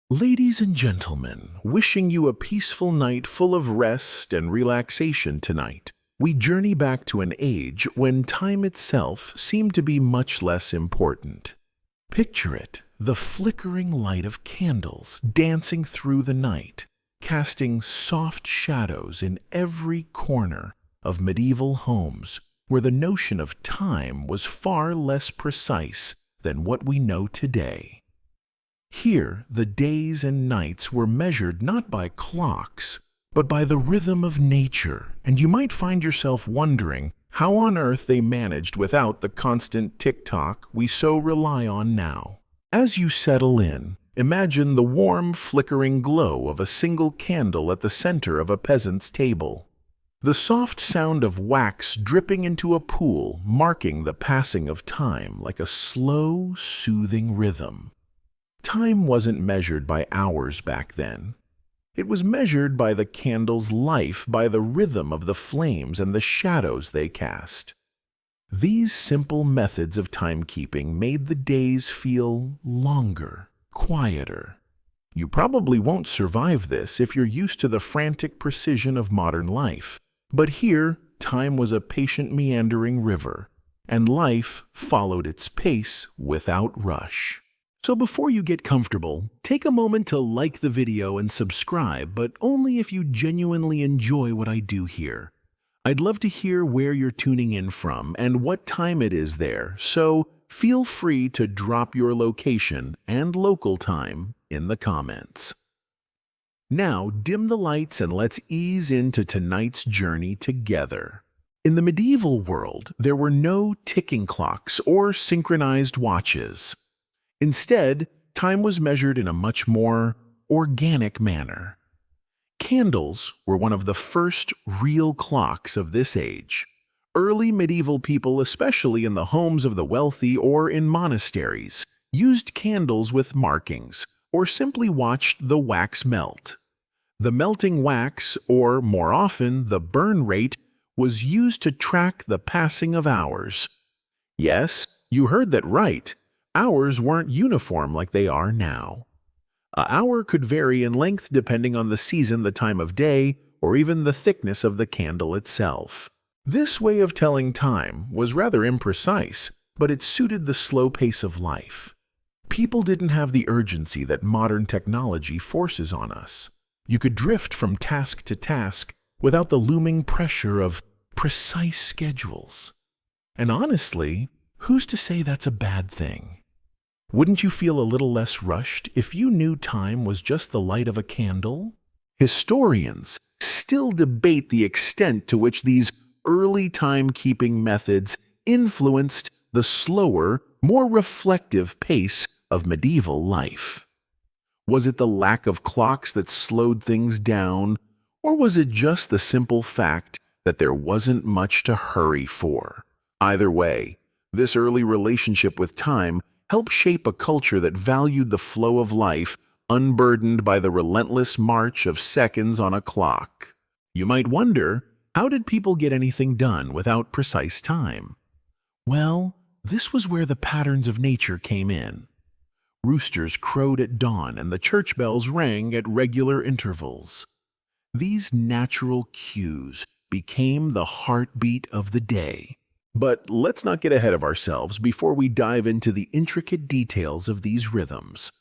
Ladies and gentlemen, wishing you a peaceful night full of rest and relaxation tonight. We journey back to an age when time itself seemed to be much less important. Picture it, the flickering light of candles dancing through the night, casting soft shadows in every corner of medieval homes where the notion of time was far less precise than what we know today. Here, the days and nights were measured not by clocks, but by the rhythm of nature, and you might find yourself wondering how on earth they managed without the constant tick-tock we so rely on now. As you settle in, imagine the warm, flickering glow of a single candle at the center of a peasant's table. The soft sound of wax dripping into a pool, marking the passing of time like a slow, soothing rhythm. Time wasn't measured by hours back then. It was measured by the candle's life, by the rhythm of the flames and the shadows they cast. These simple methods of timekeeping made the days feel longer, quieter. You probably won't survive this if you're used to the frantic precision of modern life. But here, time was a patient meandering river, and life followed its pace without rush. So before you get comfortable, take a moment to like the video and subscribe, but only if you genuinely enjoy what I do here. I'd love to hear where you're tuning in from and what time it is there, so feel free to drop your location and local time in the comments. Now, dim the lights and let's ease into tonight's journey together. In the medieval world, there were no ticking clocks or synchronized watches. Instead, time was measured in a much more organic manner. Candles were one of the first real clocks of this age. Early medieval people, especially in the homes of the wealthy or in monasteries, used candles with markings or simply watched the wax melt. The melting wax, or more often the burn rate, was used to track the passing of hours. Yes, you heard that right. Hours weren't uniform like they are now. An hour could vary in length depending on the season, the time of day, or even the thickness of the candle itself. This way of telling time was rather imprecise, but it suited the slow pace of life. People didn't have the urgency that modern technology forces on us. You could drift from task to task without the looming pressure of precise schedules. And honestly, who's to say that's a bad thing? Wouldn't you feel a little less rushed if you knew time was just the light of a candle? Historians still debate the extent to which these early timekeeping methods influenced the slower, more reflective pace of medieval life. Was it the lack of clocks that slowed things down, or was it just the simple fact that there wasn't much to hurry for? Either way, this early relationship with time helped shape a culture that valued the flow of life, unburdened by the relentless march of seconds on a clock. You might wonder, how did people get anything done without precise time? Well, this was where the patterns of nature came in. Roosters crowed at dawn and the church bells rang at regular intervals. These natural cues became the heartbeat of the day. But let's not get ahead of ourselves before we dive into the intricate details of these rhythms.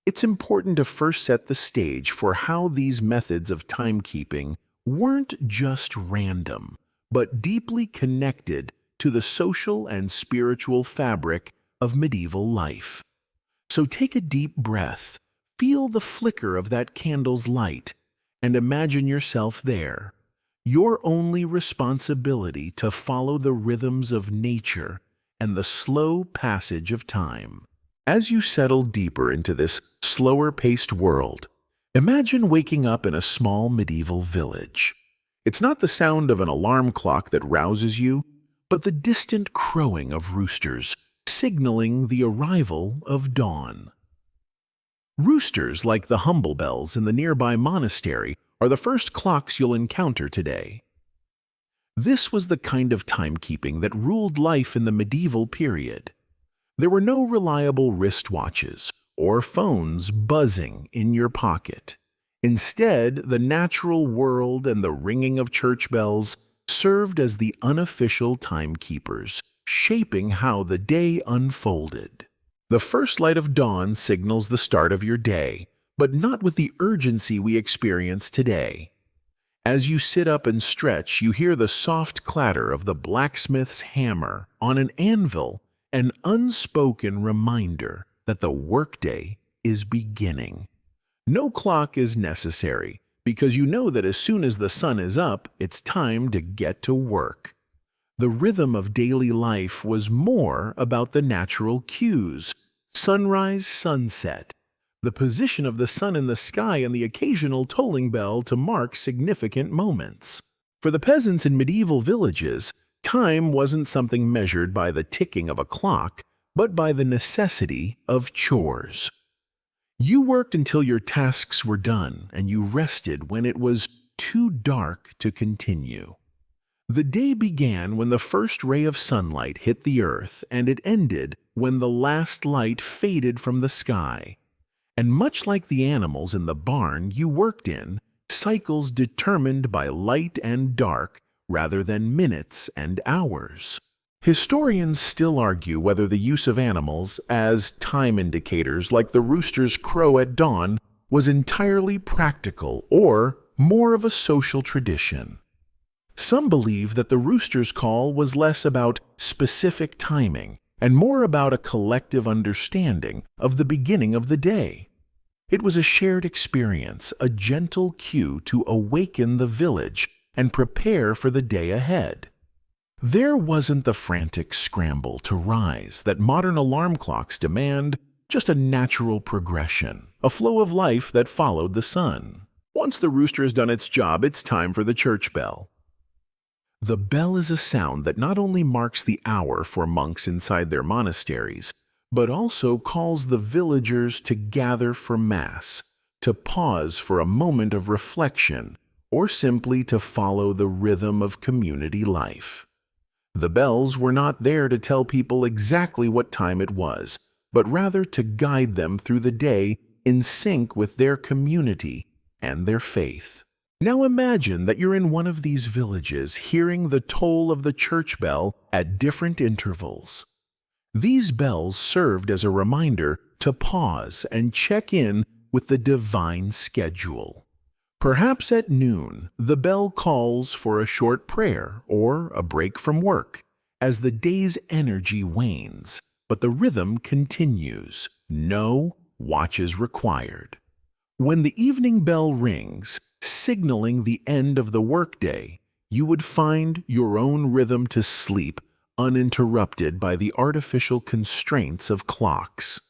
It's important to first set the stage for how these methods of timekeeping weren't just random, but deeply connected to the social and spiritual fabric of medieval life. So take a deep breath, feel the flicker of that candle's light, and imagine yourself there. Your only responsibility to follow the rhythms of nature and the slow passage of time. As you settle deeper into this slower-paced world, imagine waking up in a small medieval village. It's not the sound of an alarm clock that rouses you, but the distant crowing of roosters, signaling the arrival of dawn. Roosters, like the humble bells in the nearby monastery, are the first clocks you'll encounter today. This was the kind of timekeeping that ruled life in the medieval period. There were no reliable wristwatches or phones buzzing in your pocket. Instead, the natural world and the ringing of church bells served as the unofficial timekeepers, shaping how the day unfolded. The first light of dawn signals the start of your day, but not with the urgency we experience today. As you sit up and stretch, you hear the soft clatter of the blacksmith's hammer on an anvil, an unspoken reminder that the workday is beginning. No clock is necessary, because you know that as soon as the sun is up, it's time to get to work. The rhythm of daily life was more about the natural cues: sunrise, sunset, the position of the sun in the sky, and the occasional tolling bell to mark significant moments. For the peasants in medieval villages, time wasn't something measured by the ticking of a clock, but by the necessity of chores. You worked until your tasks were done, and you rested when it was too dark to continue. The day began when the first ray of sunlight hit the earth, and it ended when the last light faded from the sky. And much like the animals in the barn you worked in, cycles determined by light and dark rather than minutes and hours. Historians still argue whether the use of animals as time indicators, like the rooster's crow at dawn, was entirely practical or more of a social tradition. Some believe that the rooster's call was less about specific timing and more about a collective understanding of the beginning of the day. It was a shared experience, a gentle cue to awaken the village and prepare for the day ahead. There wasn't the frantic scramble to rise that modern alarm clocks demand, just a natural progression, a flow of life that followed the sun. Once the rooster has done its job, it's time for the church bell. The bell is a sound that not only marks the hour for monks inside their monasteries, but also calls the villagers to gather for Mass, to pause for a moment of reflection, or simply to follow the rhythm of community life. The bells were not there to tell people exactly what time it was, but rather to guide them through the day in sync with their community and their faith. Now imagine that you're in one of these villages hearing the toll of the church bell at different intervals. These bells served as a reminder to pause and check in with the divine schedule. Perhaps at noon, the bell calls for a short prayer or a break from work as the day's energy wanes, but the rhythm continues. No watch is required. When the evening bell rings, signaling the end of the workday, you would find your own rhythm to sleep uninterrupted by the artificial constraints of clocks.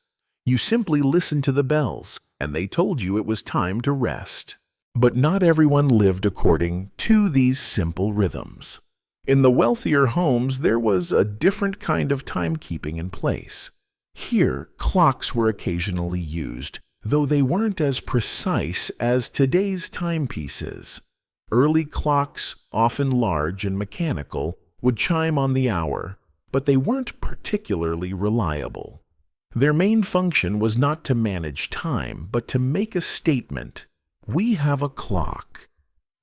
You simply listened to the bells, and they told you it was time to rest. But not everyone lived according to these simple rhythms. In the wealthier homes, there was a different kind of timekeeping in place. Here, clocks were occasionally used, though they weren't as precise as today's timepieces. Early clocks, often large and mechanical, would chime on the hour, but they weren't particularly reliable. Their main function was not to manage time, but to make a statement: we have a clock.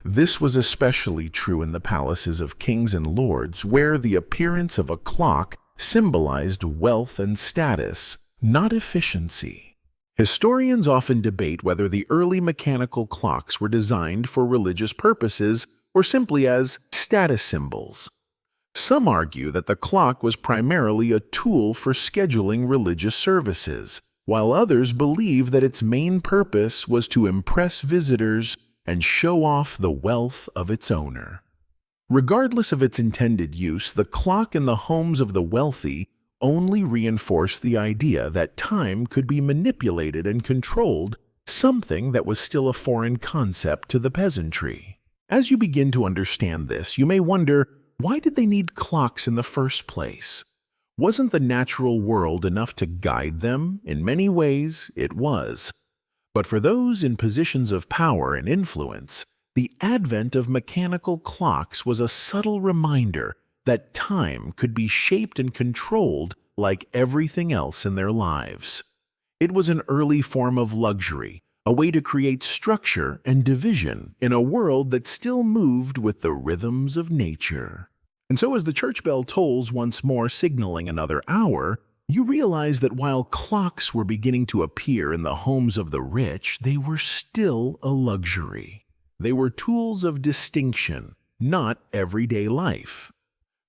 This was especially true in the palaces of kings and lords, where the appearance of a clock symbolized wealth and status, not efficiency. Historians often debate whether the early mechanical clocks were designed for religious purposes or simply as status symbols. Some argue that the clock was primarily a tool for scheduling religious services, while others believe that its main purpose was to impress visitors and show off the wealth of its owner. Regardless of its intended use, the clock in the homes of the wealthy only reinforced the idea that time could be manipulated and controlled, something that was still a foreign concept to the peasantry. As you begin to understand this, you may wonder, why did they need clocks in the first place? Wasn't the natural world enough to guide them? In many ways, it was. But for those in positions of power and influence, the advent of mechanical clocks was a subtle reminder that time could be shaped and controlled like everything else in their lives. It was an early form of luxury, a way to create structure and division in a world that still moved with the rhythms of nature. And so as the church bell tolls once more, signaling another hour, you realize that while clocks were beginning to appear in the homes of the rich, they were still a luxury. They were tools of distinction, not everyday life.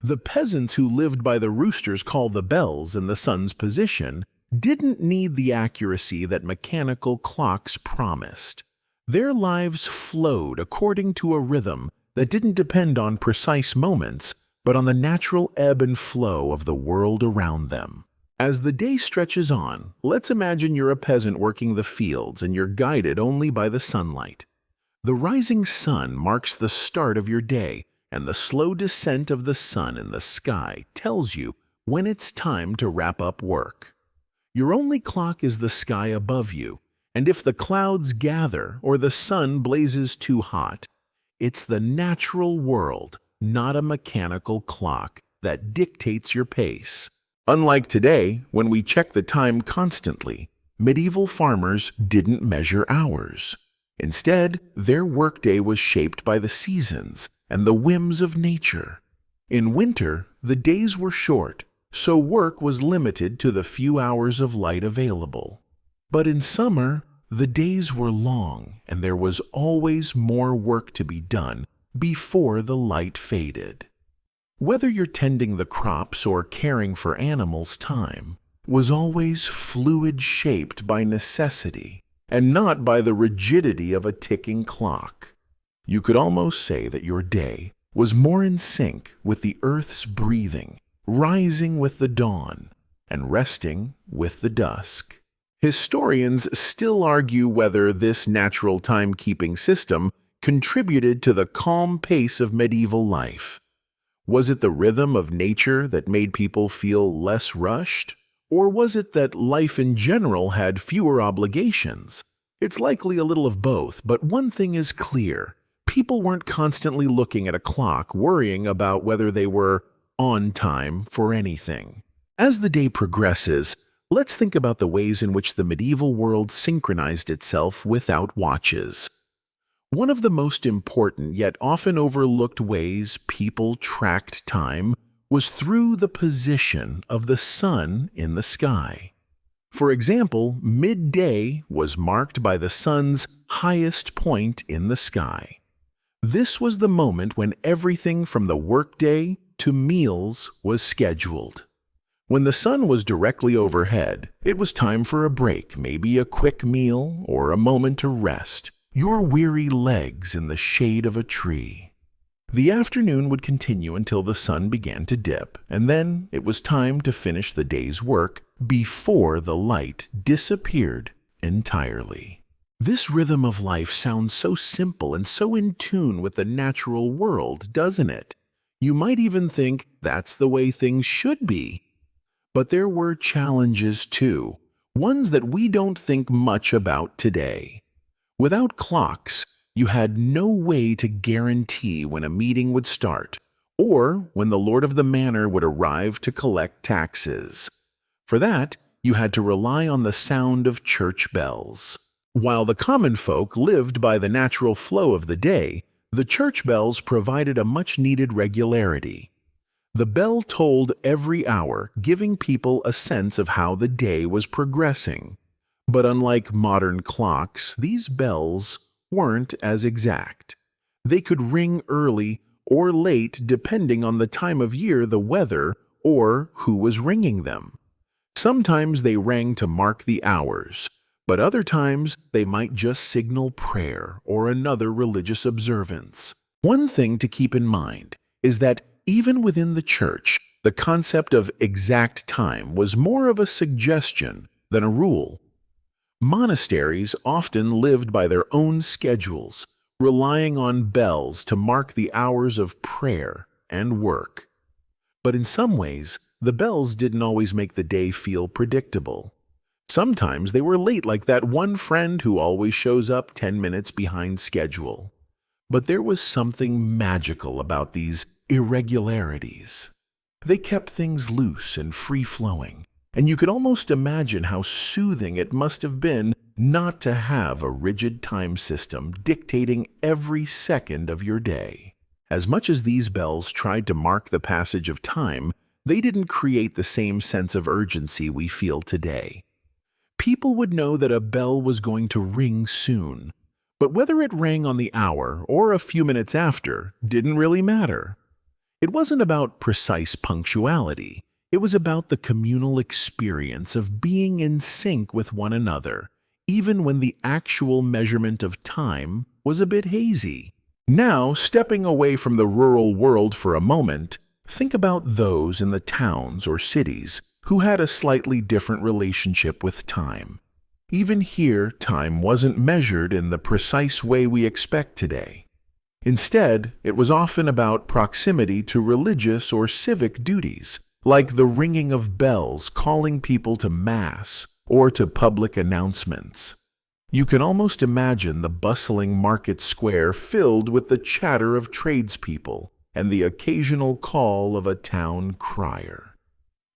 The peasants who lived by the rooster's call the bells and the sun's position didn't need the accuracy that mechanical clocks promised. Their lives flowed according to a rhythm that didn't depend on precise moments, but on the natural ebb and flow of the world around them. As the day stretches on, let's imagine you're a peasant working the fields and you're guided only by the sunlight. The rising sun marks the start of your day, and the slow descent of the sun in the sky tells you when it's time to wrap up work. Your only clock is the sky above you, and if the clouds gather or the sun blazes too hot, it's the natural world, not a mechanical clock, that dictates your pace. Unlike today, when we check the time constantly, medieval farmers didn't measure hours. Instead, their workday was shaped by the seasons and the whims of nature. In winter, the days were short, so work was limited to the few hours of light available. But in summer, the days were long, and there was always more work to be done before the light faded. Whether you're tending the crops or caring for animals, time was always fluid, shaped by necessity and not by the rigidity of a ticking clock. You could almost say that your day was more in sync with the earth's breathing, rising with the dawn and resting with the dusk. Historians still argue whether this natural timekeeping system contributed to the calm pace of medieval life. Was it the rhythm of nature that made people feel less rushed? Or was it that life in general had fewer obligations? It's likely a little of both, but one thing is clear. People weren't constantly looking at a clock, worrying about whether they were on time for anything. As the day progresses, let's think about the ways in which the medieval world synchronized itself without watches. One of the most important yet often overlooked ways people tracked time was through the position of the sun in the sky. For example, midday was marked by the sun's highest point in the sky. This was the moment when everything from the workday to meals was scheduled. When the sun was directly overhead, it was time for a break, maybe a quick meal or a moment to rest your weary legs in the shade of a tree. The afternoon would continue until the sun began to dip, and then it was time to finish the day's work before the light disappeared entirely. This rhythm of life sounds so simple and so in tune with the natural world, doesn't it? You might even think that's the way things should be. But there were challenges too, ones that we don't think much about today. Without clocks, you had no way to guarantee when a meeting would start, or when the lord of the manor would arrive to collect taxes. For that, you had to rely on the sound of church bells. While the common folk lived by the natural flow of the day, the church bells provided a much-needed regularity. The bell tolled every hour, giving people a sense of how the day was progressing. But unlike modern clocks, these bells weren't as exact. They could ring early or late depending on the time of year, the weather, or who was ringing them. Sometimes they rang to mark the hours, but other times they might just signal prayer or another religious observance. One thing to keep in mind is that even within the church, the concept of exact time was more of a suggestion than a rule. Monasteries often lived by their own schedules, relying on bells to mark the hours of prayer and work. But in some ways, the bells didn't always make the day feel predictable. Sometimes they were late, like that one friend who always shows up 10 minutes behind schedule. But there was something magical about these irregularities. They kept things loose and free-flowing, And you could almost imagine how soothing it must have been not to have a rigid time system dictating every second of your day. As much as these bells tried to mark the passage of time, they didn't create the same sense of urgency we feel today. People would know that a bell was going to ring soon, but whether it rang on the hour or a few minutes after didn't really matter. It wasn't about precise punctuality. It was about the communal experience of being in sync with one another, even when the actual measurement of time was a bit hazy. Now, stepping away from the rural world for a moment, think about those in the towns or cities who had a slightly different relationship with time. Even here, time wasn't measured in the precise way we expect today. Instead, it was often about proximity to religious or civic duties, like the ringing of bells calling people to Mass or to public announcements. You can almost imagine the bustling market square filled with the chatter of tradespeople and the occasional call of a town crier.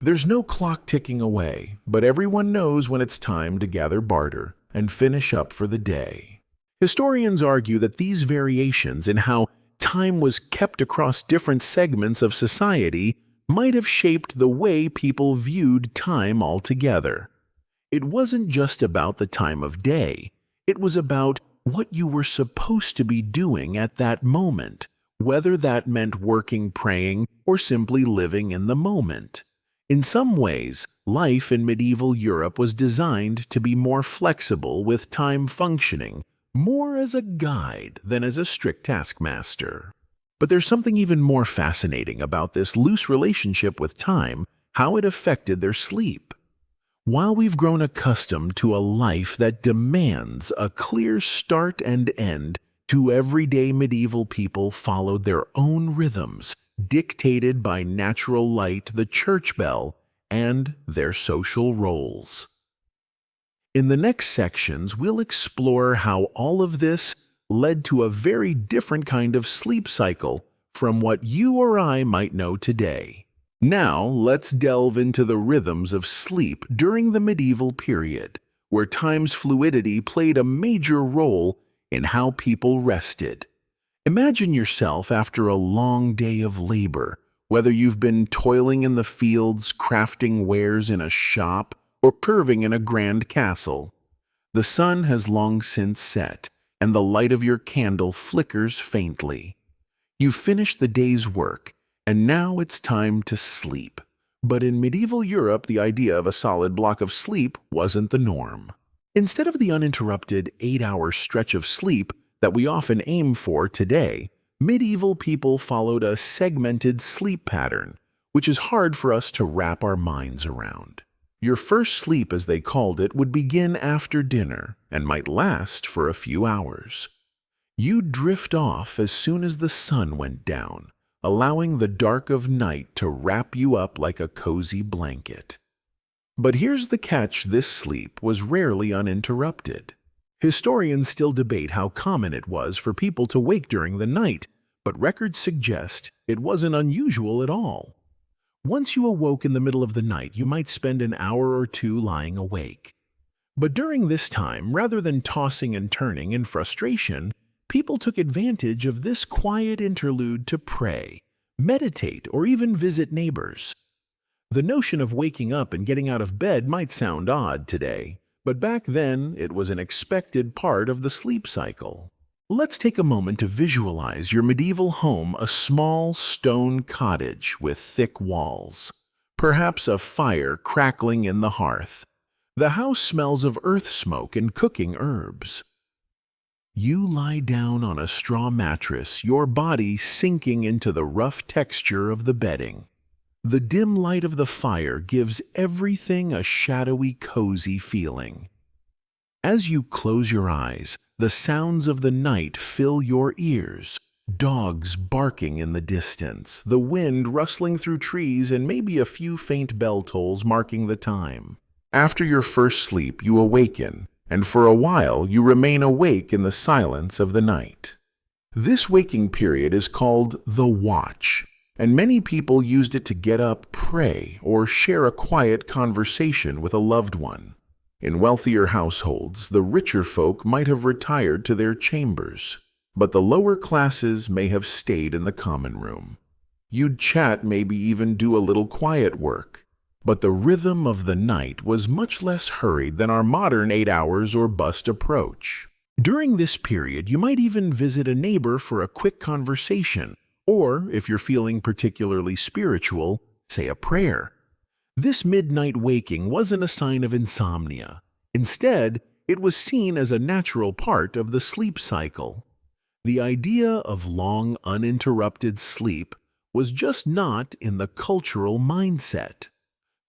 There's no clock ticking away, but everyone knows when it's time to gather barter and finish up for the day. Historians argue that these variations in how time was kept across different segments of society might have shaped the way people viewed time altogether. It wasn't just about the time of day. It was about what you were supposed to be doing at that moment, whether that meant working, praying, or simply living in the moment. In some ways, life in medieval Europe was designed to be more flexible, with time functioning more as a guide than as a strict taskmaster. But there's something even more fascinating about this loose relationship with time, how it affected their sleep. While we've grown accustomed to a life that demands a clear start and end, to everyday medieval people followed their own rhythms, dictated by natural light, the church bell, and their social roles. In the next sections, we'll explore how all of this led to a very different kind of sleep cycle from what you or I might know today. Now, let's delve into the rhythms of sleep during the medieval period, where time's fluidity played a major role in how people rested. Imagine yourself after a long day of labor, whether you've been toiling in the fields, crafting wares in a shop, or perving in a grand castle. The sun has long since set, and the light of your candle flickers faintly. You've finished the day's work, and now it's time to sleep. But in medieval Europe, the idea of a solid block of sleep wasn't the norm. Instead of the uninterrupted 8-hour stretch of sleep that we often aim for today, medieval people followed a segmented sleep pattern, which is hard for us to wrap our minds around. Your first sleep, as they called it, would begin after dinner and might last for a few hours. You'd drift off as soon as the sun went down, allowing the dark of night to wrap you up like a cozy blanket. But here's the catch: this sleep was rarely uninterrupted. Historians still debate how common it was for people to wake during the night, but records suggest it wasn't unusual at all. Once you awoke in the middle of the night, you might spend an hour or two lying awake. But during this time, rather than tossing and turning in frustration, people took advantage of this quiet interlude to pray, meditate, or even visit neighbors. The notion of waking up and getting out of bed might sound odd today, but back then it was an expected part of the sleep cycle. Let's take a moment to visualize your medieval home, a small stone cottage with thick walls, perhaps a fire crackling in the hearth. The house smells of earth smoke and cooking herbs. You lie down on a straw mattress, your body sinking into the rough texture of the bedding. The dim light of the fire gives everything a shadowy, cozy feeling. As you close your eyes, the sounds of the night fill your ears. Dogs barking in the distance, the wind rustling through trees, and maybe a few faint bell tolls marking the time. After your first sleep, you awaken, and for a while you remain awake in the silence of the night. This waking period is called the watch. and many people used it to get up, pray, or share a quiet conversation with a loved one. In wealthier households, the richer folk might have retired to their chambers, but the lower classes may have stayed in the common room. You'd chat, maybe even do a little quiet work, but the rhythm of the night was much less hurried than our modern 8 hours or bust approach. During this period, you might even visit a neighbor for a quick conversation, or, if you're feeling particularly spiritual, say a prayer. This midnight waking wasn't a sign of insomnia. Instead, it was seen as a natural part of the sleep cycle. The idea of long, uninterrupted sleep was just not in the cultural mindset.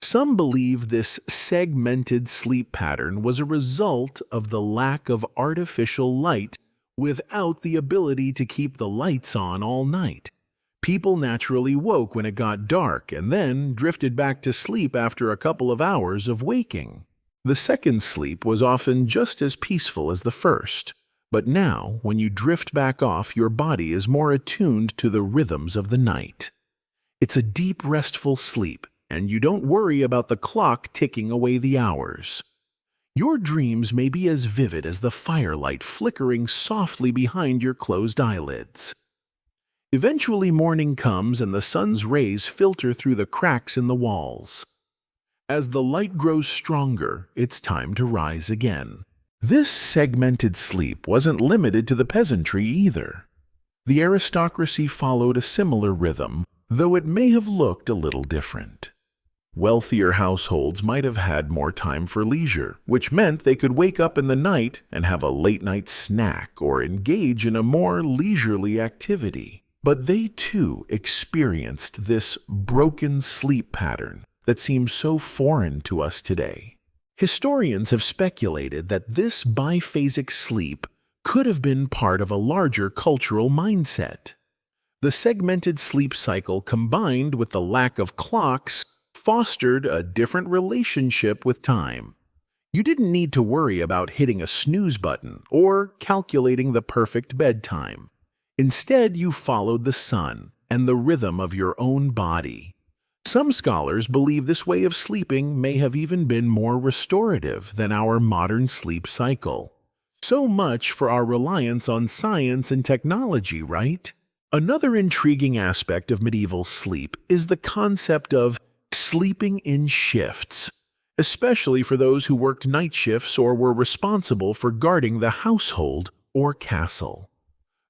Some believe this segmented sleep pattern was a result of the lack of artificial light without the ability to keep the lights on all night. People naturally woke when it got dark and then drifted back to sleep after a couple of hours of waking. The second sleep was often just as peaceful as the first, but now, when you drift back off, your body is more attuned to the rhythms of the night. It's a deep, restful sleep, and you don't worry about the clock ticking away the hours. Your dreams may be as vivid as the firelight flickering softly behind your closed eyelids. Eventually morning comes and the sun's rays filter through the cracks in the walls. As the light grows stronger, it's time to rise again. This segmented sleep wasn't limited to the peasantry either. The aristocracy followed a similar rhythm, though it may have looked a little different. Wealthier households might have had more time for leisure, which meant they could wake up in the night and have a late-night snack or engage in a more leisurely activity. But they too experienced this broken sleep pattern that seems so foreign to us today. Historians have speculated that this biphasic sleep could have been part of a larger cultural mindset. The segmented sleep cycle combined with the lack of clocks fostered a different relationship with time. You didn't need to worry about hitting a snooze button or calculating the perfect bedtime. Instead, you followed the sun and the rhythm of your own body. Some scholars believe this way of sleeping may have even been more restorative than our modern sleep cycle. So much for our reliance on science and technology, right? Another intriguing aspect of medieval sleep is the concept of sleeping in shifts, especially for those who worked night shifts or were responsible for guarding the household or castle.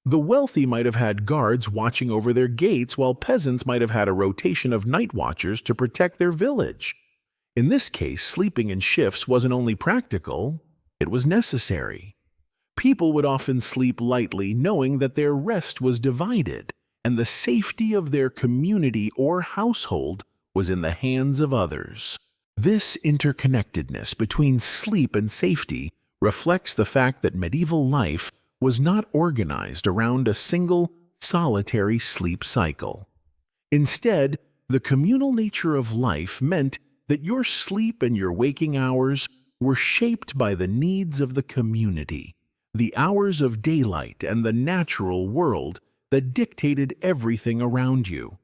The wealthy might have had guards watching over their gates, while peasants might have had a rotation of night watchers to protect their village. In this case, sleeping in shifts wasn't only practical, it was necessary. People would often sleep lightly, knowing that their rest was divided, and the safety of their community or household was in the hands of others. This interconnectedness between sleep and safety reflects the fact that medieval life was not organized around a single, solitary sleep cycle. Instead, the communal nature of life meant that your sleep and your waking hours were shaped by the needs of the community, the hours of daylight and the natural world that dictated everything around you.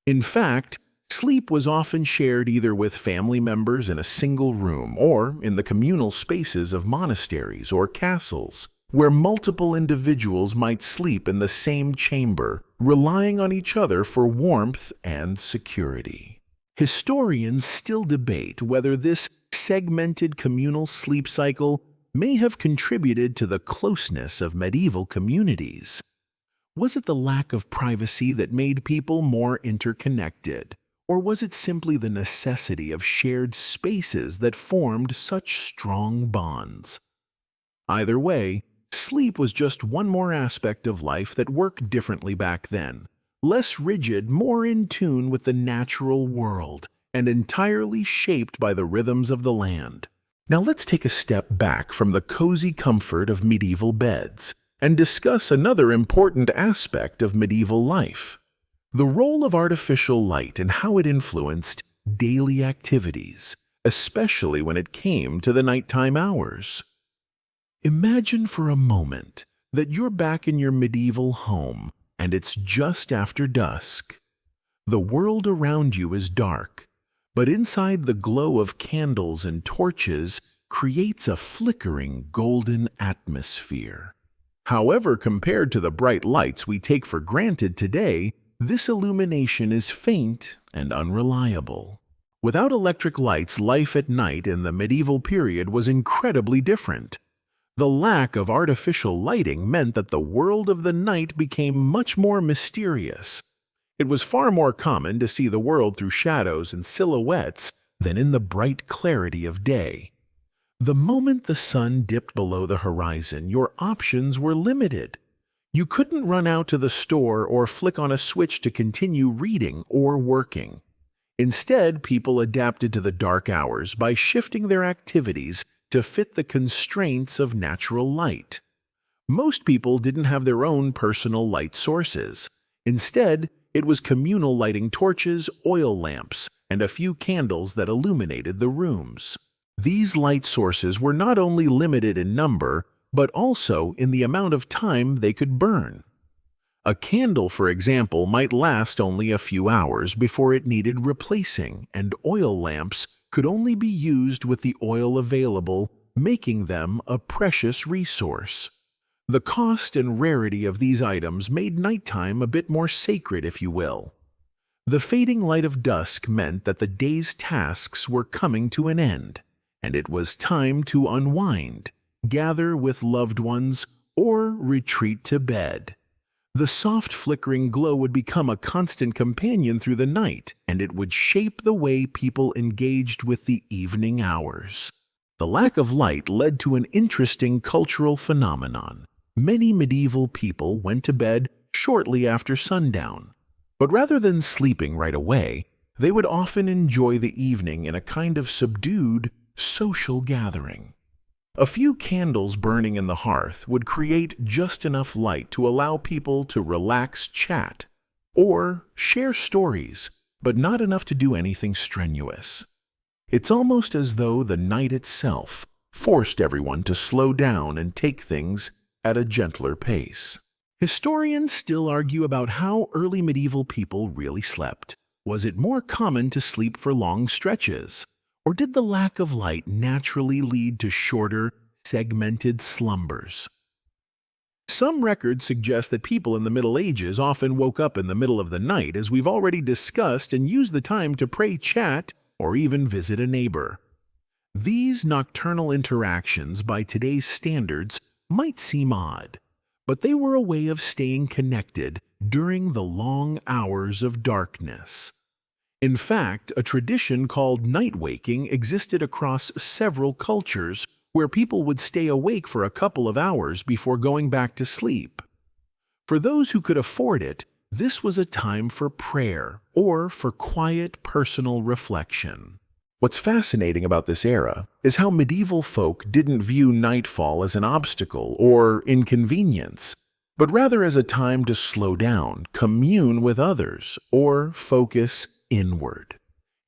In fact, sleep was often shared either with family members in a single room or in the communal spaces of monasteries or castles, where multiple individuals might sleep in the same chamber, relying on each other for warmth and security. Historians still debate whether this segmented communal sleep cycle may have contributed to the closeness of medieval communities. Was it the lack of privacy that made people more interconnected, or was it simply the necessity of shared spaces that formed such strong bonds? Either way, sleep was just one more aspect of life that worked differently back then, less rigid, more in tune with the natural world, and entirely shaped by the rhythms of the land. Now let's take a step back from the cozy comfort of medieval beds and discuss another important aspect of medieval life: the role of artificial light and how it influenced daily activities, especially when it came to the nighttime hours. Imagine for a moment that you're back in your medieval home and it's just after dusk. The world around you is dark, but inside the glow of candles and torches creates a flickering golden atmosphere. However, compared to the bright lights we take for granted today, this illumination is faint and unreliable. Without electric lights, life at night in the medieval period was incredibly different. The lack of artificial lighting meant that the world of the night became much more mysterious. It was far more common to see the world through shadows and silhouettes than in the bright clarity of day. The moment the sun dipped below the horizon, your options were limited. You couldn't run out to the store or flick on a switch to continue reading or working. Instead, people adapted to the dark hours by shifting their activities to fit the constraints of natural light. Most people didn't have their own personal light sources. Instead, it was communal lighting torches, oil lamps, and a few candles that illuminated the rooms. These light sources were not only limited in number, but also in the amount of time they could burn. A candle, for example, might last only a few hours before it needed replacing, and oil lamps could only be used with the oil available, making them a precious resource. The cost and rarity of these items made nighttime a bit more sacred, if you will. The fading light of dusk meant that the day's tasks were coming to an end, and it was time to unwind, gather with loved ones, or retreat to bed. The soft flickering glow would become a constant companion through the night, and it would shape the way people engaged with the evening hours. The lack of light led to an interesting cultural phenomenon. Many medieval people went to bed shortly after sundown, but rather than sleeping right away, they would often enjoy the evening in a kind of subdued, social gathering. A few candles burning in the hearth would create just enough light to allow people to relax, chat, or share stories, but not enough to do anything strenuous. It's almost as though the night itself forced everyone to slow down and take things at a gentler pace. Historians still argue about how early medieval people really slept. Was it more common to sleep for long stretches? Or did the lack of light naturally lead to shorter, segmented slumbers? Some records suggest that people in the Middle Ages often woke up in the middle of the night, as we've already discussed, and used the time to pray, chat, or even visit a neighbor. These nocturnal interactions, by today's standards, might seem odd, but they were a way of staying connected during the long hours of darkness. In fact, a tradition called night waking existed across several cultures where people would stay awake for a couple of hours before going back to sleep. For those who could afford it, this was a time for prayer or for quiet personal reflection. What's fascinating about this era is how medieval folk didn't view nightfall as an obstacle or inconvenience, but rather as a time to slow down, commune with others, or focus inward.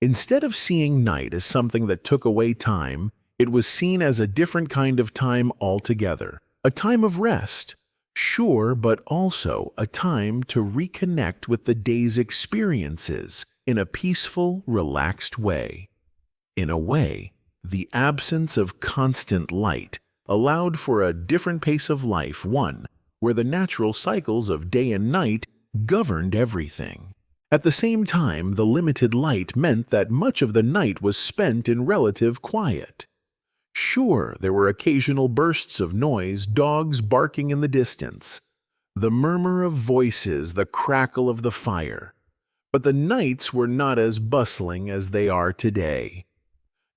Instead of seeing night as something that took away time, it was seen as a different kind of time altogether, a time of rest, sure, but also a time to reconnect with the day's experiences in a peaceful, relaxed way. In a way, the absence of constant light allowed for a different pace of life, one where the natural cycles of day and night governed everything. At the same time, the limited light meant that much of the night was spent in relative quiet. Sure, there were occasional bursts of noise, dogs barking in the distance, the murmur of voices, the crackle of the fire, but the nights were not as bustling as they are today.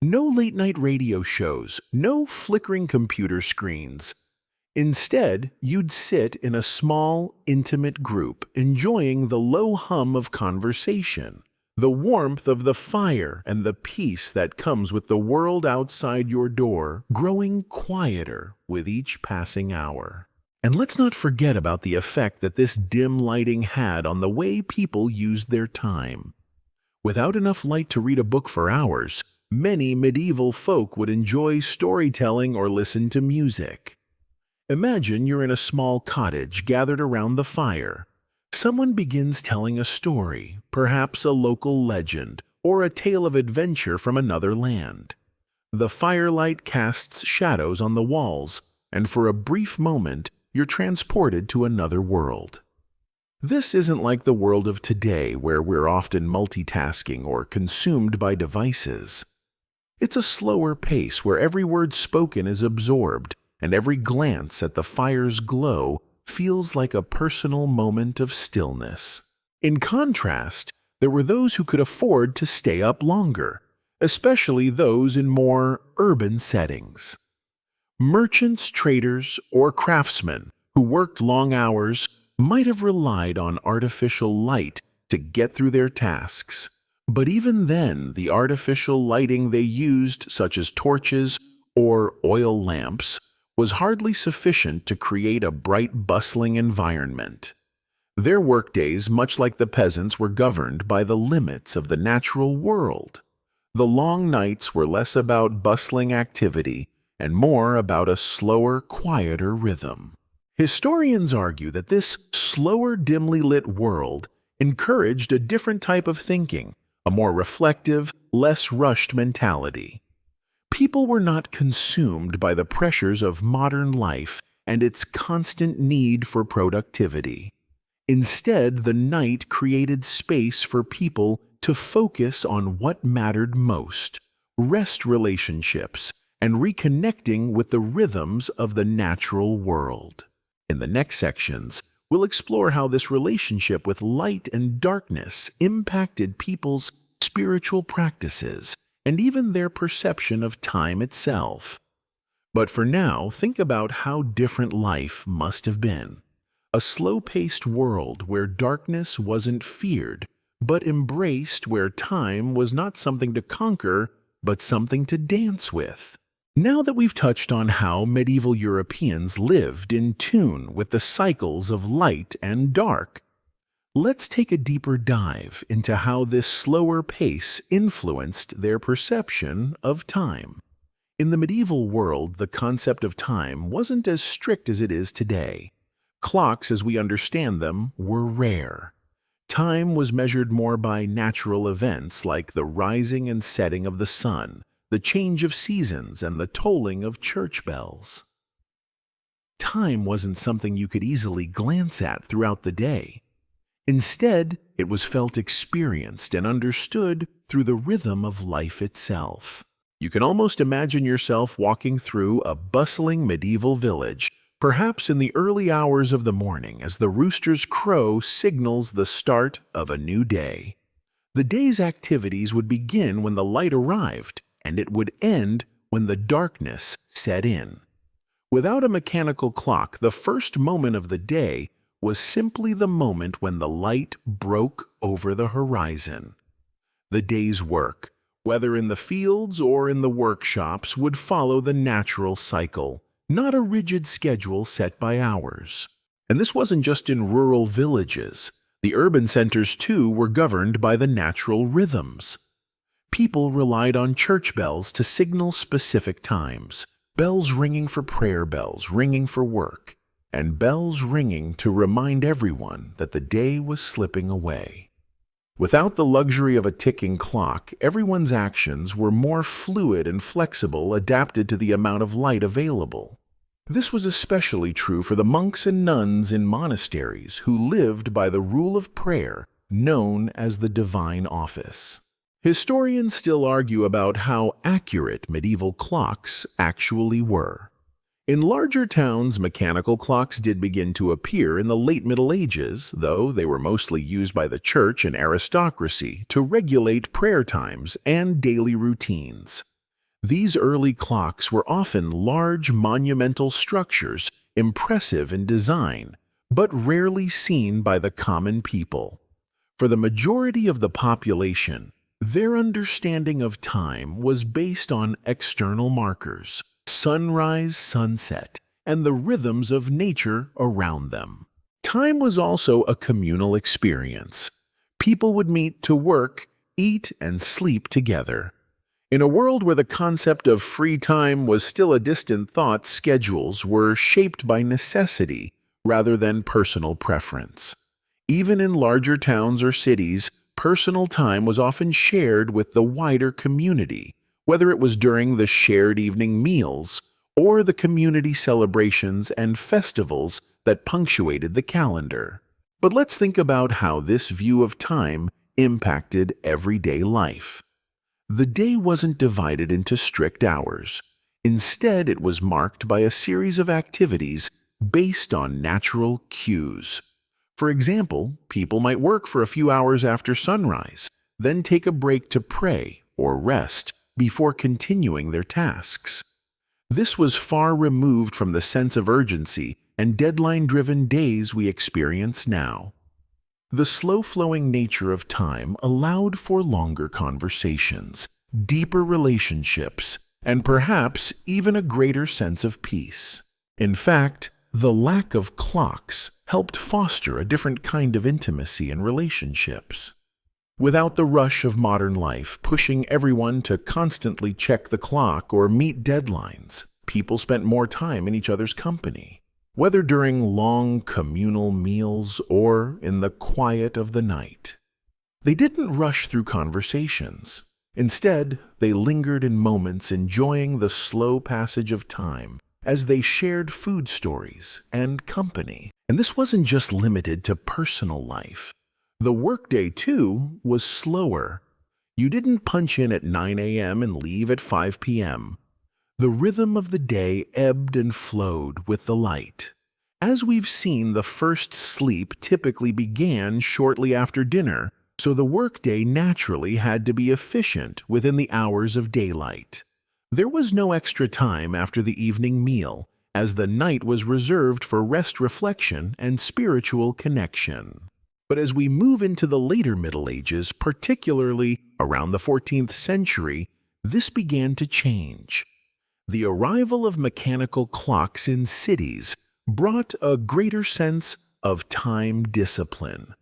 No late-night radio shows, no flickering computer screens. Instead, you'd sit in a small, intimate group, enjoying the low hum of conversation, the warmth of the fire, and the peace that comes with the world outside your door growing quieter with each passing hour. And let's not forget about the effect that this dim lighting had on the way people used their time. Without enough light to read a book for hours, many medieval folk would enjoy storytelling or listen to music. Imagine you're in a small cottage gathered around the fire. Someone begins telling a story, perhaps a local legend, or a tale of adventure from another land. The firelight casts shadows on the walls, and for a brief moment, you're transported to another world. This isn't like the world of today where we're often multitasking or consumed by devices. It's a slower pace where every word spoken is absorbed, and every glance at the fire's glow feels like a personal moment of stillness. In contrast, there were those who could afford to stay up longer, especially those in more urban settings. Merchants, traders, or craftsmen who worked long hours might have relied on artificial light to get through their tasks. But even then, the artificial lighting they used, such as torches or oil lamps, was hardly sufficient to create a bright, bustling environment. Their workdays, much like the peasants, were governed by the limits of the natural world. The long nights were less about bustling activity and more about a slower, quieter rhythm. Historians argue that this slower, dimly lit world encouraged a different type of thinking, a more reflective, less rushed mentality. People were not consumed by the pressures of modern life and its constant need for productivity. Instead, the night created space for people to focus on what mattered most, rest relationships, and reconnecting with the rhythms of the natural world. In the next sections, we'll explore how this relationship with light and darkness impacted people's spiritual practices and even their perception of time itself. But for now, think about how different life must have been. A slow-paced world where darkness wasn't feared, but embraced, where time was not something to conquer, but something to dance with. Now that we've touched on how medieval Europeans lived in tune with the cycles of light and dark, let's take a deeper dive into how this slower pace influenced their perception of time. In the medieval world, the concept of time wasn't as strict as it is today. Clocks, as we understand them, were rare. Time was measured more by natural events like the rising and setting of the sun, the change of seasons, and the tolling of church bells. Time wasn't something you could easily glance at throughout the day. Instead, it was felt, experienced, and understood through the rhythm of life itself. You can almost imagine yourself walking through a bustling medieval village, perhaps in the early hours of the morning as the rooster's crow signals the start of a new day. The day's activities would begin when the light arrived, and it would end when the darkness set in. Without a mechanical clock, the first moment of the day was simply the moment when the light broke over the horizon. The day's work, whether in the fields or in the workshops, would follow the natural cycle, not a rigid schedule set by hours. And this wasn't just in rural villages. The urban centers, too, were governed by the natural rhythms. People relied on church bells to signal specific times, bells ringing for prayer, bells ringing for work, and bells ringing to remind everyone that the day was slipping away. Without the luxury of a ticking clock, everyone's actions were more fluid and flexible, adapted to the amount of light available. This was especially true for the monks and nuns in monasteries who lived by the rule of prayer known as the divine office. Historians still argue about how accurate medieval clocks actually were. In larger towns, mechanical clocks did begin to appear in the late Middle Ages, though they were mostly used by the church and aristocracy to regulate prayer times and daily routines. These early clocks were often large, monumental structures, impressive in design, but rarely seen by the common people. For the majority of the population, their understanding of time was based on external markers, sunrise, sunset, and the rhythms of nature around them. Time was also a communal experience. People would meet to work, eat, and sleep together. In a world where the concept of free time was still a distant thought, schedules were shaped by necessity rather than personal preference. Even in larger towns or cities, personal time was often shared with the wider community, whether it was during the shared evening meals or the community celebrations and festivals that punctuated the calendar. But let's think about how this view of time impacted everyday life. The day wasn't divided into strict hours. Instead, it was marked by a series of activities based on natural cues. For example, people might work for a few hours after sunrise, then take a break to pray or rest before continuing their tasks. This was far removed from the sense of urgency and deadline-driven days we experience now. The slow-flowing nature of time allowed for longer conversations, deeper relationships, and perhaps even a greater sense of peace. In fact, the lack of clocks helped foster a different kind of intimacy in relationships. Without the rush of modern life pushing everyone to constantly check the clock or meet deadlines, people spent more time in each other's company, whether during long communal meals or in the quiet of the night. They didn't rush through conversations. Instead, they lingered in moments enjoying the slow passage of time as they shared food stories and company. And this wasn't just limited to personal life. The workday, too, was slower. You didn't punch in at 9 a.m. and leave at 5 p.m. The rhythm of the day ebbed and flowed with the light. As we've seen, the first sleep typically began shortly after dinner, so the workday naturally had to be efficient within the hours of daylight. There was no extra time after the evening meal, as the night was reserved for rest, reflection, and spiritual connection. But as we move into the later Middle Ages, particularly around the 14th century, this began to change. The arrival of mechanical clocks in cities brought a greater sense of time discipline.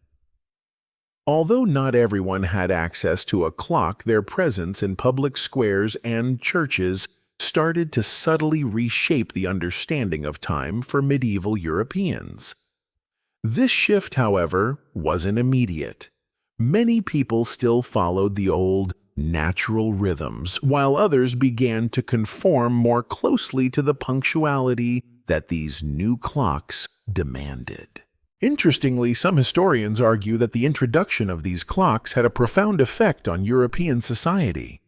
Although not everyone had access to a clock, their presence in public squares and churches started to subtly reshape the understanding of time for medieval Europeans. This shift, however, wasn't immediate. Many people still followed the old natural rhythms, while others began to conform more closely to the punctuality that these new clocks demanded. Interestingly, some historians argue that the introduction of these clocks had a profound effect on European society.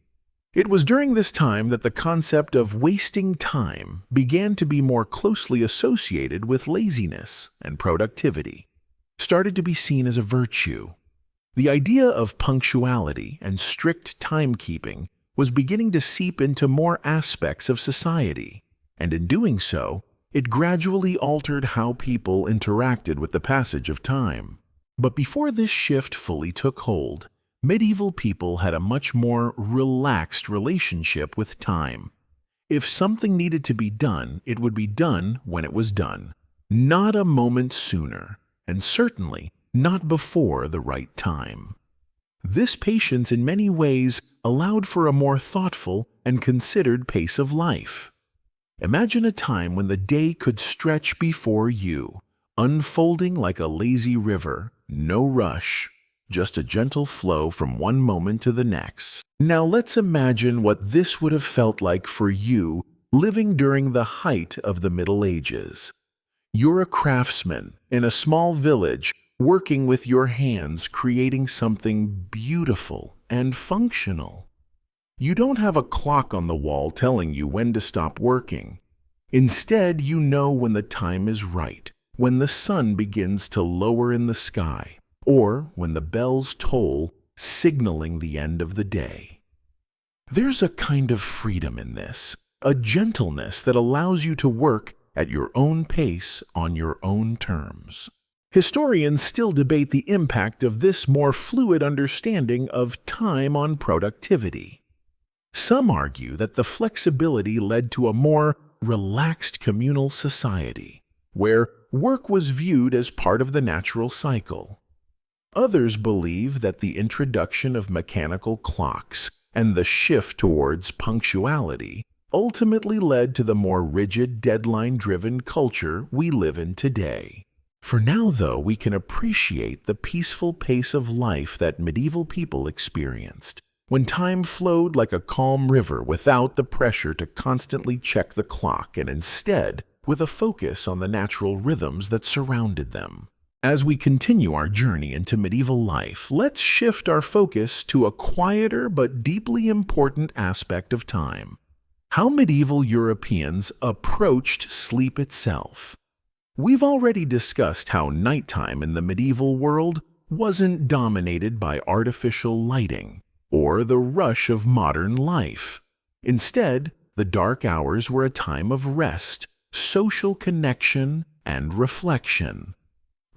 It was during this time that the concept of wasting time began to be more closely associated with laziness and productivity, started to be seen as a virtue. The idea of punctuality and strict timekeeping was beginning to seep into more aspects of society, and in doing so, it gradually altered how people interacted with the passage of time. But before this shift fully took hold, medieval people had a much more relaxed relationship with time. If something needed to be done, it would be done when it was done, not a moment sooner, and certainly not before the right time. This patience in many ways allowed for a more thoughtful and considered pace of life. Imagine a time when the day could stretch before you, unfolding like a lazy river, no rush, just a gentle flow from one moment to the next. Now let's imagine what this would have felt like for you living during the height of the Middle Ages. You're a craftsman in a small village, working with your hands, creating something beautiful and functional. You don't have a clock on the wall telling you when to stop working. Instead, you know when the time is right, when the sun begins to lower in the sky, or when the bells toll, signaling the end of the day. There's a kind of freedom in this, a gentleness that allows you to work at your own pace on your own terms. Historians still debate the impact of this more fluid understanding of time on productivity. Some argue that the flexibility led to a more relaxed communal society, where work was viewed as part of the natural cycle. Others believe that the introduction of mechanical clocks and the shift towards punctuality ultimately led to the more rigid, deadline-driven culture we live in today. For now, though, we can appreciate the peaceful pace of life that medieval people experienced, when time flowed like a calm river without the pressure to constantly check the clock and instead with a focus on the natural rhythms that surrounded them. As we continue our journey into medieval life, let's shift our focus to a quieter but deeply important aspect of time: how medieval Europeans approached sleep itself. We've already discussed how nighttime in the medieval world wasn't dominated by artificial lighting or the rush of modern life. Instead, the dark hours were a time of rest, social connection, and reflection.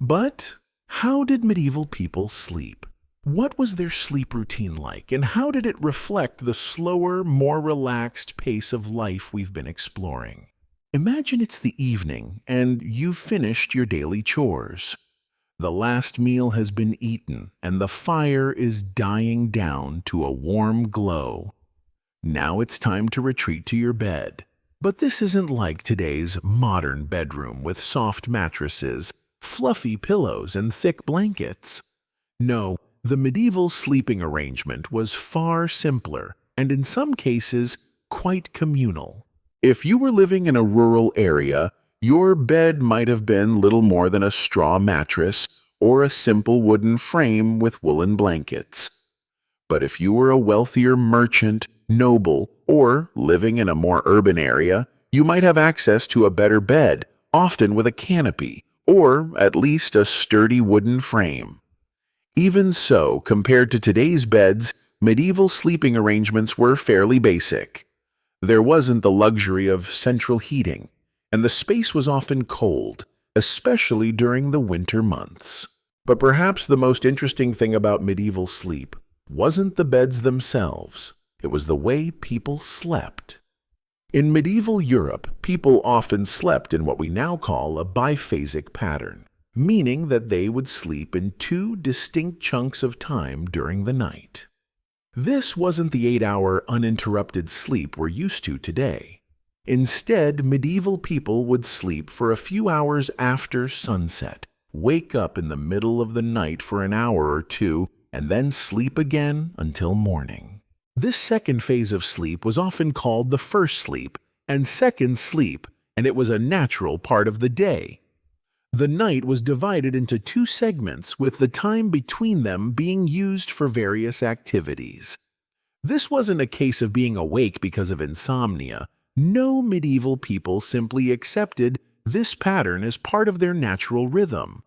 But how did medieval people sleep? What was their sleep routine like, and how did it reflect the slower, more relaxed pace of life we've been exploring? Imagine it's the evening, and you've finished your daily chores. The last meal has been eaten, and the fire is dying down to a warm glow. Now it's time to retreat to your bed. But this isn't like today's modern bedroom with soft mattresses, fluffy pillows, and thick blankets. No, the medieval sleeping arrangement was far simpler, and in some cases, quite communal. If you were living in a rural area, your bed might have been little more than a straw mattress or a simple wooden frame with woolen blankets. But if you were a wealthier merchant, noble, or living in a more urban area, you might have access to a better bed, often with a canopy, or at least a sturdy wooden frame. Even so, compared to today's beds, medieval sleeping arrangements were fairly basic. There wasn't the luxury of central heating, and the space was often cold, especially during the winter months. But perhaps the most interesting thing about medieval sleep wasn't the beds themselves, it was the way people slept. In medieval Europe, people often slept in what we now call a biphasic pattern, meaning that they would sleep in two distinct chunks of time during the night. This wasn't the 8-hour uninterrupted sleep we're used to today. Instead, medieval people would sleep for a few hours after sunset, wake up in the middle of the night for an hour or two, and then sleep again until morning. This second phase of sleep was often called the first sleep and second sleep, and it was a natural part of the day. The night was divided into two segments, with the time between them being used for various activities. This wasn't a case of being awake because of insomnia. No, medieval people simply accepted this pattern as part of their natural rhythm.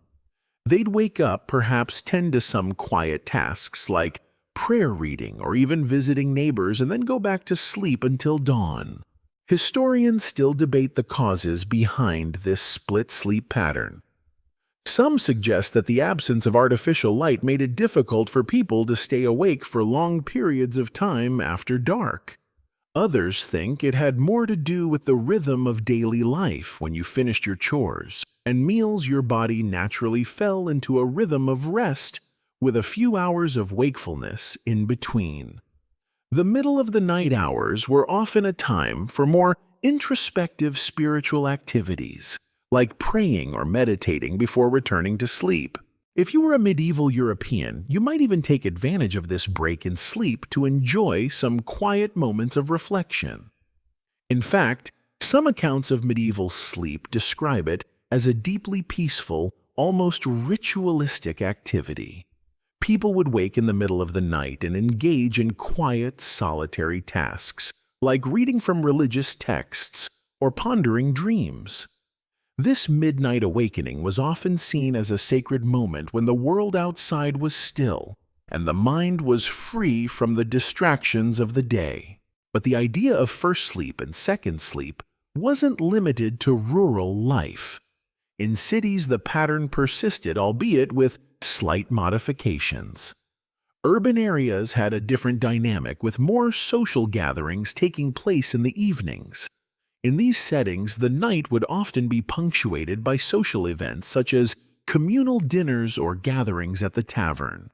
They'd wake up, perhaps tend to some quiet tasks like prayer reading or even visiting neighbors, and then go back to sleep until dawn. Historians still debate the causes behind this split sleep pattern. Some suggest that the absence of artificial light made it difficult for people to stay awake for long periods of time after dark. Others think it had more to do with the rhythm of daily life when you finished your chores and meals. Your body naturally fell into a rhythm of rest with a few hours of wakefulness in between. The middle of the night hours were often a time for more introspective spiritual activities, like praying or meditating before returning to sleep. If you were a medieval European, you might even take advantage of this break in sleep to enjoy some quiet moments of reflection. In fact, some accounts of medieval sleep describe it as a deeply peaceful, almost ritualistic activity. People would wake in the middle of the night and engage in quiet, solitary tasks, like reading from religious texts or pondering dreams. This midnight awakening was often seen as a sacred moment when the world outside was still and the mind was free from the distractions of the day. But the idea of first sleep and second sleep wasn't limited to rural life. In cities, the pattern persisted, albeit with slight modifications. Urban areas had a different dynamic, with more social gatherings taking place in the evenings. In these settings, the night would often be punctuated by social events such as communal dinners or gatherings at the tavern.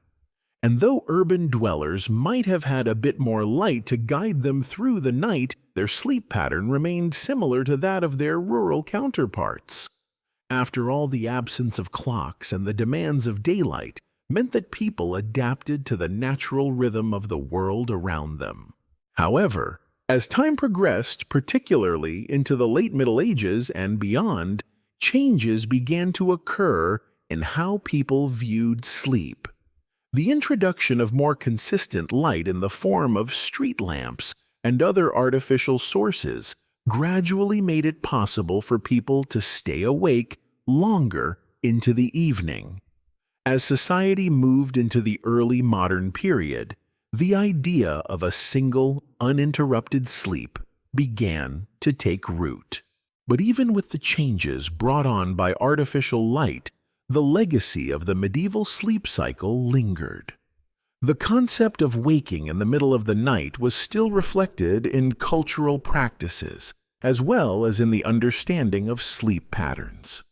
And though urban dwellers might have had a bit more light to guide them through the night, their sleep pattern remained similar to that of their rural counterparts. After all, the absence of clocks and the demands of daylight meant that people adapted to the natural rhythm of the world around them. However, as time progressed, particularly into the late Middle Ages and beyond, changes began to occur in how people viewed sleep. The introduction of more consistent light in the form of street lamps and other artificial sources gradually made it possible for people to stay awake longer into the evening. As society moved into the early modern period, the idea of a single, uninterrupted sleep began to take root. But even with the changes brought on by artificial light, the legacy of the medieval sleep cycle lingered. The concept of waking in the middle of the night was still reflected in cultural practices, as well as in the understanding of sleep patterns.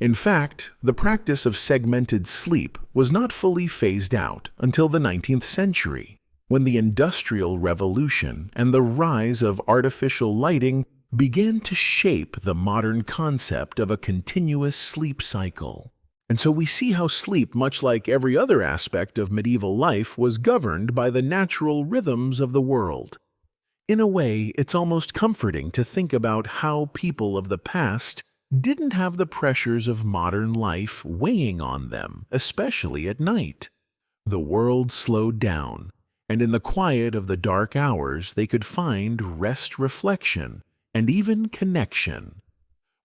In fact, the practice of segmented sleep was not fully phased out until the 19th century, when the Industrial Revolution and the rise of artificial lighting began to shape the modern concept of a continuous sleep cycle. And so we see how sleep, much like every other aspect of medieval life, was governed by the natural rhythms of the world. In a way, it's almost comforting to think about how people of the past didn't have the pressures of modern life weighing on them, especially at night. The world slowed down, and in the quiet of the dark hours they could find rest, reflection, and even connection.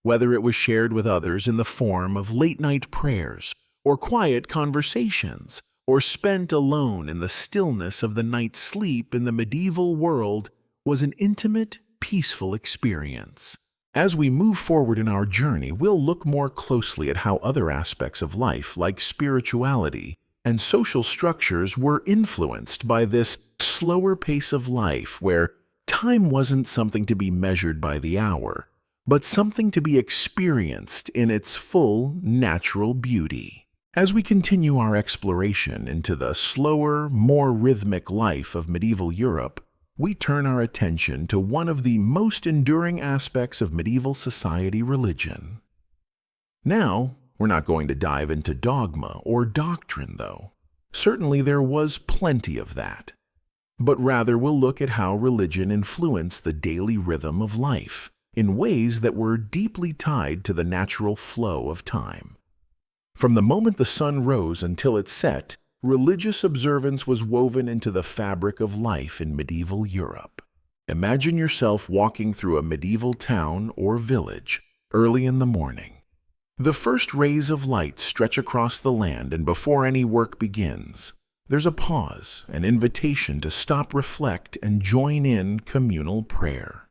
Whether it was shared with others in the form of late-night prayers, or quiet conversations, or spent alone in the stillness of the night's sleep in the medieval world, was an intimate, peaceful experience. As we move forward in our journey, we'll look more closely at how other aspects of life, like spirituality and social structures, were influenced by this slower pace of life where time wasn't something to be measured by the hour, but something to be experienced in its full, natural beauty. As we continue our exploration into the slower, more rhythmic life of medieval Europe, we turn our attention to one of the most enduring aspects of medieval society: religion. Now, we're not going to dive into dogma or doctrine, though. Certainly there was plenty of that. But rather we'll look at how religion influenced the daily rhythm of life in ways that were deeply tied to the natural flow of time. From the moment the sun rose until it set, religious observance was woven into the fabric of life in medieval Europe. Imagine yourself walking through a medieval town or village early in the morning. The first rays of light stretch across the land, and before any work begins, there's a pause, an invitation to stop, reflect, and join in communal prayer.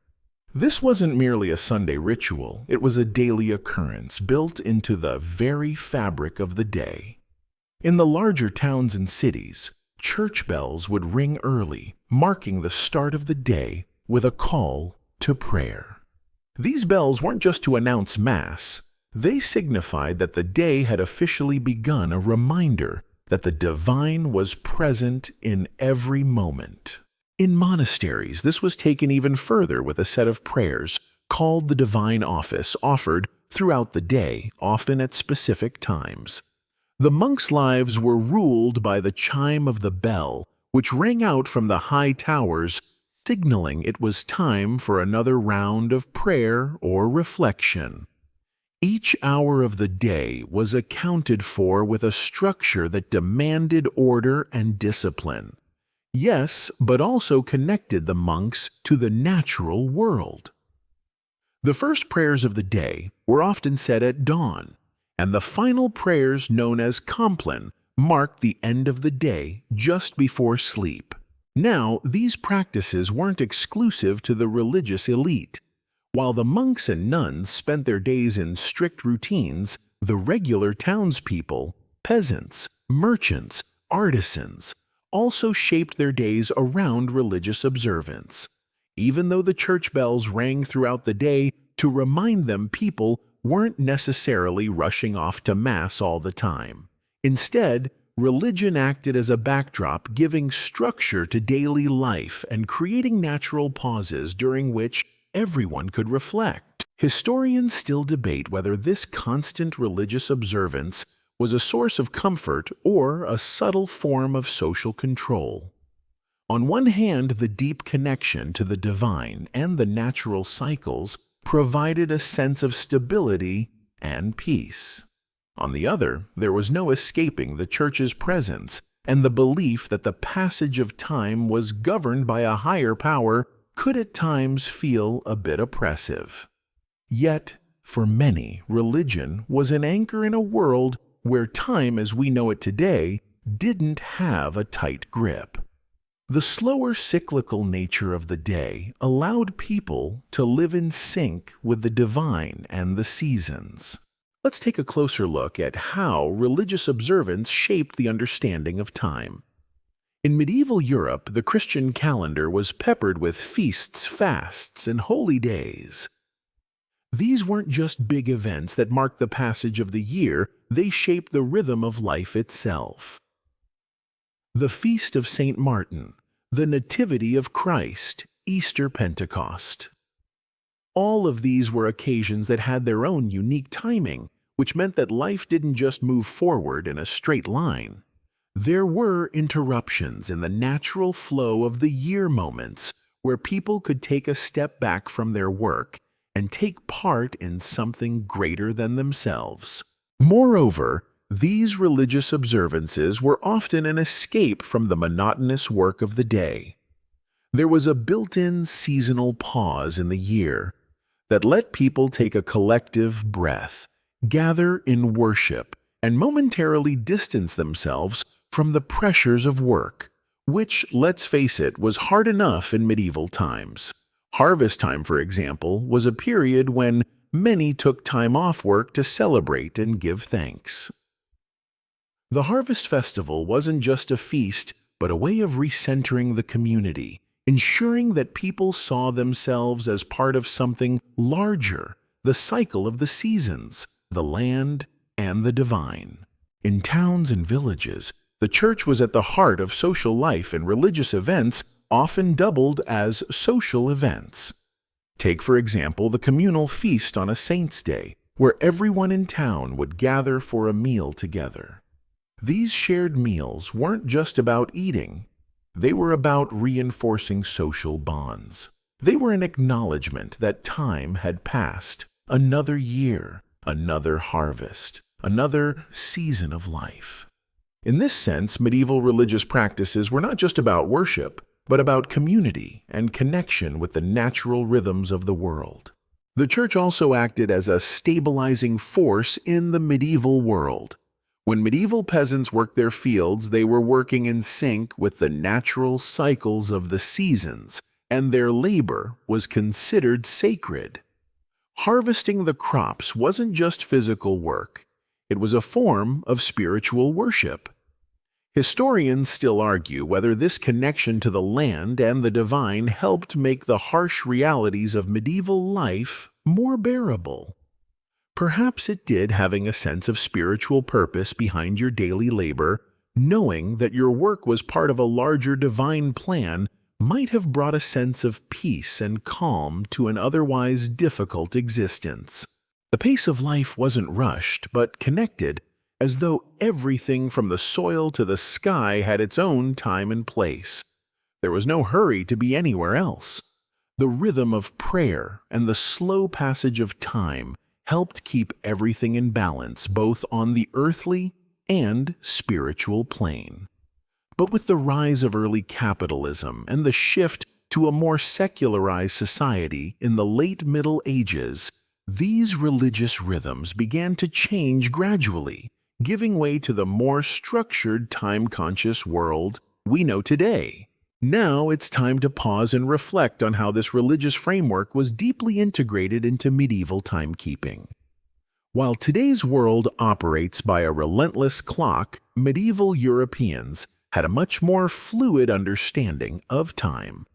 This wasn't merely a Sunday ritual, it was a daily occurrence built into the very fabric of the day. In the larger towns and cities, church bells would ring early, marking the start of the day with a call to prayer. These bells weren't just to announce Mass, they signified that the day had officially begun, a reminder that the divine was present in every moment. In monasteries, this was taken even further with a set of prayers called the Divine Office, offered throughout the day, often at specific times. The monks' lives were ruled by the chime of the bell, which rang out from the high towers, signaling it was time for another round of prayer or reflection. Each hour of the day was accounted for with a structure that demanded order and discipline. Yes, but also connected the monks to the natural world. The first prayers of the day were often said at dawn, and the final prayers, known as compline, marked the end of the day just before sleep. Now, these practices weren't exclusive to the religious elite. While the monks and nuns spent their days in strict routines, the regular townspeople, peasants, merchants, artisans, also shaped their days around religious observance. Even though the church bells rang throughout the day to remind them, people weren't necessarily rushing off to Mass all the time. Instead, religion acted as a backdrop, giving structure to daily life and creating natural pauses during which everyone could reflect. Historians still debate whether this constant religious observance was a source of comfort or a subtle form of social control. On one hand, the deep connection to the divine and the natural cycles provided a sense of stability and peace. On the other, there was no escaping the Church's presence, and the belief that the passage of time was governed by a higher power could at times feel a bit oppressive. Yet, for many, religion was an anchor in a world where time as we know it today didn't have a tight grip. The slower cyclical nature of the day allowed people to live in sync with the divine and the seasons. Let's take a closer look at how religious observance shaped the understanding of time. In medieval Europe, the Christian calendar was peppered with feasts, fasts, and holy days. These weren't just big events that marked the passage of the year, they shaped the rhythm of life itself. The Feast of St. Martin, the Nativity of Christ, Easter Pentecost. All of these were occasions that had their own unique timing, which meant that life didn't just move forward in a straight line. There were interruptions in the natural flow of the year moments where people could take a step back from their work and take part in something greater than themselves. Moreover, these religious observances were often an escape from the monotonous work of the day. There was a built-in seasonal pause in the year that let people take a collective breath, gather in worship, and momentarily distance themselves from the pressures of work, which, let's face it, was hard enough in medieval times. Harvest time, for example, was a period when many took time off work to celebrate and give thanks. The Harvest Festival wasn't just a feast, but a way of recentering the community, ensuring that people saw themselves as part of something larger, the cycle of the seasons, the land, and the divine. In towns and villages, the church was at the heart of social life, and religious events often doubled as social events. Take, for example, the communal feast on a saint's day, where everyone in town would gather for a meal together. These shared meals weren't just about eating. They were about reinforcing social bonds. They were an acknowledgement that time had passed, another year, another harvest, another season of life. In this sense, medieval religious practices were not just about worship, but about community and connection with the natural rhythms of the world. The church also acted as a stabilizing force in the medieval world. When medieval peasants worked their fields, they were working in sync with the natural cycles of the seasons, and their labor was considered sacred. Harvesting the crops wasn't just physical work, it was a form of spiritual worship. Historians still argue whether this connection to the land and the divine helped make the harsh realities of medieval life more bearable. Perhaps it did, having a sense of spiritual purpose behind your daily labor, knowing that your work was part of a larger divine plan might have brought a sense of peace and calm to an otherwise difficult existence. The pace of life wasn't rushed, but connected, as though everything from the soil to the sky had its own time and place. There was no hurry to be anywhere else. The rhythm of prayer and the slow passage of time helped keep everything in balance, both on the earthly and spiritual plane. But with the rise of early capitalism and the shift to a more secularized society in the late Middle Ages, these religious rhythms began to change gradually, giving way to the more structured, time-conscious world we know today. Now it's time to pause and reflect on how this religious framework was deeply integrated into medieval timekeeping. While today's world operates by a relentless clock, medieval Europeans had a much more fluid understanding of time.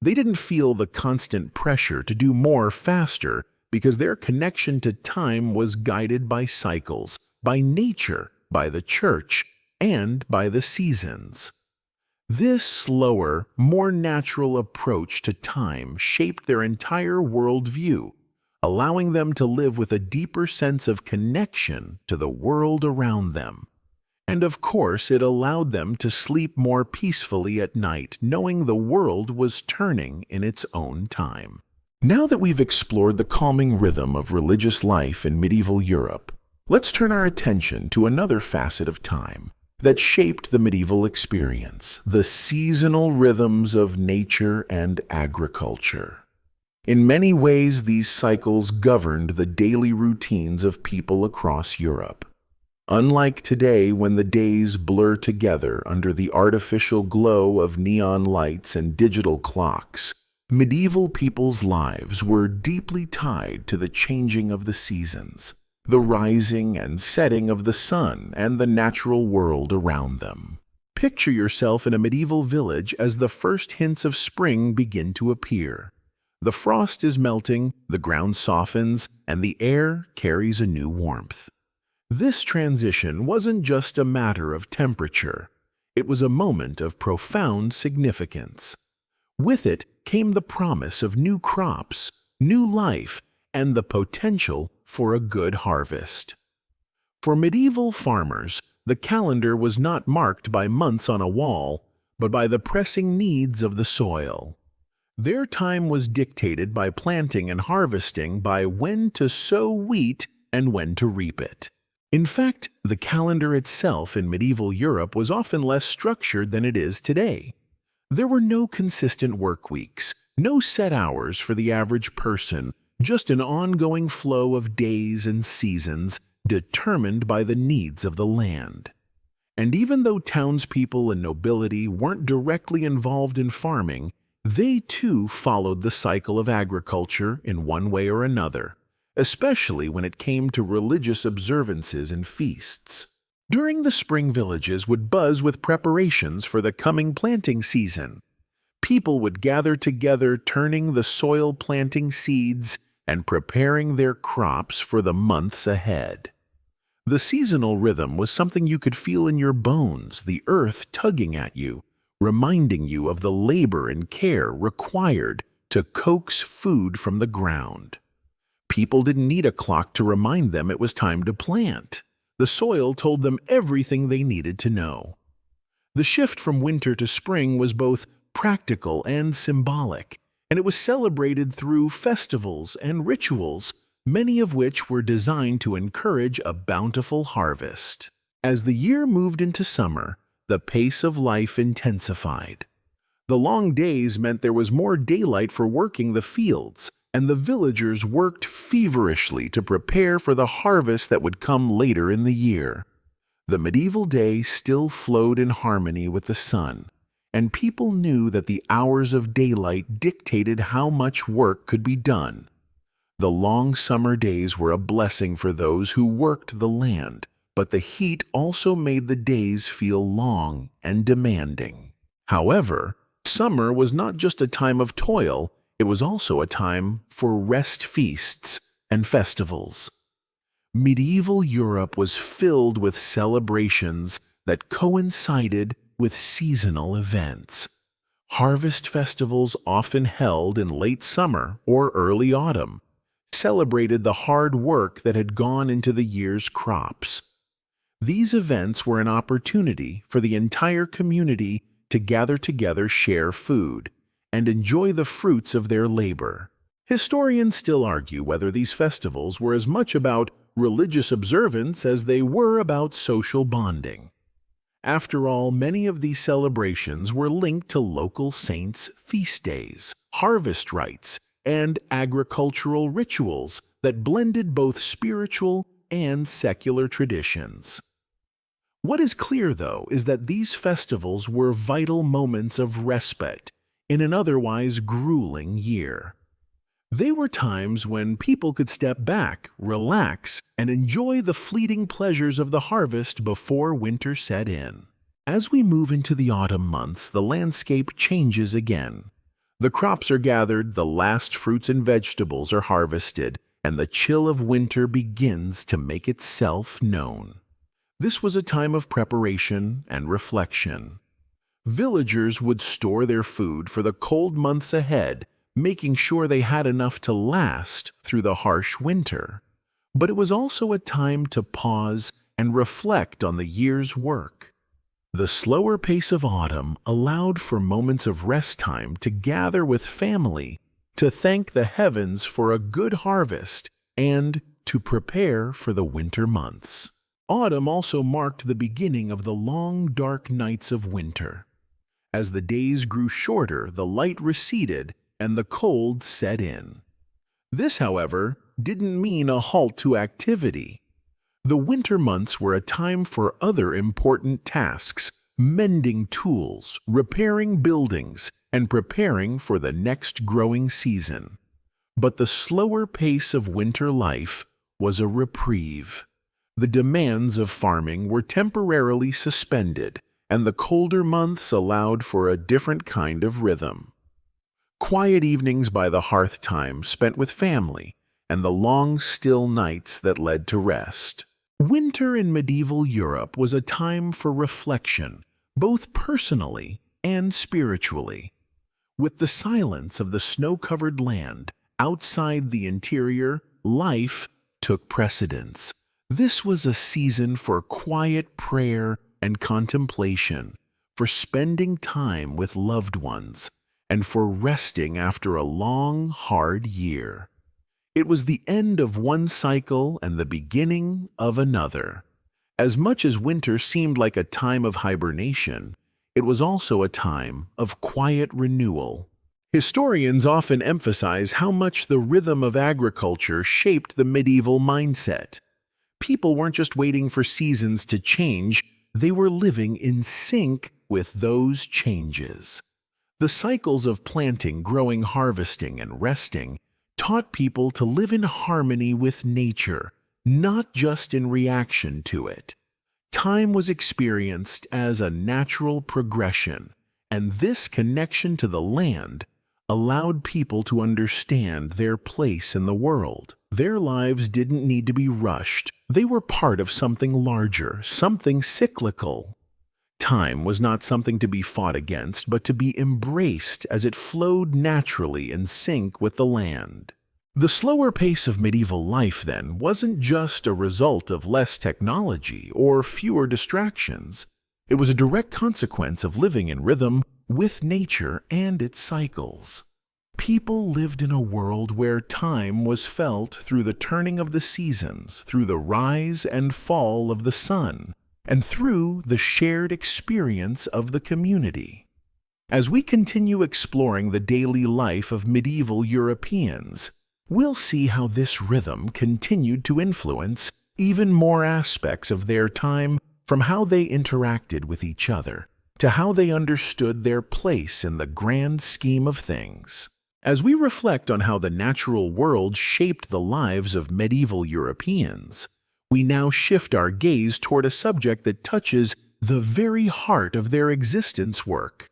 They didn't feel the constant pressure to do more faster because their connection to time was guided by cycles, by nature, by the church, and by the seasons. This slower, more natural approach to time shaped their entire worldview, allowing them to live with a deeper sense of connection to the world around them. And of course, it allowed them to sleep more peacefully at night, knowing the world was turning in its own time. Now that we've explored the calming rhythm of religious life in medieval Europe, let's turn our attention to another facet of time that shaped the medieval experience: the seasonal rhythms of nature and agriculture. In many ways, these cycles governed the daily routines of people across Europe. Unlike today, when the days blur together under the artificial glow of neon lights and digital clocks, medieval people's lives were deeply tied to the changing of the seasons, the rising and setting of the sun, and the natural world around them. Picture yourself in a medieval village as the first hints of spring begin to appear. The frost is melting, the ground softens, and the air carries a new warmth. This transition wasn't just a matter of temperature. It was a moment of profound significance. With it came the promise of new crops, new life, and the potential for a good harvest. For medieval farmers, the calendar was not marked by months on a wall, but by the pressing needs of the soil. Their time was dictated by planting and harvesting, by when to sow wheat and when to reap it. In fact, the calendar itself in medieval Europe was often less structured than it is today. There were no consistent work weeks, no set hours for the average person, just an ongoing flow of days and seasons determined by the needs of the land. And even though townspeople and nobility weren't directly involved in farming, they too followed the cycle of agriculture in one way or another, especially when it came to religious observances and feasts. During the spring, villages would buzz with preparations for the coming planting season. People would gather together, turning the soil, planting seeds, and preparing their crops for the months ahead. The seasonal rhythm was something you could feel in your bones, the earth tugging at you, reminding you of the labor and care required to coax food from the ground. People didn't need a clock to remind them it was time to plant. The soil told them everything they needed to know. The shift from winter to spring was both practical and symbolic, and it was celebrated through festivals and rituals, many of which were designed to encourage a bountiful harvest. As the year moved into summer, the pace of life intensified. The long days meant there was more daylight for working the fields, and the villagers worked feverishly to prepare for the harvest that would come later in the year. The medieval day still flowed in harmony with the sun, and people knew that the hours of daylight dictated how much work could be done. The long summer days were a blessing for those who worked the land, but the heat also made the days feel long and demanding. However, summer was not just a time of toil, it was also a time for rest feasts and festivals. Medieval Europe was filled with celebrations that coincided with seasonal events. Harvest festivals, often held in late summer or early autumn, celebrated the hard work that had gone into the year's crops. These events were an opportunity for the entire community to gather together, share food, and enjoy the fruits of their labor. Historians still argue whether these festivals were as much about religious observance as they were about social bonding. After all, many of these celebrations were linked to local saints' feast days, harvest rites, and agricultural rituals that blended both spiritual and secular traditions. What is clear, though, is that these festivals were vital moments of respite in an otherwise grueling year. They were times when people could step back, relax, and enjoy the fleeting pleasures of the harvest before winter set in. As we move into the autumn months, the landscape changes again. The crops are gathered, the last fruits and vegetables are harvested, and the chill of winter begins to make itself known. This was a time of preparation and reflection. Villagers would store their food for the cold months ahead, making sure they had enough to last through the harsh winter. But it was also a time to pause and reflect on the year's work. The slower pace of autumn allowed for moments of rest time to gather with family, to thank the heavens for a good harvest, and to prepare for the winter months. Autumn also marked the beginning of the long, dark nights of winter. As the days grew shorter, the light receded and the cold set in. This, however, didn't mean a halt to activity. The winter months were a time for other important tasks: mending tools, repairing buildings, and preparing for the next growing season. But the slower pace of winter life was a reprieve. The demands of farming were temporarily suspended, and the colder months allowed for a different kind of rhythm. Quiet evenings by the hearth time spent with family, and the long, still nights that led to rest. Winter in medieval Europe was a time for reflection, both personally and spiritually. With the silence of the snow-covered land outside the interior, life took precedence. This was a season for quiet prayer and contemplation, for spending time with loved ones, and for resting after a long, hard year. It was the end of one cycle and the beginning of another. As much as winter seemed like a time of hibernation, it was also a time of quiet renewal. Historians often emphasize how much the rhythm of agriculture shaped the medieval mindset. People weren't just waiting for seasons to change, they were living in sync with those changes. The cycles of planting, growing, harvesting, and resting taught people to live in harmony with nature, not just in reaction to it. Time was experienced as a natural progression, and this connection to the land allowed people to understand their place in the world. Their lives didn't need to be rushed. They were part of something larger, something cyclical. Time was not something to be fought against, but to be embraced as it flowed naturally in sync with the land. The slower pace of medieval life, then, wasn't just a result of less technology or fewer distractions. It was a direct consequence of living in rhythm with nature and its cycles. People lived in a world where time was felt through the turning of the seasons, through the rise and fall of the sun, and through the shared experience of the community. As we continue exploring the daily life of medieval Europeans, we'll see how this rhythm continued to influence even more aspects of their time, from how they interacted with each other to how they understood their place in the grand scheme of things. As we reflect on how the natural world shaped the lives of medieval Europeans, we now shift our gaze toward a subject that touches the very heart of their existence work.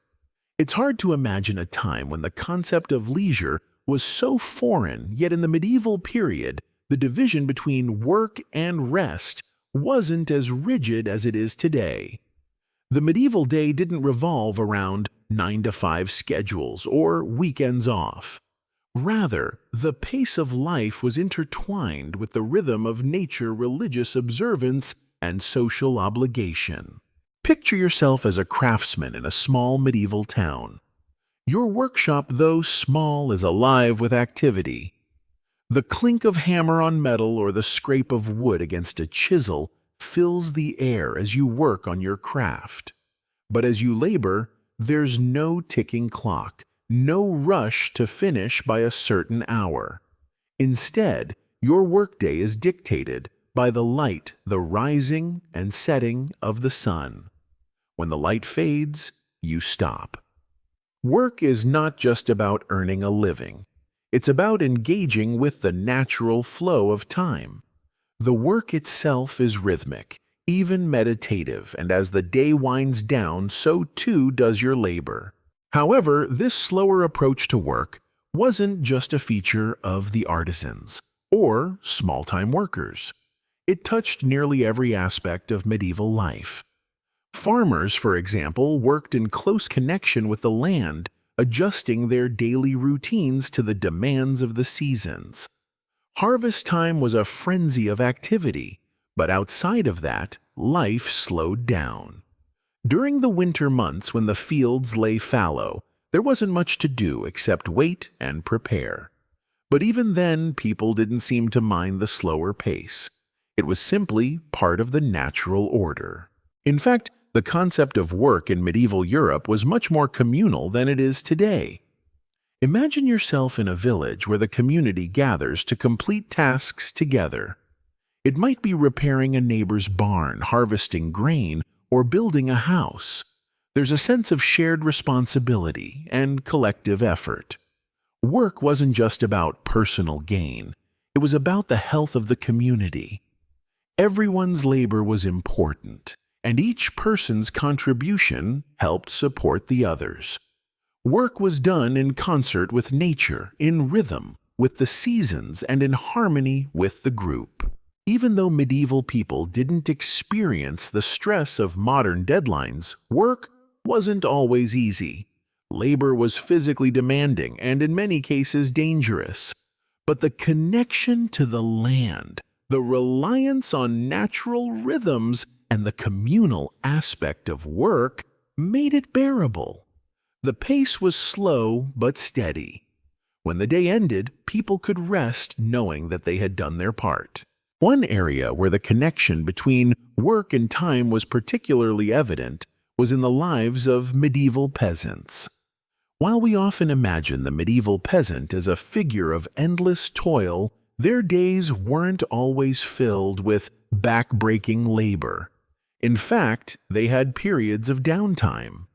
It's hard to imagine a time when the concept of leisure was so foreign, yet in the medieval period, the division between work and rest wasn't as rigid as it is today. The medieval day didn't revolve around 9-to-5 schedules or weekends off. Rather, the pace of life was intertwined with the rhythm of nature, religious observance, and social obligation. Picture yourself as a craftsman in a small medieval town. Your workshop, though small, is alive with activity. The clink of hammer on metal or the scrape of wood against a chisel fills the air as you work on your craft. But as you labor, there's no ticking clock, no rush to finish by a certain hour. Instead, your workday is dictated by the light, the rising and setting of the sun. When the light fades, you stop. Work is not just about earning a living. It's about engaging with the natural flow of time. The work itself is rhythmic, even meditative, and as the day winds down, so too does your labor. However, this slower approach to work wasn't just a feature of the artisans or small-time workers. It touched nearly every aspect of medieval life. Farmers, for example, worked in close connection with the land, adjusting their daily routines to the demands of the seasons. Harvest time was a frenzy of activity, but outside of that, life slowed down. During the winter months when the fields lay fallow, there wasn't much to do except wait and prepare. But even then, people didn't seem to mind the slower pace. It was simply part of the natural order. In fact, the concept of work in medieval Europe was much more communal than it is today. Imagine yourself in a village where the community gathers to complete tasks together. It might be repairing a neighbor's barn, harvesting grain, or building a house. There's a sense of shared responsibility and collective effort. Work wasn't just about personal gain. It was about the health of the community. Everyone's labor was important, and each person's contribution helped support the others. Work was done in concert with nature, in rhythm with the seasons, and in harmony with the group. Even though medieval people didn't experience the stress of modern deadlines, work wasn't always easy. Labor was physically demanding and in many cases dangerous. But the connection to the land, the reliance on natural rhythms, and the communal aspect of work made it bearable. The pace was slow but steady. When the day ended, people could rest knowing that they had done their part. One area where the connection between work and time was particularly evident was in the lives of medieval peasants. While we often imagine the medieval peasant as a figure of endless toil, their days weren't always filled with back-breaking labor. In fact, they had periods of downtime.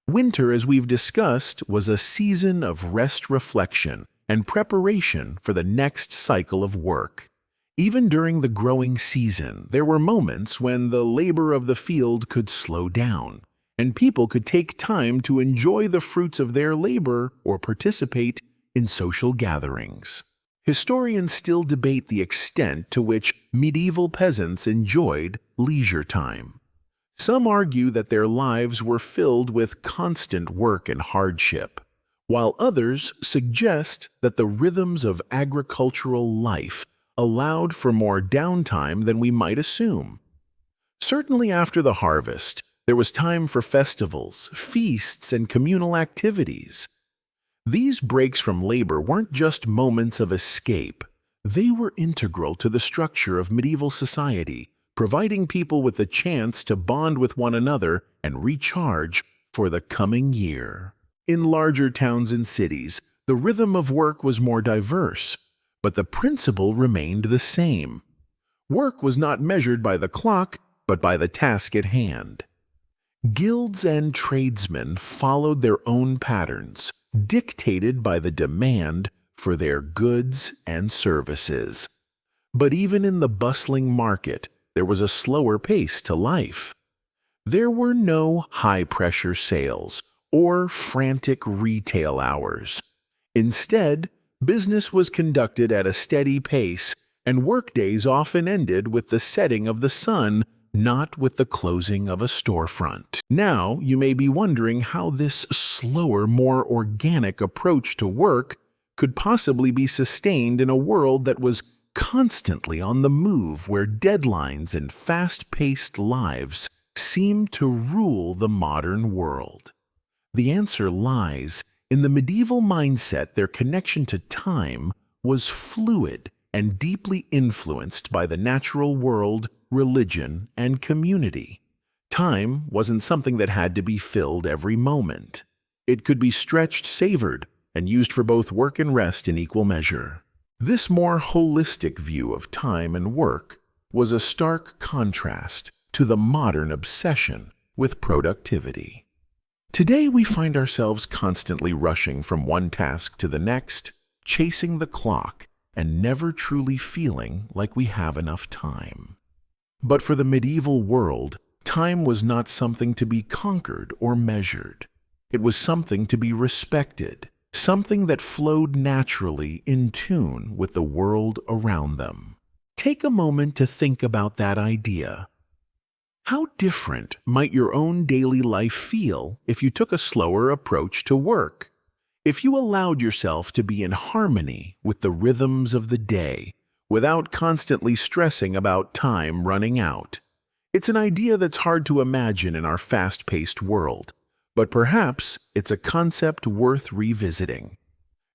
Winter, as we've discussed, was a season of rest, reflection, and preparation for the next cycle of work. Even during the growing season, there were moments when the labor of the field could slow down, and people could take time to enjoy the fruits of their labor or participate in social gatherings. Historians still debate the extent to which medieval peasants enjoyed leisure time. Some argue that their lives were filled with constant work and hardship, while others suggest that the rhythms of agricultural life allowed for more downtime than we might assume. Certainly after the harvest, there was time for festivals, feasts, and communal activities. These breaks from labor weren't just moments of escape. They were integral to the structure of medieval society, providing people with a chance to bond with one another and recharge for the coming year. In larger towns and cities, the rhythm of work was more diverse, but the principle remained the same. Work was not measured by the clock, but by the task at hand. Guilds and tradesmen followed their own patterns, dictated by the demand for their goods and services. But even in the bustling market, there was a slower pace to life. There were no high-pressure sales or frantic retail hours. Instead, business was conducted at a steady pace, and workdays often ended with the setting of the sun, not with the closing of a storefront. Now, you may be wondering how this slower, more organic approach to work could possibly be sustained in a world that was constantly on the move, where deadlines and fast-paced lives seem to rule the modern world. The answer lies in the medieval mindset. Their connection to time was fluid and deeply influenced by the natural world, religion, and community. Time wasn't something that had to be filled every moment. It could be stretched, savored, and used for both work and rest in equal measure. This more holistic view of time and work was a stark contrast to the modern obsession with productivity. Today we find ourselves constantly rushing from one task to the next, chasing the clock, and never truly feeling like we have enough time. But for the medieval world, time was not something to be conquered or measured. It was something to be respected, something that flowed naturally in tune with the world around them. Take a moment to think about that idea. How different might your own daily life feel if you took a slower approach to work? If you allowed yourself to be in harmony with the rhythms of the day, without constantly stressing about time running out. It's an idea that's hard to imagine in our fast-paced world, but perhaps it's a concept worth revisiting.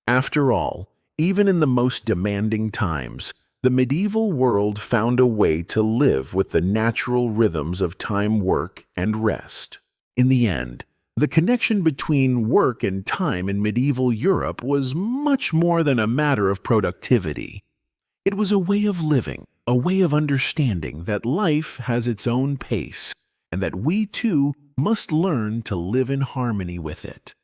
After all, even in the most demanding times, the medieval world found a way to live with the natural rhythms of time, work, and rest. In the end, the connection between work and time in medieval Europe was much more than a matter of productivity. It was a way of living, a way of understanding that life has its own pace, and that we too must learn to live in harmony with it.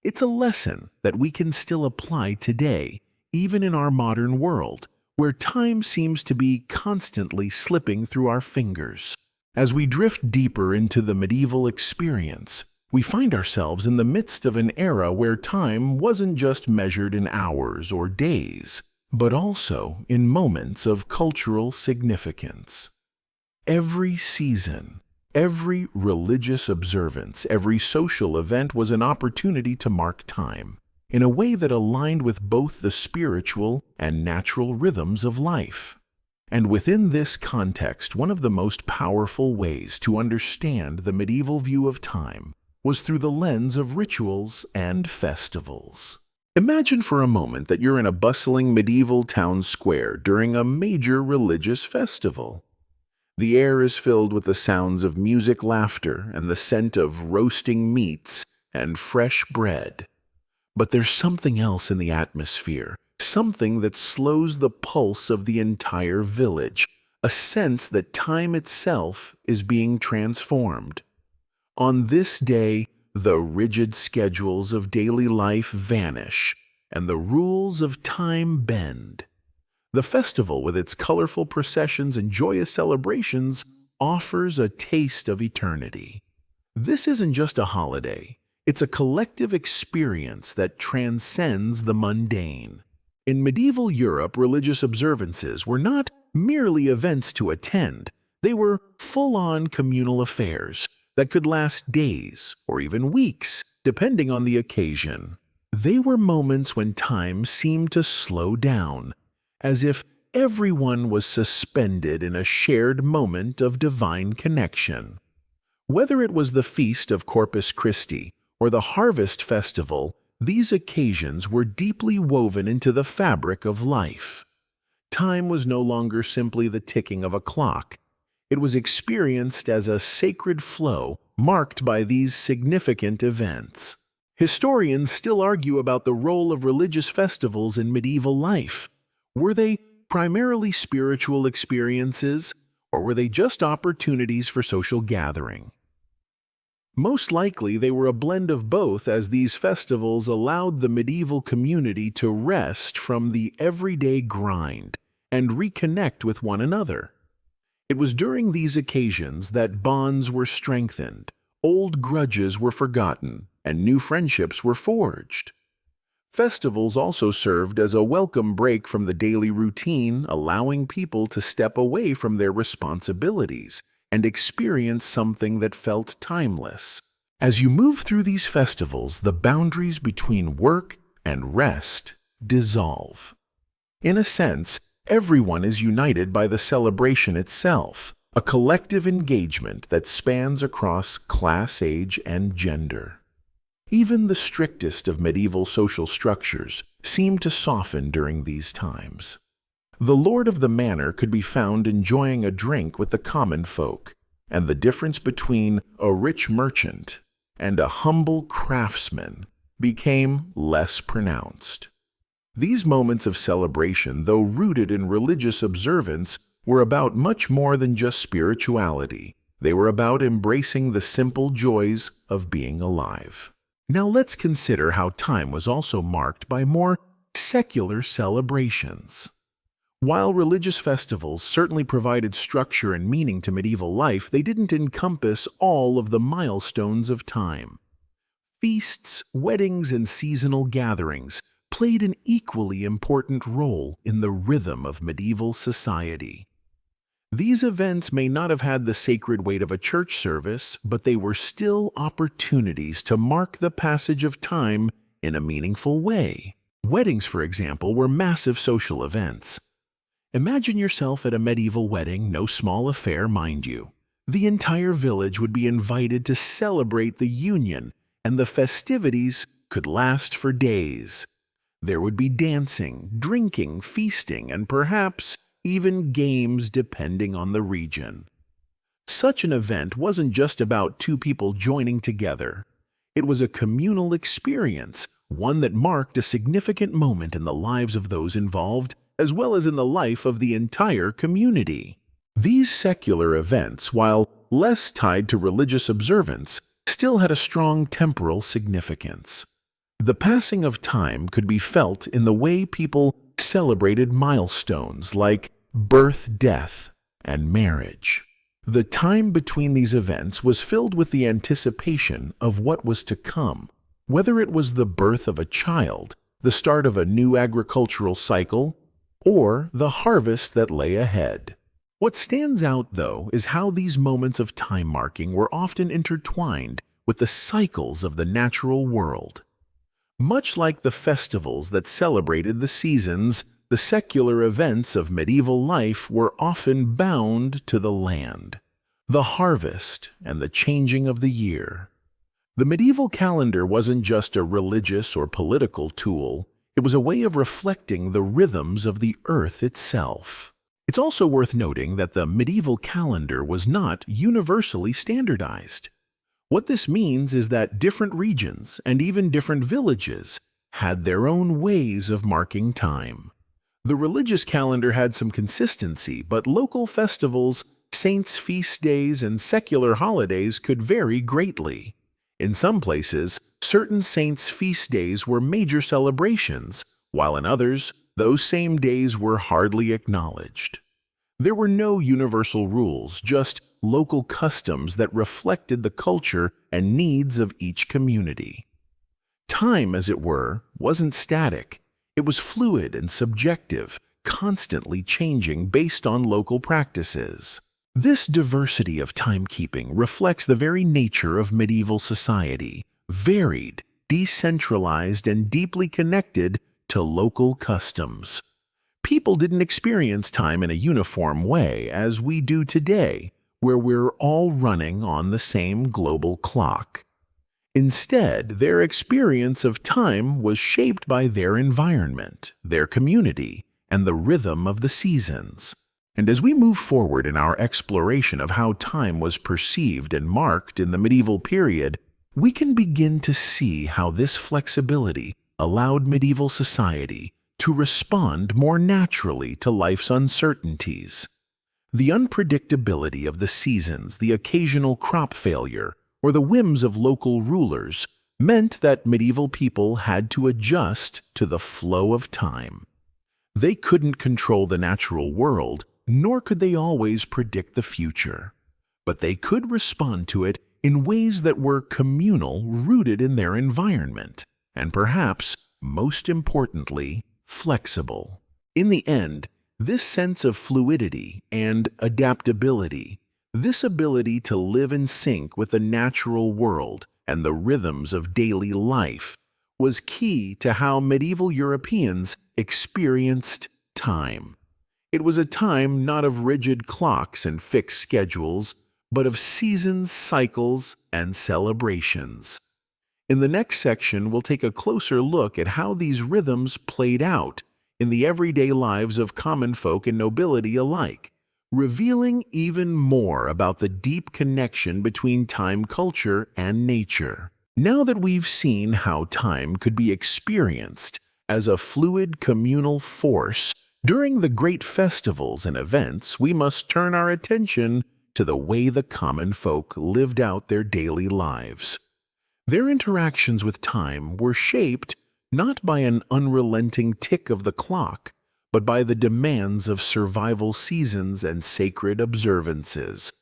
It's a lesson that we can still apply today, even in our modern world, where time seems to be constantly slipping through our fingers. As we drift deeper into the medieval experience, we find ourselves in the midst of an era where time wasn't just measured in hours or days, but also in moments of cultural significance. Every season, every religious observance, every social event was an opportunity to mark time, in a way that aligned with both the spiritual and natural rhythms of life. And within this context, one of the most powerful ways to understand the medieval view of time was through the lens of rituals and festivals. Imagine for a moment that you're in a bustling medieval town square during a major religious festival. The air is filled with the sounds of music, laughter, and the scent of roasting meats and fresh bread. But there's something else in the atmosphere, something that slows the pulse of the entire village, a sense that time itself is being transformed. On this day, the rigid schedules of daily life vanish, and the rules of time bend. The festival, with its colorful processions and joyous celebrations, offers a taste of eternity. This isn't just a holiday. It's a collective experience that transcends the mundane. In medieval Europe, religious observances were not merely events to attend. They were full-on communal affairs that could last days or even weeks, depending on the occasion. They were moments when time seemed to slow down, as if everyone was suspended in a shared moment of divine connection. Whether it was the feast of Corpus Christi or the harvest festival, these occasions were deeply woven into the fabric of life. Time was no longer simply the ticking of a clock. It was experienced as a sacred flow marked by these significant events. Historians still argue about the role of religious festivals in medieval life. Were they primarily spiritual experiences, or were they just opportunities for social gathering? Most likely, they were a blend of both, as these festivals allowed the medieval community to rest from the everyday grind and reconnect with one another. It was during these occasions that bonds were strengthened, old grudges were forgotten, and new friendships were forged. Festivals also served as a welcome break from the daily routine, allowing people to step away from their responsibilities and experience something that felt timeless. As you move through these festivals, the boundaries between work and rest dissolve. In a sense, everyone is united by the celebration itself, a collective engagement that spans across class, age, and gender. Even the strictest of medieval social structures seemed to soften during these times. The lord of the manor could be found enjoying a drink with the common folk, and the difference between a rich merchant and a humble craftsman became less pronounced. These moments of celebration, though rooted in religious observance, were about much more than just spirituality. They were about embracing the simple joys of being alive. Now let's consider how time was also marked by more secular celebrations. While religious festivals certainly provided structure and meaning to medieval life, they didn't encompass all of the milestones of time. Feasts, weddings, and seasonal gatherings played an equally important role in the rhythm of medieval society. These events may not have had the sacred weight of a church service, but they were still opportunities to mark the passage of time in a meaningful way. Weddings, for example, were massive social events. Imagine yourself at a medieval wedding, no small affair, mind you. The entire village would be invited to celebrate the union, and the festivities could last for days. There would be dancing, drinking, feasting, and perhaps even games depending on the region. Such an event wasn't just about two people joining together. It was a communal experience, one that marked a significant moment in the lives of those involved, as well as in the life of the entire community. These secular events, while less tied to religious observance, still had a strong temporal significance. The passing of time could be felt in the way people celebrated milestones like birth, death, and marriage. The time between these events was filled with the anticipation of what was to come, whether it was the birth of a child, the start of a new agricultural cycle, or the harvest that lay ahead. What stands out, though, is how these moments of time marking were often intertwined with the cycles of the natural world. Much like the festivals that celebrated the seasons, the secular events of medieval life were often bound to the land, the harvest, and the changing of the year. The medieval calendar wasn't just a religious or political tool, it was a way of reflecting the rhythms of the earth itself. It's also worth noting that the medieval calendar was not universally standardized. What this means is that different regions and even different villages had their own ways of marking time. The religious calendar had some consistency, but local festivals, saints' feast days, and secular holidays could vary greatly. In some places, certain saints' feast days were major celebrations, while in others, those same days were hardly acknowledged. There were no universal rules, just local customs that reflected the culture and needs of each community. Time, as it were, wasn't static. It was fluid and subjective, constantly changing based on local practices. This diversity of timekeeping reflects the very nature of medieval society, varied, decentralized, and deeply connected to local customs. People didn't experience time in a uniform way as we do today, where we're all running on the same global clock. Instead, their experience of time was shaped by their environment, their community, and the rhythm of the seasons. And as we move forward in our exploration of how time was perceived and marked in the medieval period, we can begin to see how this flexibility allowed medieval society to respond more naturally to life's uncertainties. The unpredictability of the seasons, the occasional crop failure, or the whims of local rulers meant that medieval people had to adjust to the flow of time. They couldn't control the natural world, nor could they always predict the future, but they could respond to it in ways that were communal, rooted in their environment, and perhaps, most importantly, flexible. In the end, this sense of fluidity and adaptability, this ability to live in sync with the natural world and the rhythms of daily life, was key to how medieval Europeans experienced time. It was a time not of rigid clocks and fixed schedules, but of seasons, cycles, and celebrations. In the next section, we'll take a closer look at how these rhythms played out in the everyday lives of common folk and nobility alike, revealing even more about the deep connection between time culture and nature. Now that we've seen how time could be experienced as a fluid communal force during the great festivals and events, we must turn our attention to the way the common folk lived out their daily lives. Their interactions with time were shaped not by an unrelenting tick of the clock, but by the demands of survival seasons and sacred observances.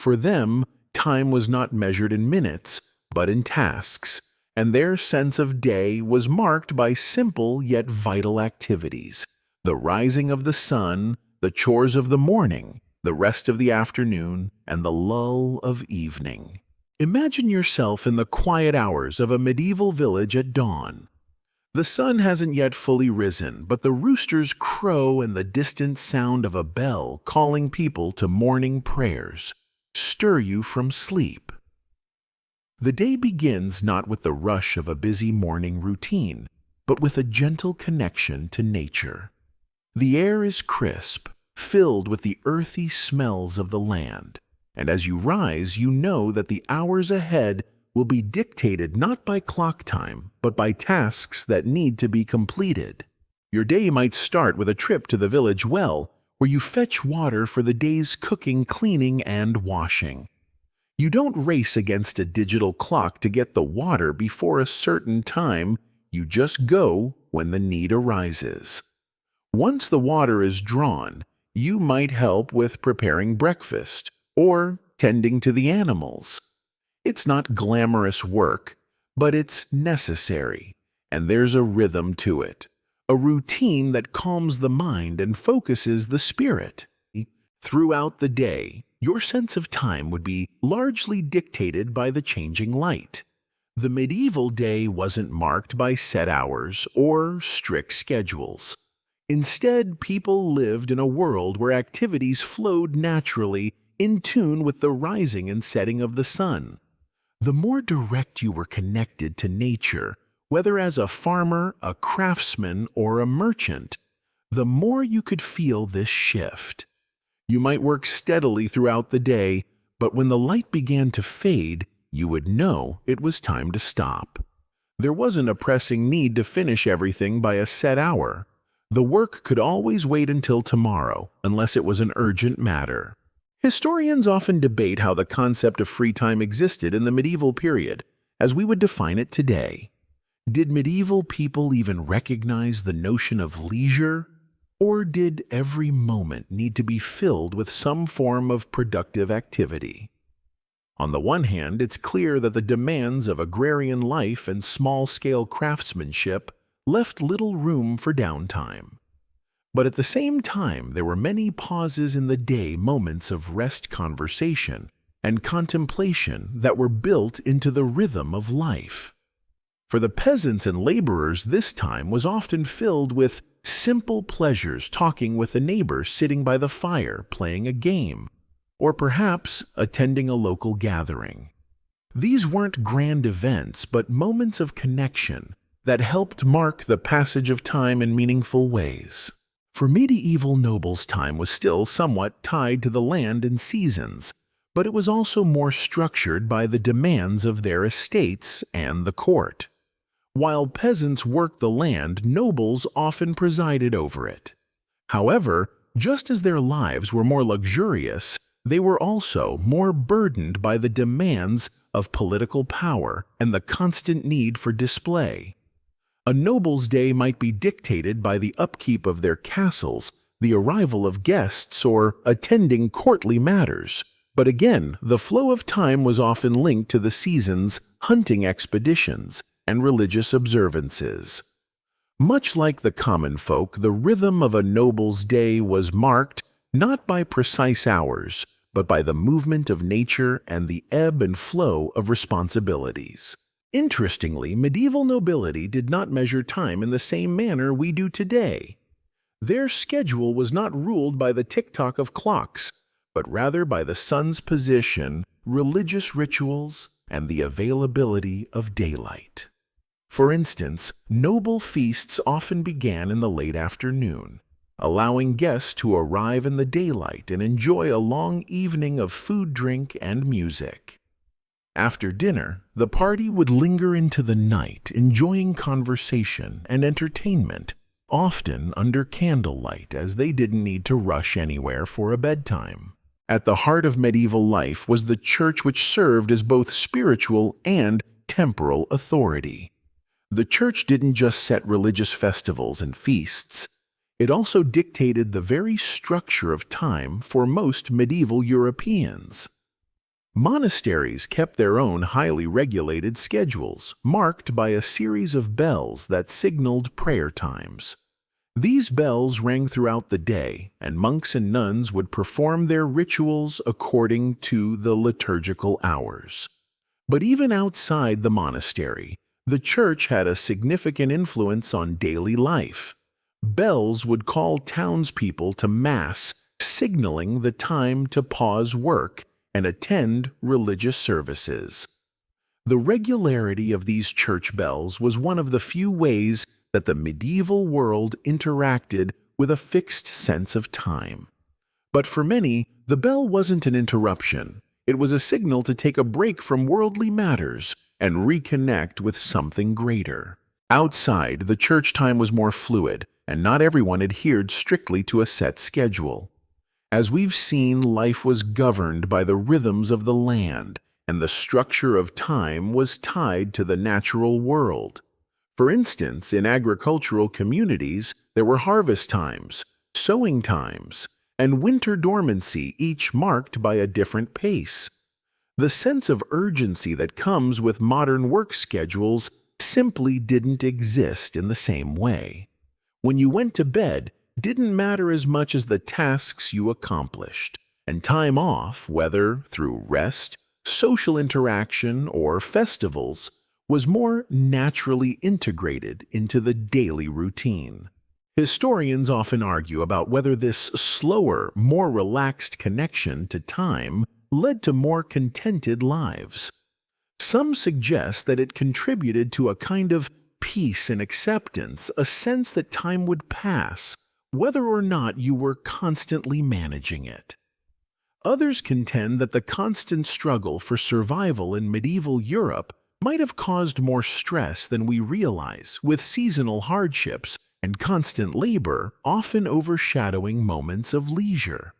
For them, time was not measured in minutes, but in tasks, and their sense of day was marked by simple yet vital activities: the rising of the sun, the chores of the morning, the rest of the afternoon, and the lull of evening. Imagine yourself in the quiet hours of a medieval village at dawn. The sun hasn't yet fully risen, but the roosters crow and the distant sound of a bell calling people to morning prayers stir you from sleep. The day begins not with the rush of a busy morning routine, but with a gentle connection to nature. The air is crisp, filled with the earthy smells of the land, and as you rise, you know that the hours ahead will be dictated not by clock time, but by tasks that need to be completed. Your day might start with a trip to the village well, where you fetch water for the day's cooking, cleaning, and washing. You don't race against a digital clock to get the water before a certain time, you just go when the need arises. Once the water is drawn, you might help with preparing breakfast or tending to the animals. It's not glamorous work, but it's necessary, and there's a rhythm to it, a routine that calms the mind and focuses the spirit. Throughout the day, your sense of time would be largely dictated by the changing light. The medieval day wasn't marked by set hours or strict schedules. Instead, people lived in a world where activities flowed naturally, in tune with the rising and setting of the sun. The more direct you were connected to nature, whether as a farmer, a craftsman, or a merchant, the more you could feel this shift. You might work steadily throughout the day, but when the light began to fade, you would know it was time to stop. There wasn't a pressing need to finish everything by a set hour. The work could always wait until tomorrow, unless it was an urgent matter. Historians often debate how the concept of free time existed in the medieval period, as we would define it today. Did medieval people even recognize the notion of leisure? Or did every moment need to be filled with some form of productive activity? On the one hand, it's clear that the demands of agrarian life and small-scale craftsmanship left little room for downtime. But at the same time, there were many pauses in the day, moments of rest, conversation, and contemplation that were built into the rhythm of life. For the peasants and laborers, this time was often filled with simple pleasures, talking with a neighbor, sitting by the fire, playing a game, or perhaps attending a local gathering. These weren't grand events, but moments of connection that helped mark the passage of time in meaningful ways. For medieval nobles, time was still somewhat tied to the land and seasons, but it was also more structured by the demands of their estates and the court. While peasants worked the land, nobles often presided over it. However, just as their lives were more luxurious, they were also more burdened by the demands of political power and the constant need for display. A noble's day might be dictated by the upkeep of their castles, the arrival of guests, or attending courtly matters. But again, the flow of time was often linked to the seasons, hunting expeditions, and religious observances. Much like the common folk, the rhythm of a noble's day was marked not by precise hours, but by the movement of nature and the ebb and flow of responsibilities. Interestingly, medieval nobility did not measure time in the same manner we do today. Their schedule was not ruled by the tick-tock of clocks, but rather by the sun's position, religious rituals, and the availability of daylight. For instance, noble feasts often began in the late afternoon, allowing guests to arrive in the daylight and enjoy a long evening of food, drink, and music. After dinner, the party would linger into the night, enjoying conversation and entertainment, often under candlelight, as they didn't need to rush anywhere for a bedtime. At the heart of medieval life was the church, which served as both spiritual and temporal authority. The church didn't just set religious festivals and feasts. It also dictated the very structure of time for most medieval Europeans. Monasteries kept their own highly regulated schedules, marked by a series of bells that signaled prayer times. These bells rang throughout the day, and monks and nuns would perform their rituals according to the liturgical hours. But even outside the monastery, The church had a significant influence on daily life. Bells would call townspeople to Mass, signaling the time to pause work and attend religious services. The regularity of these church bells was one of the few ways that the medieval world interacted with a fixed sense of time. But for many, the bell wasn't an interruption. It was a signal to take a break from worldly matters and reconnect with something greater. Outside, the church time was more fluid, and not everyone adhered strictly to a set schedule. As we've seen, life was governed by the rhythms of the land, and the structure of time was tied to the natural world. For instance, in agricultural communities, there were harvest times, sowing times, and winter dormancy, each marked by a different pace. The sense of urgency that comes with modern work schedules simply didn't exist in the same way. When you went to bed, didn't matter as much as the tasks you accomplished, and time off, whether through rest, social interaction, or festivals, was more naturally integrated into the daily routine. Historians often argue about whether this slower, more relaxed connection to time led to more contented lives. Some suggest that it contributed to a kind of peace and acceptance, a sense that time would pass, whether or not you were constantly managing it. Others contend that the constant struggle for survival in medieval Europe might have caused more stress than we realize, with seasonal hardships and constant labor often overshadowing moments of leisure.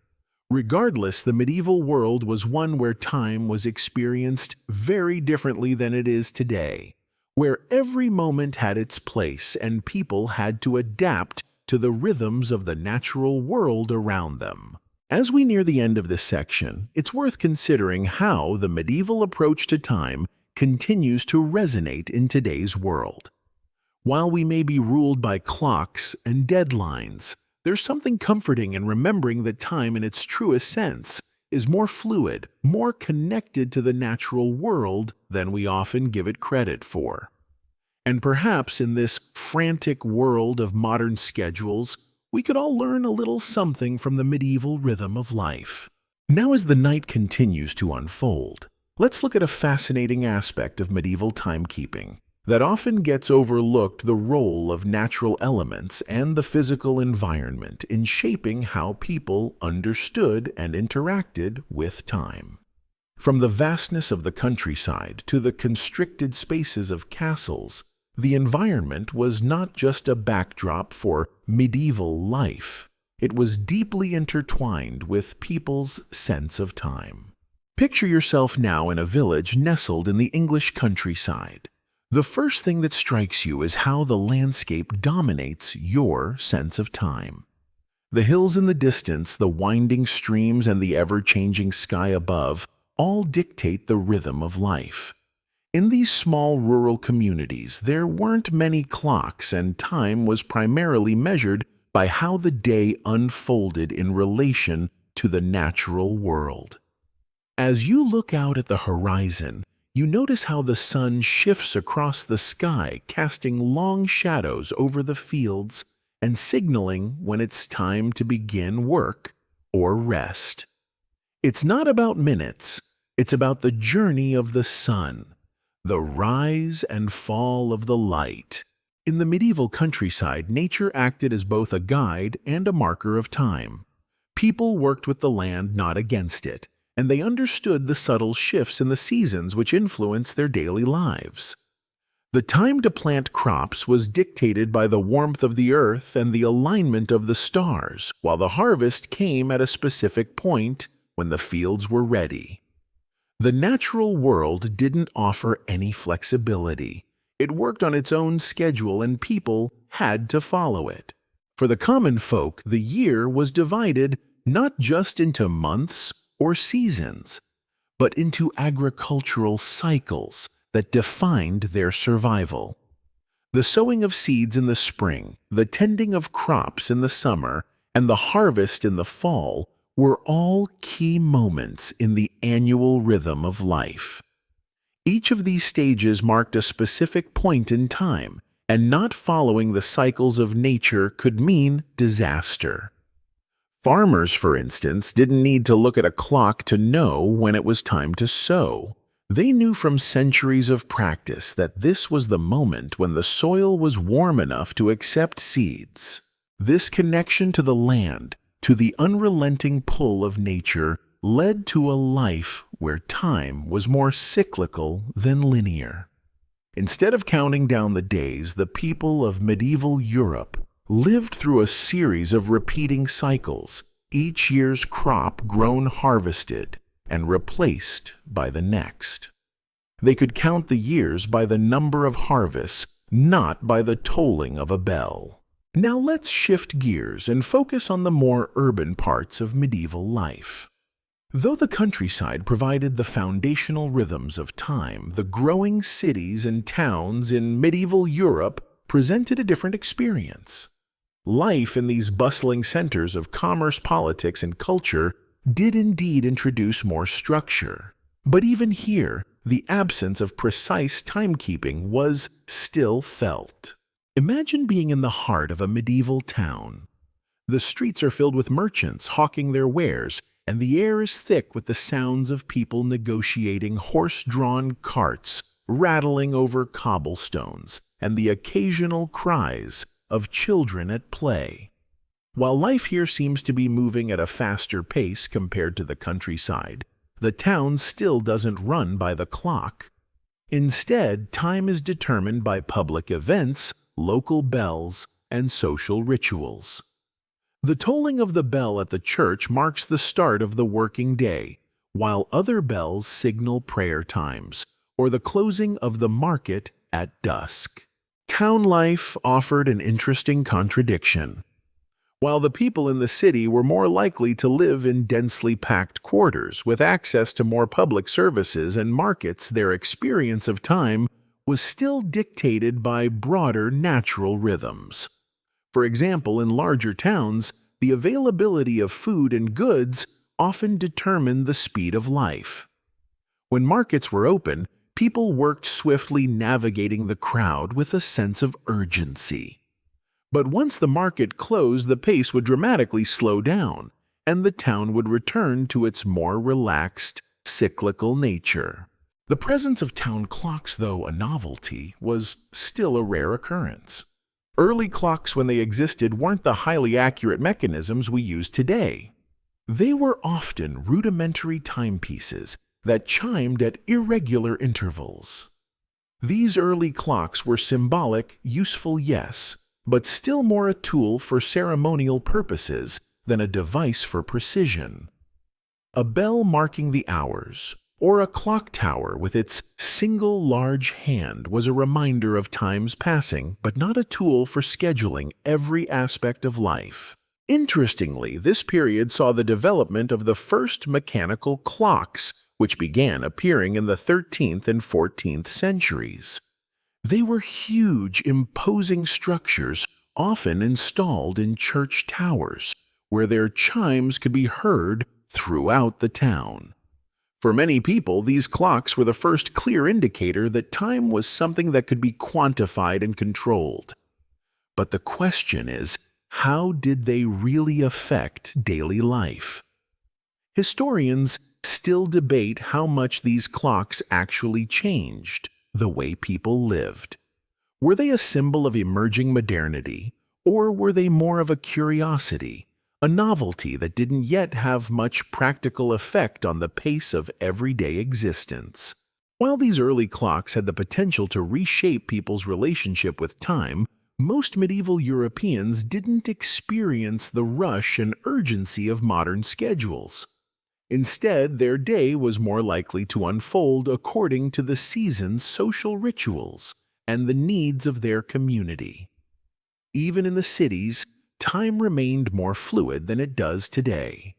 Regardless, the medieval world was one where time was experienced very differently than it is today, where every moment had its place and people had to adapt to the rhythms of the natural world around them. As we near the end of this section, it's worth considering how the medieval approach to time continues to resonate in today's world. While we may be ruled by clocks and deadlines, there's something comforting in remembering that time in its truest sense is more fluid, more connected to the natural world than we often give it credit for. And perhaps in this frantic world of modern schedules, we could all learn a little something from the medieval rhythm of life. Now, as the night continues to unfold, let's look at a fascinating aspect of medieval timekeeping that often gets overlooked: the role of natural elements and the physical environment in shaping how people understood and interacted with time. From the vastness of the countryside to the constricted spaces of castles, the environment was not just a backdrop for medieval life. It was deeply intertwined with people's sense of time. Picture yourself now in a village nestled in the English countryside. The first thing that strikes you is how the landscape dominates your sense of time. The hills in the distance, the winding streams, and the ever-changing sky above all dictate the rhythm of life. In these small rural communities, there weren't many clocks, and time was primarily measured by how the day unfolded in relation to the natural world. As you look out at the horizon, you notice how the sun shifts across the sky, casting long shadows over the fields and signaling when it's time to begin work or rest. It's not about minutes, it's about the journey of the sun, the rise and fall of the light. In the medieval countryside, nature acted as both a guide and a marker of time. People worked with the land, not against it, and they understood the subtle shifts in the seasons which influenced their daily lives. The time to plant crops was dictated by the warmth of the earth and the alignment of the stars, while the harvest came at a specific point when the fields were ready. The natural world didn't offer any flexibility. It worked on its own schedule, and people had to follow it. For the common folk, the year was divided not just into months or seasons, but into agricultural cycles that defined their survival. The sowing of seeds in the spring, the tending of crops in the summer, and the harvest in the fall were all key moments in the annual rhythm of life. Each of these stages marked a specific point in time, and not following the cycles of nature could mean disaster. Farmers, for instance, didn't need to look at a clock to know when it was time to sow. They knew from centuries of practice that this was the moment when the soil was warm enough to accept seeds. This connection to the land, to the unrelenting pull of nature, led to a life where time was more cyclical than linear. Instead of counting down the days, the people of medieval Europe lived through a series of repeating cycles, each year's crop grown, harvested, and replaced by the next. They could count the years by the number of harvests, not by the tolling of a bell. Now let's shift gears and focus on the more urban parts of medieval life. Though the countryside provided the foundational rhythms of time, the growing cities and towns in medieval Europe presented a different experience. Life in these bustling centers of commerce, politics, and culture did indeed introduce more structure. But even here, the absence of precise timekeeping was still felt. Imagine being in the heart of a medieval town. The streets are filled with merchants hawking their wares, and the air is thick with the sounds of people negotiating, horse-drawn carts rattling over cobblestones, and the occasional cries of children at play. While life here seems to be moving at a faster pace compared to the countryside, the town still doesn't run by the clock. Instead, time is determined by public events, local bells, and social rituals. The tolling of the bell at the church marks the start of the working day, while other bells signal prayer times, or the closing of the market at dusk. Town life offered an interesting contradiction. While the people in the city were more likely to live in densely packed quarters with access to more public services and markets, their experience of time was still dictated by broader natural rhythms. For example, in larger towns, the availability of food and goods often determined the speed of life. When markets were open, people worked swiftly, navigating the crowd with a sense of urgency. But once the market closed, the pace would dramatically slow down, and the town would return to its more relaxed, cyclical nature. The presence of town clocks, though a novelty, was still a rare occurrence. Early clocks, when they existed, weren't the highly accurate mechanisms we use today. They were often rudimentary timepieces that chimed at irregular intervals. These early clocks were symbolic, useful, yes, but still more a tool for ceremonial purposes than a device for precision. A bell marking the hours, or a clock tower with its single large hand, was a reminder of time's passing, but not a tool for scheduling every aspect of life. Interestingly, this period saw the development of the first mechanical clocks, which began appearing in the 13th and 14th centuries. They were huge, imposing structures, often installed in church towers, where their chimes could be heard throughout the town. For many people, these clocks were the first clear indicator that time was something that could be quantified and controlled. But the question is, how did they really affect daily life? Historians still debate how much these clocks actually changed the way people lived. Were they a symbol of emerging modernity, or were they more of a curiosity, a novelty that didn't yet have much practical effect on the pace of everyday existence? While these early clocks had the potential to reshape people's relationship with time, most medieval Europeans didn't experience the rush and urgency of modern schedules. Instead, their day was more likely to unfold according to the season's social rituals and the needs of their community. Even in the cities, time remained more fluid than it does today.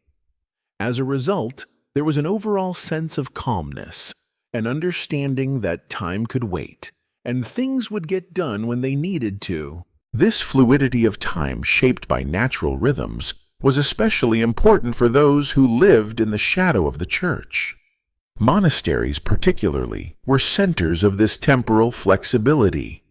As a result, there was an overall sense of calmness, an understanding that time could wait, and things would get done when they needed to. This fluidity of time, shaped by natural rhythms, was especially important for those who lived in the shadow of the church. Monasteries, particularly, were centers of this temporal flexibility.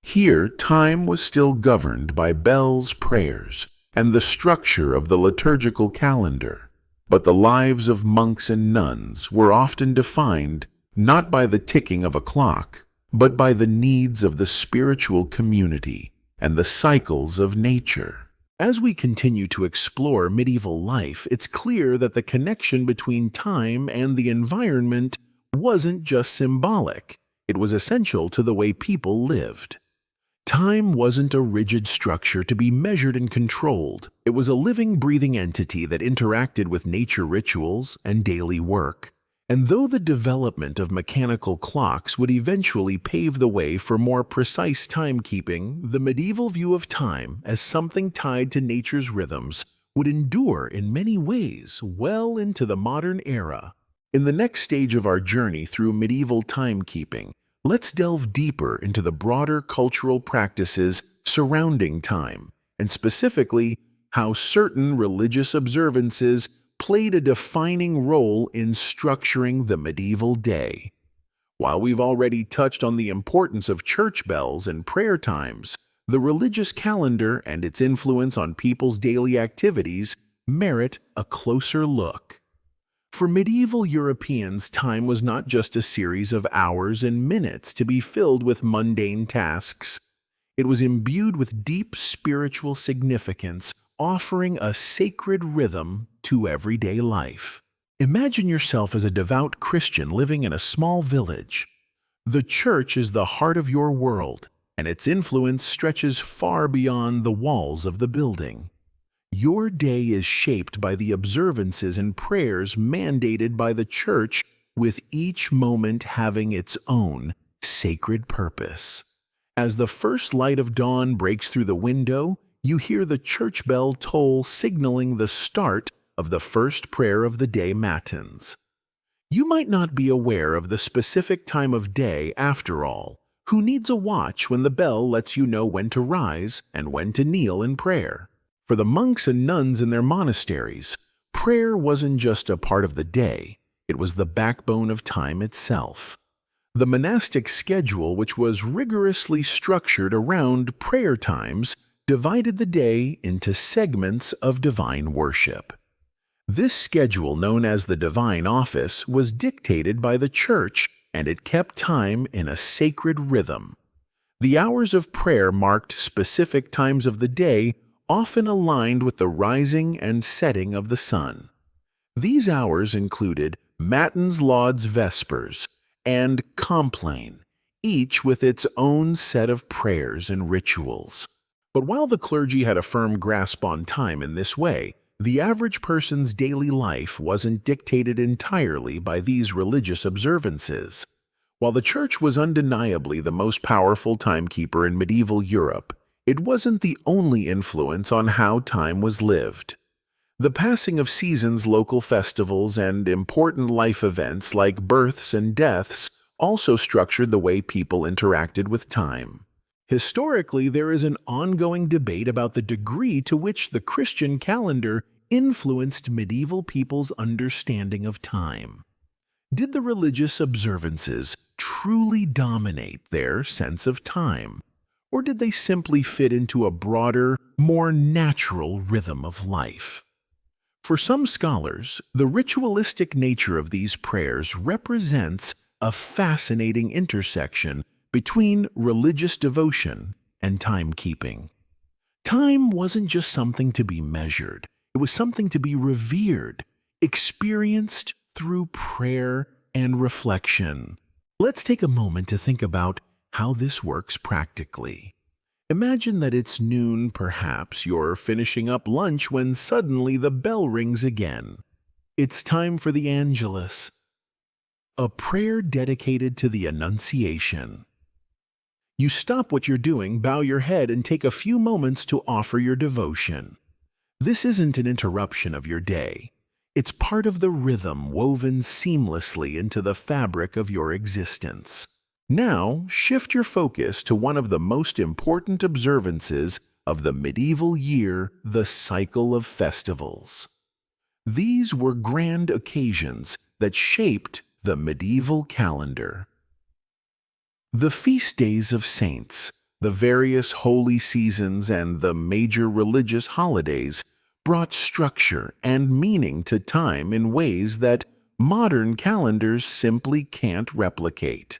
Here, time was still governed by bells, prayers, and the structure of the liturgical calendar. But the lives of monks and nuns were often defined not by the ticking of a clock, but by the needs of the spiritual community and the cycles of nature. As we continue to explore medieval life, it's clear that the connection between time and the environment wasn't just symbolic. It was essential to the way people lived. Time wasn't a rigid structure to be measured and controlled. It was a living, breathing entity that interacted with nature rituals and daily work. And though the development of mechanical clocks would eventually pave the way for more precise timekeeping, the medieval view of time as something tied to nature's rhythms would endure in many ways well into the modern era. In the next stage of our journey through medieval timekeeping, let's delve deeper into the broader cultural practices surrounding time, and specifically how certain religious observances played a defining role in structuring the medieval day. While we've already touched on the importance of church bells and prayer times, the religious calendar and its influence on people's daily activities merit a closer look. For medieval Europeans, time was not just a series of hours and minutes to be filled with mundane tasks. It was imbued with deep spiritual significance, offering a sacred rhythm to everyday life. Imagine yourself as a devout Christian living in a small village. The church is the heart of your world, and its influence stretches far beyond the walls of the building. Your day is shaped by the observances and prayers mandated by the church, with each moment having its own sacred purpose. As the first light of dawn breaks through the window, you hear the church bell toll, signaling the start of the first prayer of the day matins. You might not be aware of the specific time of day after all. Who needs a watch when the bell lets you know when to rise and when to kneel in prayer? For the monks and nuns in their monasteries, prayer wasn't just a part of the day, it was the backbone of time itself. The monastic schedule, which was rigorously structured around prayer times, divided the day into segments of divine worship. This schedule, known as the divine office, was dictated by the church, and it kept time in a sacred rhythm. The hours of prayer marked specific times of the day, often aligned with the rising and setting of the sun. These hours included matins, lauds, vespers, and compline, each with its own set of prayers and rituals. But while the clergy had a firm grasp on time in this way, the average person's daily life wasn't dictated entirely by these religious observances. While the church was undeniably the most powerful timekeeper in medieval Europe, it wasn't the only influence on how time was lived. The passing of seasons, local festivals, and important life events like births and deaths also structured the way people interacted with time. Historically, there is an ongoing debate about the degree to which the Christian calendar influenced medieval people's understanding of time. Did the religious observances truly dominate their sense of time? Or did they simply fit into a broader, more natural rhythm of life? For some scholars, the ritualistic nature of these prayers represents a fascinating intersection between religious devotion and timekeeping. Time wasn't just something to be measured, it was something to be revered, experienced through prayer and reflection. Let's take a moment to think about how this works practically. Imagine that it's noon, perhaps you're finishing up lunch when suddenly the bell rings again. It's time for the Angelus, a prayer dedicated to the Annunciation. You stop what you're doing, bow your head, and take a few moments to offer your devotion. This isn't an interruption of your day. It's part of the rhythm woven seamlessly into the fabric of your existence. Now, shift your focus to one of the most important observances of the medieval year, the cycle of festivals. These were grand occasions that shaped the medieval calendar. The feast days of saints, the various holy seasons, and the major religious holidays brought structure and meaning to time in ways that modern calendars simply can't replicate.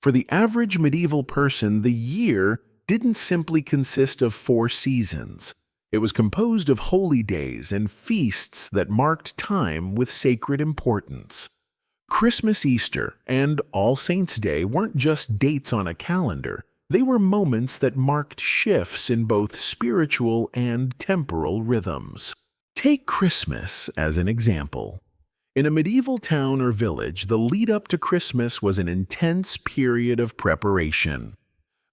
For the average medieval person, the year didn't simply consist of 4 seasons. It was composed of holy days and feasts that marked time with sacred importance. Christmas, Easter, and All Saints' Day weren't just dates on a calendar. They were moments that marked shifts in both spiritual and temporal rhythms. Take Christmas as an example. In a medieval town or village, the lead-up to Christmas was an intense period of preparation.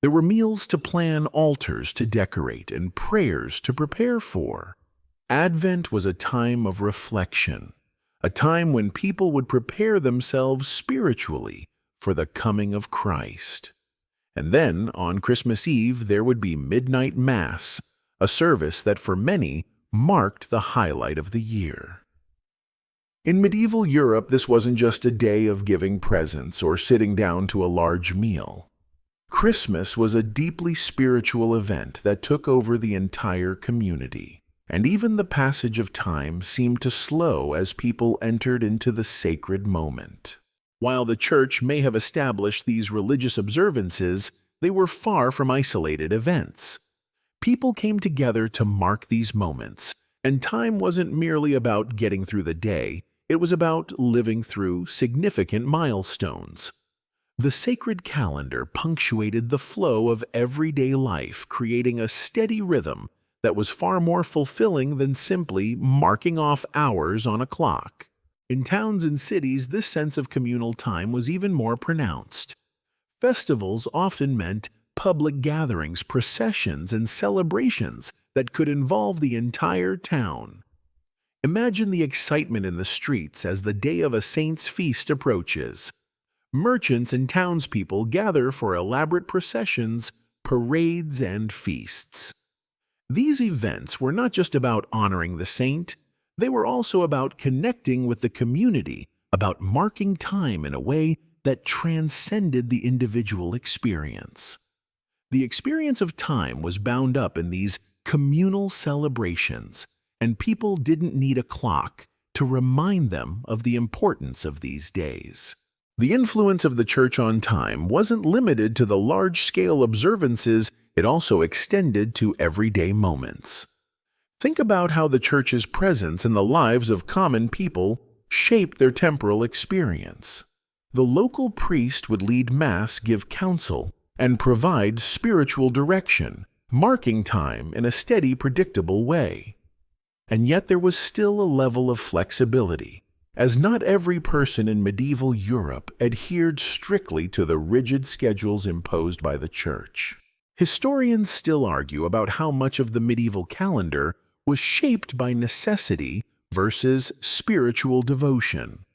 There were meals to plan, altars to decorate, and prayers to prepare for. Advent was a time of reflection, a time when people would prepare themselves spiritually for the coming of Christ. And then, on Christmas Eve, there would be Midnight Mass, a service that for many marked the highlight of the year. In medieval Europe, this wasn't just a day of giving presents or sitting down to a large meal. Christmas was a deeply spiritual event that took over the entire community, and even the passage of time seemed to slow as people entered into the sacred moment. While the Church may have established these religious observances, they were far from isolated events. People came together to mark these moments, and time wasn't merely about getting through the day, it was about living through significant milestones. The sacred calendar punctuated the flow of everyday life, creating a steady rhythm that was far more fulfilling than simply marking off hours on a clock. In towns and cities, this sense of communal time was even more pronounced. Festivals often meant public gatherings, processions, and celebrations that could involve the entire town. Imagine the excitement in the streets as the day of a saint's feast approaches. Merchants and townspeople gather for elaborate processions, parades, and feasts. These events were not just about honoring the saint, they were also about connecting with the community, about marking time in a way that transcended the individual experience. The experience of time was bound up in these communal celebrations, and people didn't need a clock to remind them of the importance of these days. The influence of the Church on time wasn't limited to the large-scale observances, it also extended to everyday moments. Think about how the Church's presence in the lives of common people shaped their temporal experience. The local priest would lead Mass, give counsel, and provide spiritual direction, marking time in a steady, predictable way. And yet there was still a level of flexibility, as not every person in medieval Europe adhered strictly to the rigid schedules imposed by the Church. Historians still argue about how much of the medieval calendar was shaped by necessity versus spiritual devotion.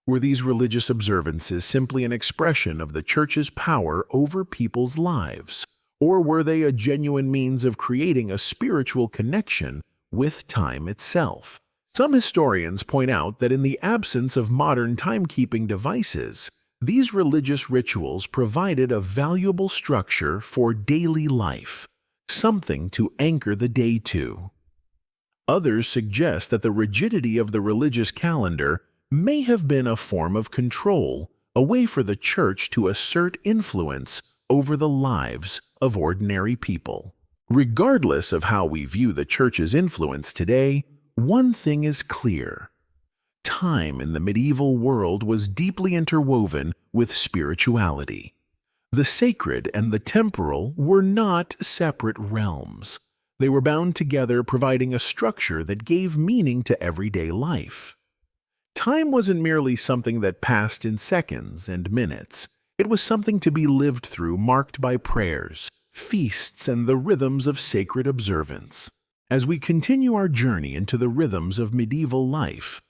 Were these religious observances simply an expression of the Church's power over people's lives, or were they a genuine means of creating a spiritual connection with time itself? Some historians point out that in the absence of modern timekeeping devices, these religious rituals provided a valuable structure for daily life, something to anchor the day to. Others suggest that the rigidity of the religious calendar may have been a form of control, a way for the Church to assert influence over the lives of ordinary people. Regardless of how we view the Church's influence today, one thing is clear. Time in the medieval world was deeply interwoven with spirituality. The sacred and the temporal were not separate realms. They were bound together, providing a structure that gave meaning to everyday life. Time wasn't merely something that passed in seconds and minutes. It was something to be lived through, marked by prayers, feasts, and the rhythms of sacred observance. As we continue our journey into the rhythms of medieval life,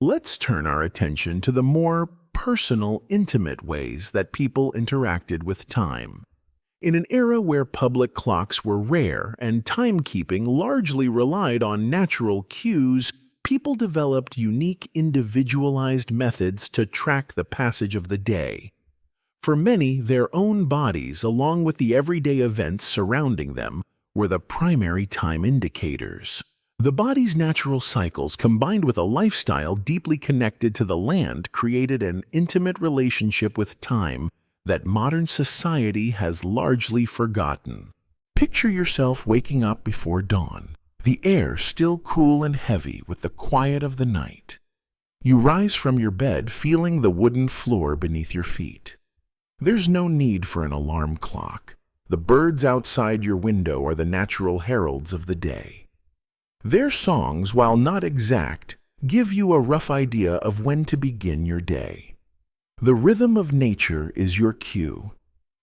let's turn our attention to the more personal, intimate ways that people interacted with time. In an era where public clocks were rare and timekeeping largely relied on natural cues, people developed unique individualized methods to track the passage of the day. For many, their own bodies, along with the everyday events surrounding them, were the primary time indicators. The body's natural cycles, combined with a lifestyle deeply connected to the land, created an intimate relationship with time that modern society has largely forgotten. Picture yourself waking up before dawn, the air still cool and heavy with the quiet of the night. You rise from your bed feeling the wooden floor beneath your feet. There's no need for an alarm clock. The birds outside your window are the natural heralds of the day. Their songs, while not exact, give you a rough idea of when to begin your day. The rhythm of nature is your cue.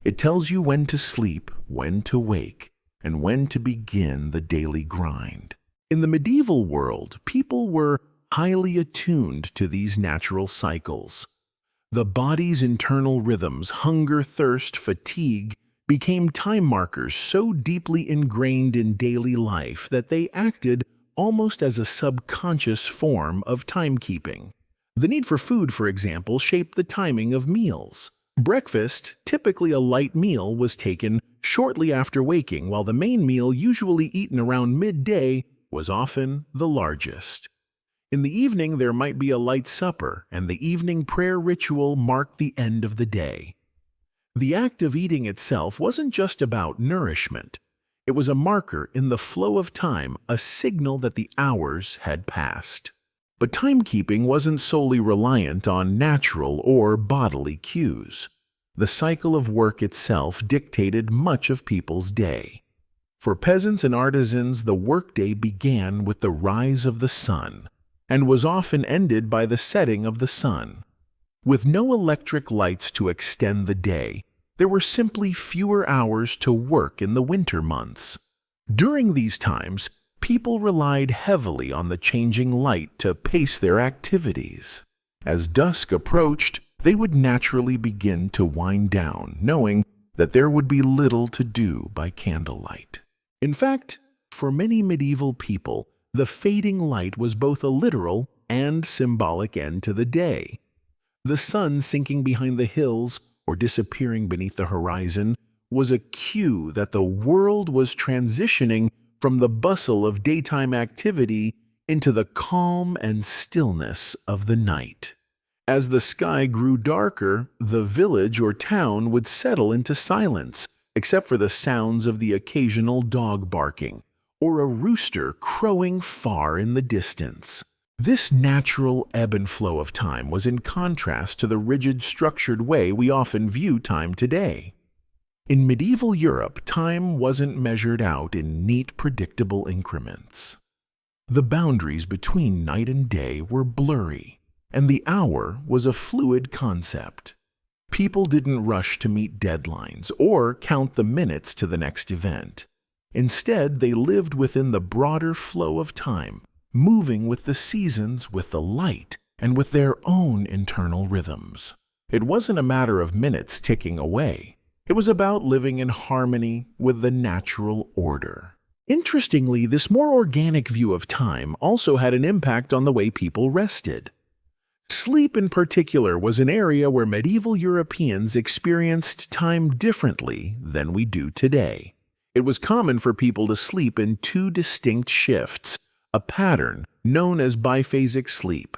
It tells you when to sleep, when to wake, and when to begin the daily grind. In the medieval world, people were highly attuned to these natural cycles. The body's internal rhythms, hunger, thirst, fatigue, became time markers so deeply ingrained in daily life that they acted almost as a subconscious form of timekeeping. The need for food, for example, shaped the timing of meals. Breakfast, typically a light meal, was taken shortly after waking, while the main meal, usually eaten around midday, was often the largest. In the evening, there might be a light supper, and the evening prayer ritual marked the end of the day. The act of eating itself wasn't just about nourishment. It was a marker in the flow of time, a signal that the hours had passed. But timekeeping wasn't solely reliant on natural or bodily cues. The cycle of work itself dictated much of people's day. For peasants and artisans, the workday began with the rise of the sun, and was often ended by the setting of the sun. With no electric lights to extend the day, there were simply fewer hours to work in the winter months. During these times, people relied heavily on the changing light to pace their activities. As dusk approached, they would naturally begin to wind down, knowing that there would be little to do by candlelight. In fact, for many medieval people, the fading light was both a literal and symbolic end to the day. The sun sinking behind the hills or disappearing beneath the horizon was a cue that the world was transitioning from the bustle of daytime activity into the calm and stillness of the night. As the sky grew darker, the village or town would settle into silence, except for the sounds of the occasional dog barking or a rooster crowing far in the distance. This natural ebb and flow of time was in contrast to the rigid, structured way we often view time today. In medieval Europe, time wasn't measured out in neat, predictable increments. The boundaries between night and day were blurry, and the hour was a fluid concept. People didn't rush to meet deadlines or count the minutes to the next event. Instead, they lived within the broader flow of time, moving with the seasons, with the light, and with their own internal rhythms. It wasn't a matter of minutes ticking away. It was about living in harmony with the natural order. Interestingly, this more organic view of time also had an impact on the way people rested. Sleep in particular was an area where medieval Europeans experienced time differently than we do today. It was common for people to sleep in two distinct shifts, a pattern known as biphasic sleep.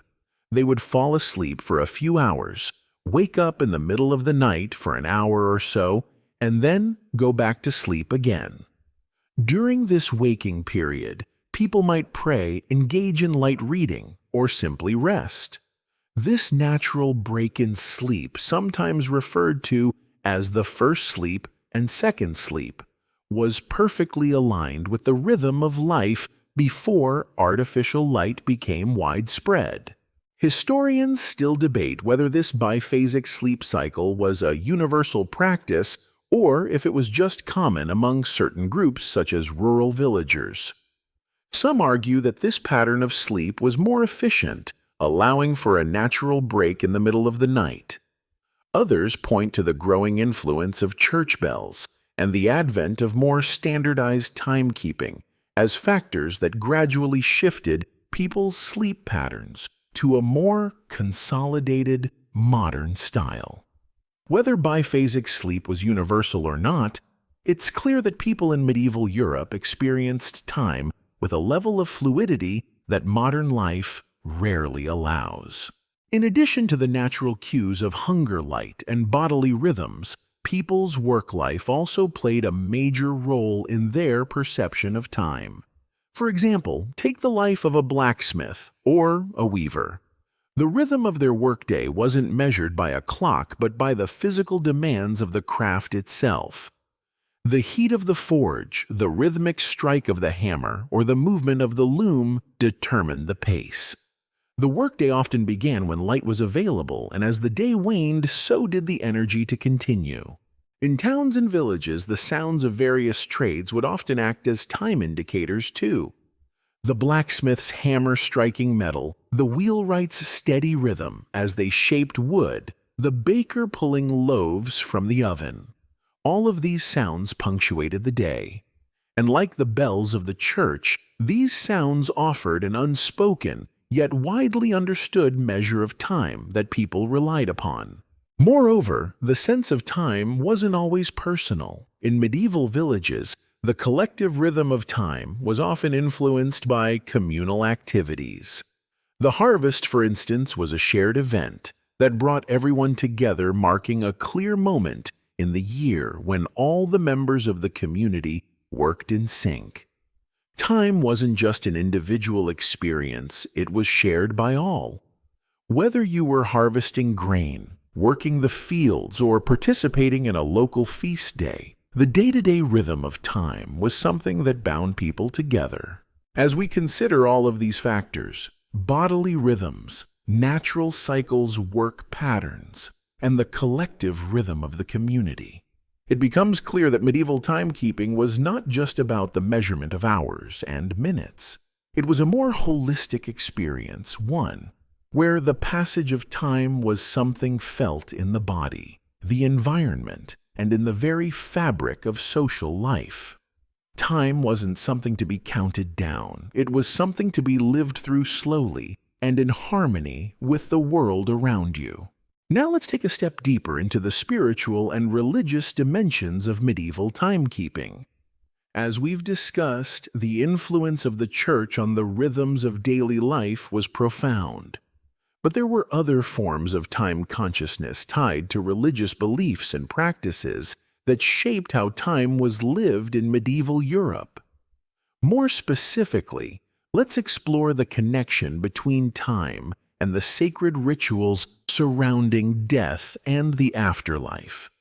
They would fall asleep for a few hours, wake up in the middle of the night for an hour or so, and then go back to sleep again. During this waking period, people might pray, engage in light reading, or simply rest. This natural break in sleep, sometimes referred to as the first sleep and second sleep, was perfectly aligned with the rhythm of life before artificial light became widespread. Historians still debate whether this biphasic sleep cycle was a universal practice or if it was just common among certain groups such as rural villagers. Some argue that this pattern of sleep was more efficient, allowing for a natural break in the middle of the night. Others point to the growing influence of church bells and the advent of more standardized timekeeping as factors that gradually shifted people's sleep patterns to a more consolidated, modern style. Whether biphasic sleep was universal or not, it's clear that people in medieval Europe experienced time with a level of fluidity that modern life rarely allows. In addition to the natural cues of hunger, light, and bodily rhythms, people's work life also played a major role in their perception of time. For example, take the life of a blacksmith or a weaver. The rhythm of their workday wasn't measured by a clock but by the physical demands of the craft itself. The heat of the forge, the rhythmic strike of the hammer, or the movement of the loom determined the pace. The workday often began when light was available, and as the day waned, so did the energy to continue. In towns and villages, the sounds of various trades would often act as time indicators too. The blacksmith's hammer striking metal, the wheelwright's steady rhythm as they shaped wood, the baker pulling loaves from the oven. All of these sounds punctuated the day. And like the bells of the church, these sounds offered an unspoken, yet widely understood measure of time that people relied upon. Moreover, the sense of time wasn't always personal. In medieval villages, the collective rhythm of time was often influenced by communal activities. The harvest, for instance, was a shared event that brought everyone together, marking a clear moment in the year when all the members of the community worked in sync. Time wasn't just an individual experience, it was shared by all. Whether you were harvesting grain, working the fields, or participating in a local feast day, the day-to-day rhythm of time was something that bound people together. As we consider all of these factors, bodily rhythms, natural cycles, work patterns, and the collective rhythm of the community, it becomes clear that medieval timekeeping was not just about the measurement of hours and minutes. It was a more holistic experience, one where the passage of time was something felt in the body, the environment, and in the very fabric of social life. Time wasn't something to be counted down. It was something to be lived through slowly and in harmony with the world around you. Now let's take a step deeper into the spiritual and religious dimensions of medieval timekeeping. As we've discussed, the influence of the church on the rhythms of daily life was profound. But there were other forms of time consciousness tied to religious beliefs and practices that shaped how time was lived in medieval Europe. More specifically, let's explore the connection between time and the sacred rituals surrounding death and the afterlife,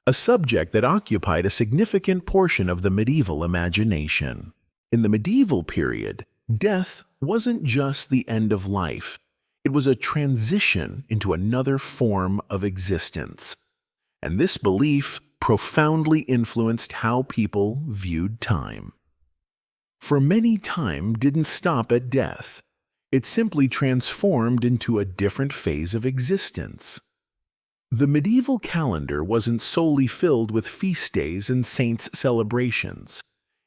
a subject that occupied a significant portion of the medieval imagination. In the medieval period, death wasn't just the end of life, it was a transition into another form of existence. And this belief profoundly influenced how people viewed time. For many, time didn't stop at death. It simply transformed into a different phase of existence. The medieval calendar wasn't solely filled with feast days and saints' celebrations.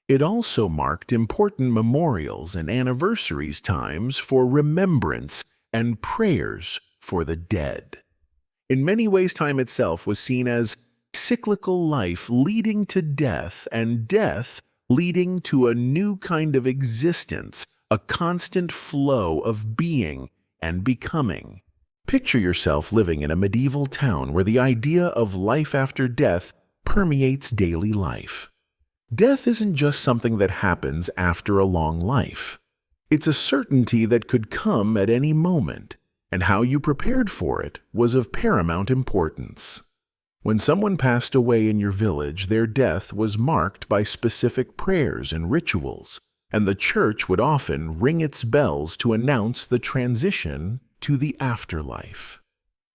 It also marked important memorials and anniversaries, times for remembrance and prayers for the dead. In many ways, time itself was seen as cyclical, life leading to death and death leading to a new kind of existence, a constant flow of being and becoming. Picture yourself living in a medieval town where the idea of life after death permeates daily life. Death isn't just something that happens after a long life. It's a certainty that could come at any moment, and how you prepared for it was of paramount importance. When someone passed away in your village, their death was marked by specific prayers and rituals, and the church would often ring its bells to announce the transition to the afterlife.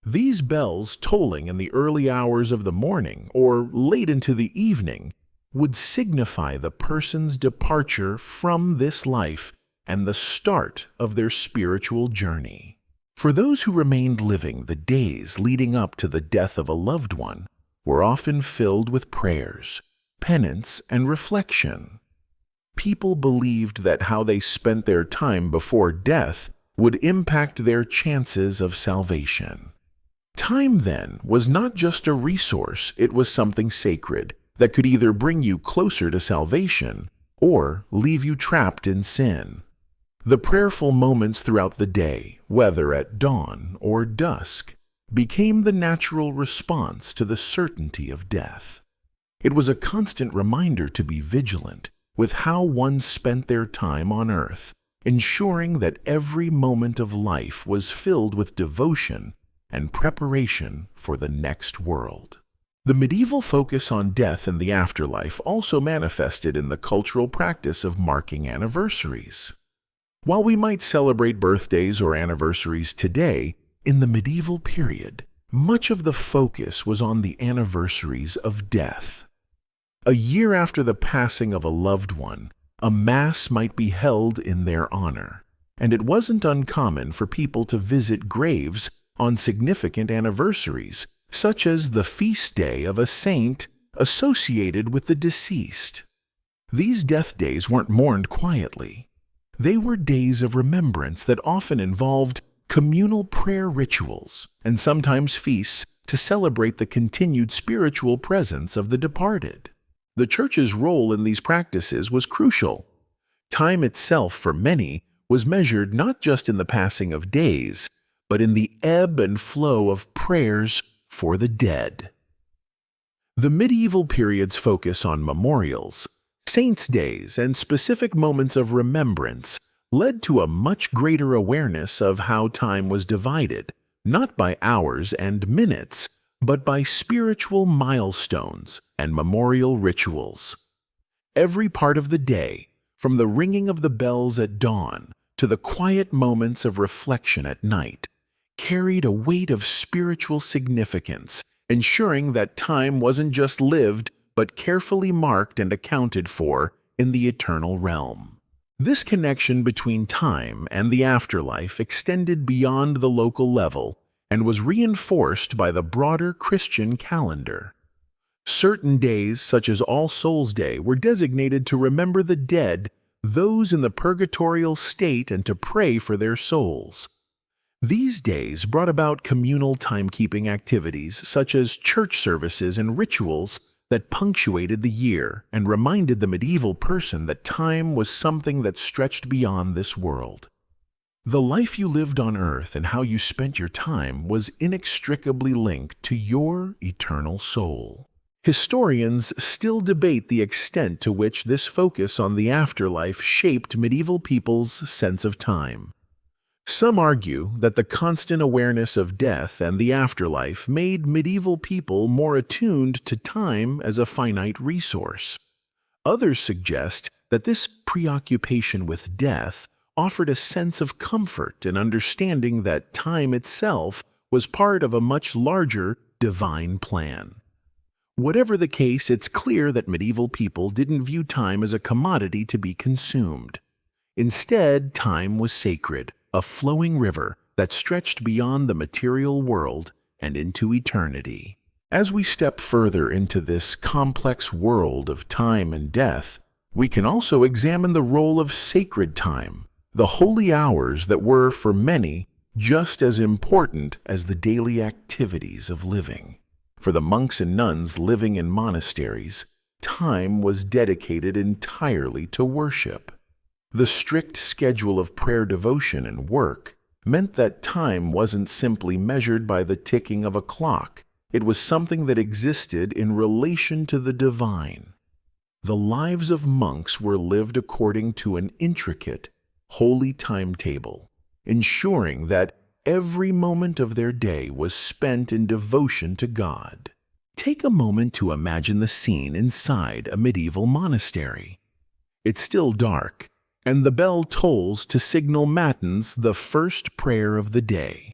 These bells, tolling in the early hours of the morning or late into the evening, would signify the person's departure from this life and the start of their spiritual journey. For those who remained living, the days leading up to the death of a loved one were often filled with prayers, penance, and reflection. people believed that how they spent their time before death would impact their chances of salvation. Time, then, was not just a resource, it was something sacred that could either bring you closer to salvation or leave you trapped in sin. The prayerful moments throughout the day, whether at dawn or dusk, became the natural response to the certainty of death. It was a constant reminder to be vigilant with how one spent their time on earth, ensuring that every moment of life was filled with devotion and preparation for the next world. The medieval focus on death and the afterlife also manifested in the cultural practice of marking anniversaries. While we might celebrate birthdays or anniversaries today, in the medieval period, much of the focus was on the anniversaries of death. A year after the passing of a loved one, a mass might be held in their honor, and it wasn't uncommon for people to visit graves on significant anniversaries, such as the feast day of a saint associated with the deceased. These death days weren't mourned quietly. They were days of remembrance that often involved communal prayer rituals and sometimes feasts to celebrate the continued spiritual presence of the departed. The Church's role in these practices was crucial. Time itself, for many, was measured not just in the passing of days, but in the ebb and flow of prayers for the dead. The medieval period's focus on memorials, saints' days, and specific moments of remembrance led to a much greater awareness of how time was divided, not by hours and minutes, but by spiritual milestones and memorial rituals. Every part of the day, from the ringing of the bells at dawn to the quiet moments of reflection at night, carried a weight of spiritual significance, ensuring that time wasn't just lived but carefully marked and accounted for in the eternal realm. This connection between time and the afterlife extended beyond the local level and was reinforced by the broader Christian calendar. Certain days, such as All Souls' Day, were designated to remember the dead, those in the purgatorial state, and to pray for their souls. These days brought about communal timekeeping activities such as church services and rituals that punctuated the year and reminded the medieval person that time was something that stretched beyond this world. The life you lived on earth and how you spent your time was inextricably linked to your eternal soul. Historians still debate the extent to which this focus on the afterlife shaped medieval people's sense of time. Some argue that the constant awareness of death and the afterlife made medieval people more attuned to time as a finite resource. Others suggest that this preoccupation with death offered a sense of comfort and understanding that time itself was part of a much larger divine plan. Whatever the case, it's clear that medieval people didn't view time as a commodity to be consumed. Instead, time was sacred, a flowing river that stretched beyond the material world and into eternity. As we step further into this complex world of time and death, we can also examine the role of sacred time, the holy hours that were, for many, just as important as the daily activities of living. For the monks and nuns living in monasteries, time was dedicated entirely to worship. The strict schedule of prayer, devotion, and work meant that time wasn't simply measured by the ticking of a clock. It was something that existed in relation to the divine. The lives of monks were lived according to an intricate, holy timetable, ensuring that every moment of their day was spent in devotion to God. Take a moment to imagine the scene inside a medieval monastery. It's still dark, and the bell tolls to signal matins, the first prayer of the day.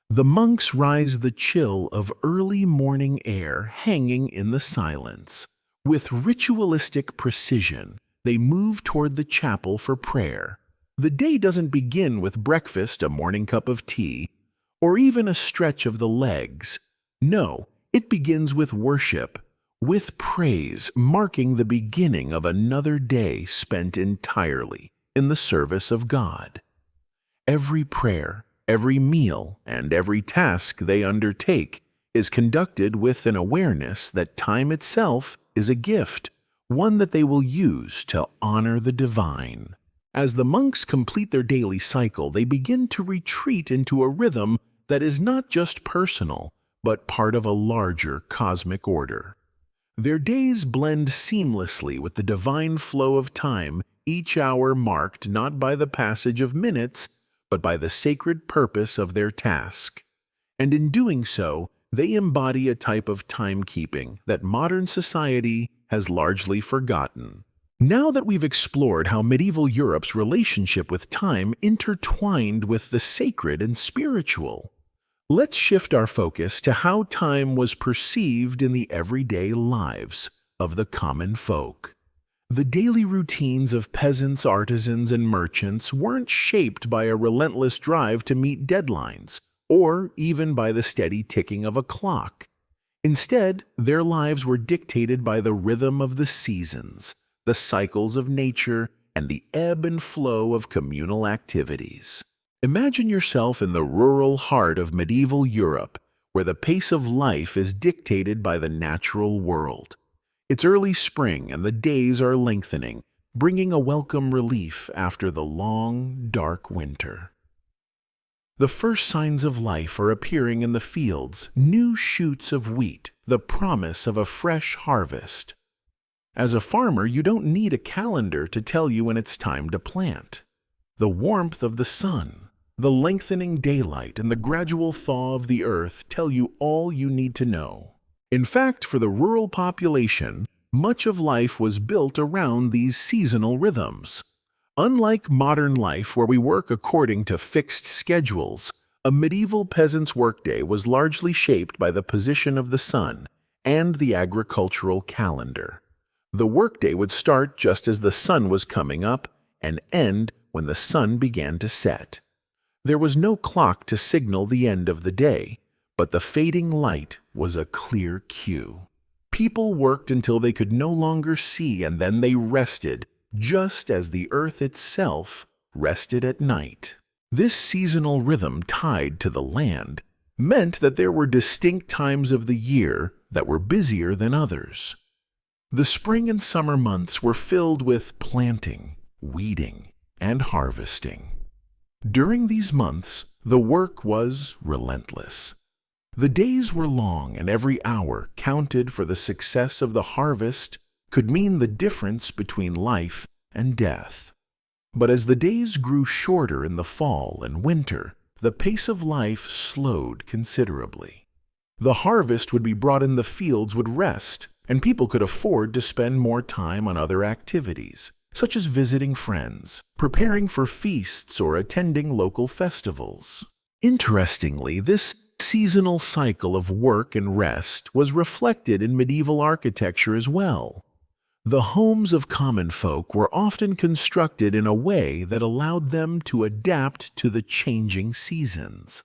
The monks rise the chill of early morning air hanging in the silence. With ritualistic precision, they move toward the chapel for prayer. The day doesn't begin with breakfast, a morning cup of tea, or even a stretch of the legs. No, it begins with worship, with praise marking the beginning of another day spent entirely in the service of God. Every prayer, every meal, and every task they undertake is conducted with an awareness that time itself is a gift, one that they will use to honor the divine. As the monks complete their daily cycle, they begin to retreat into a rhythm that is not just personal, but part of a larger cosmic order. Their days blend seamlessly with the divine flow of time, each hour marked not by the passage of minutes, but by the sacred purpose of their task. And in doing so, they embody a type of timekeeping that modern society has largely forgotten. Now that we've explored how medieval Europe's relationship with time intertwined with the sacred and spiritual, let's shift our focus to how time was perceived in the everyday lives of the common folk. The daily routines of peasants, artisans, and merchants weren't shaped by a relentless drive to meet deadlines, or even by the steady ticking of a clock. Instead, their lives were dictated by the rhythm of the seasons, the cycles of nature, and the ebb and flow of communal activities. Imagine yourself in the rural heart of medieval Europe, where the pace of life is dictated by the natural world. It's early spring and the days are lengthening, bringing a welcome relief after the long, dark winter. The first signs of life are appearing in the fields, new shoots of wheat, the promise of a fresh harvest. As a farmer, you don't need a calendar to tell you when it's time to plant. The warmth of the sun, the lengthening daylight, and the gradual thaw of the earth tell you all you need to know. In fact, for the rural population, much of life was built around these seasonal rhythms. Unlike modern life where we work according to fixed schedules, a medieval peasant's workday was largely shaped by the position of the sun and the agricultural calendar. The workday would start just as the sun was coming up and end when the sun began to set. There was no clock to signal the end of the day, but the fading light was a clear cue. People worked until they could no longer see, and then they rested, just as the earth itself rested at night. This seasonal rhythm tied to the land meant that there were distinct times of the year that were busier than others. The spring and summer months were filled with planting, weeding, and harvesting. During these months, the work was relentless. The days were long, and every hour counted, for the success of the harvest could mean the difference between life and death. But as the days grew shorter in the fall and winter, the pace of life slowed considerably. The harvest would be brought in, the fields would rest, and people could afford to spend more time on other activities, such as visiting friends, preparing for feasts, or attending local festivals. Interestingly, this seasonal cycle of work and rest was reflected in medieval architecture as well. The homes of common folk were often constructed in a way that allowed them to adapt to the changing seasons.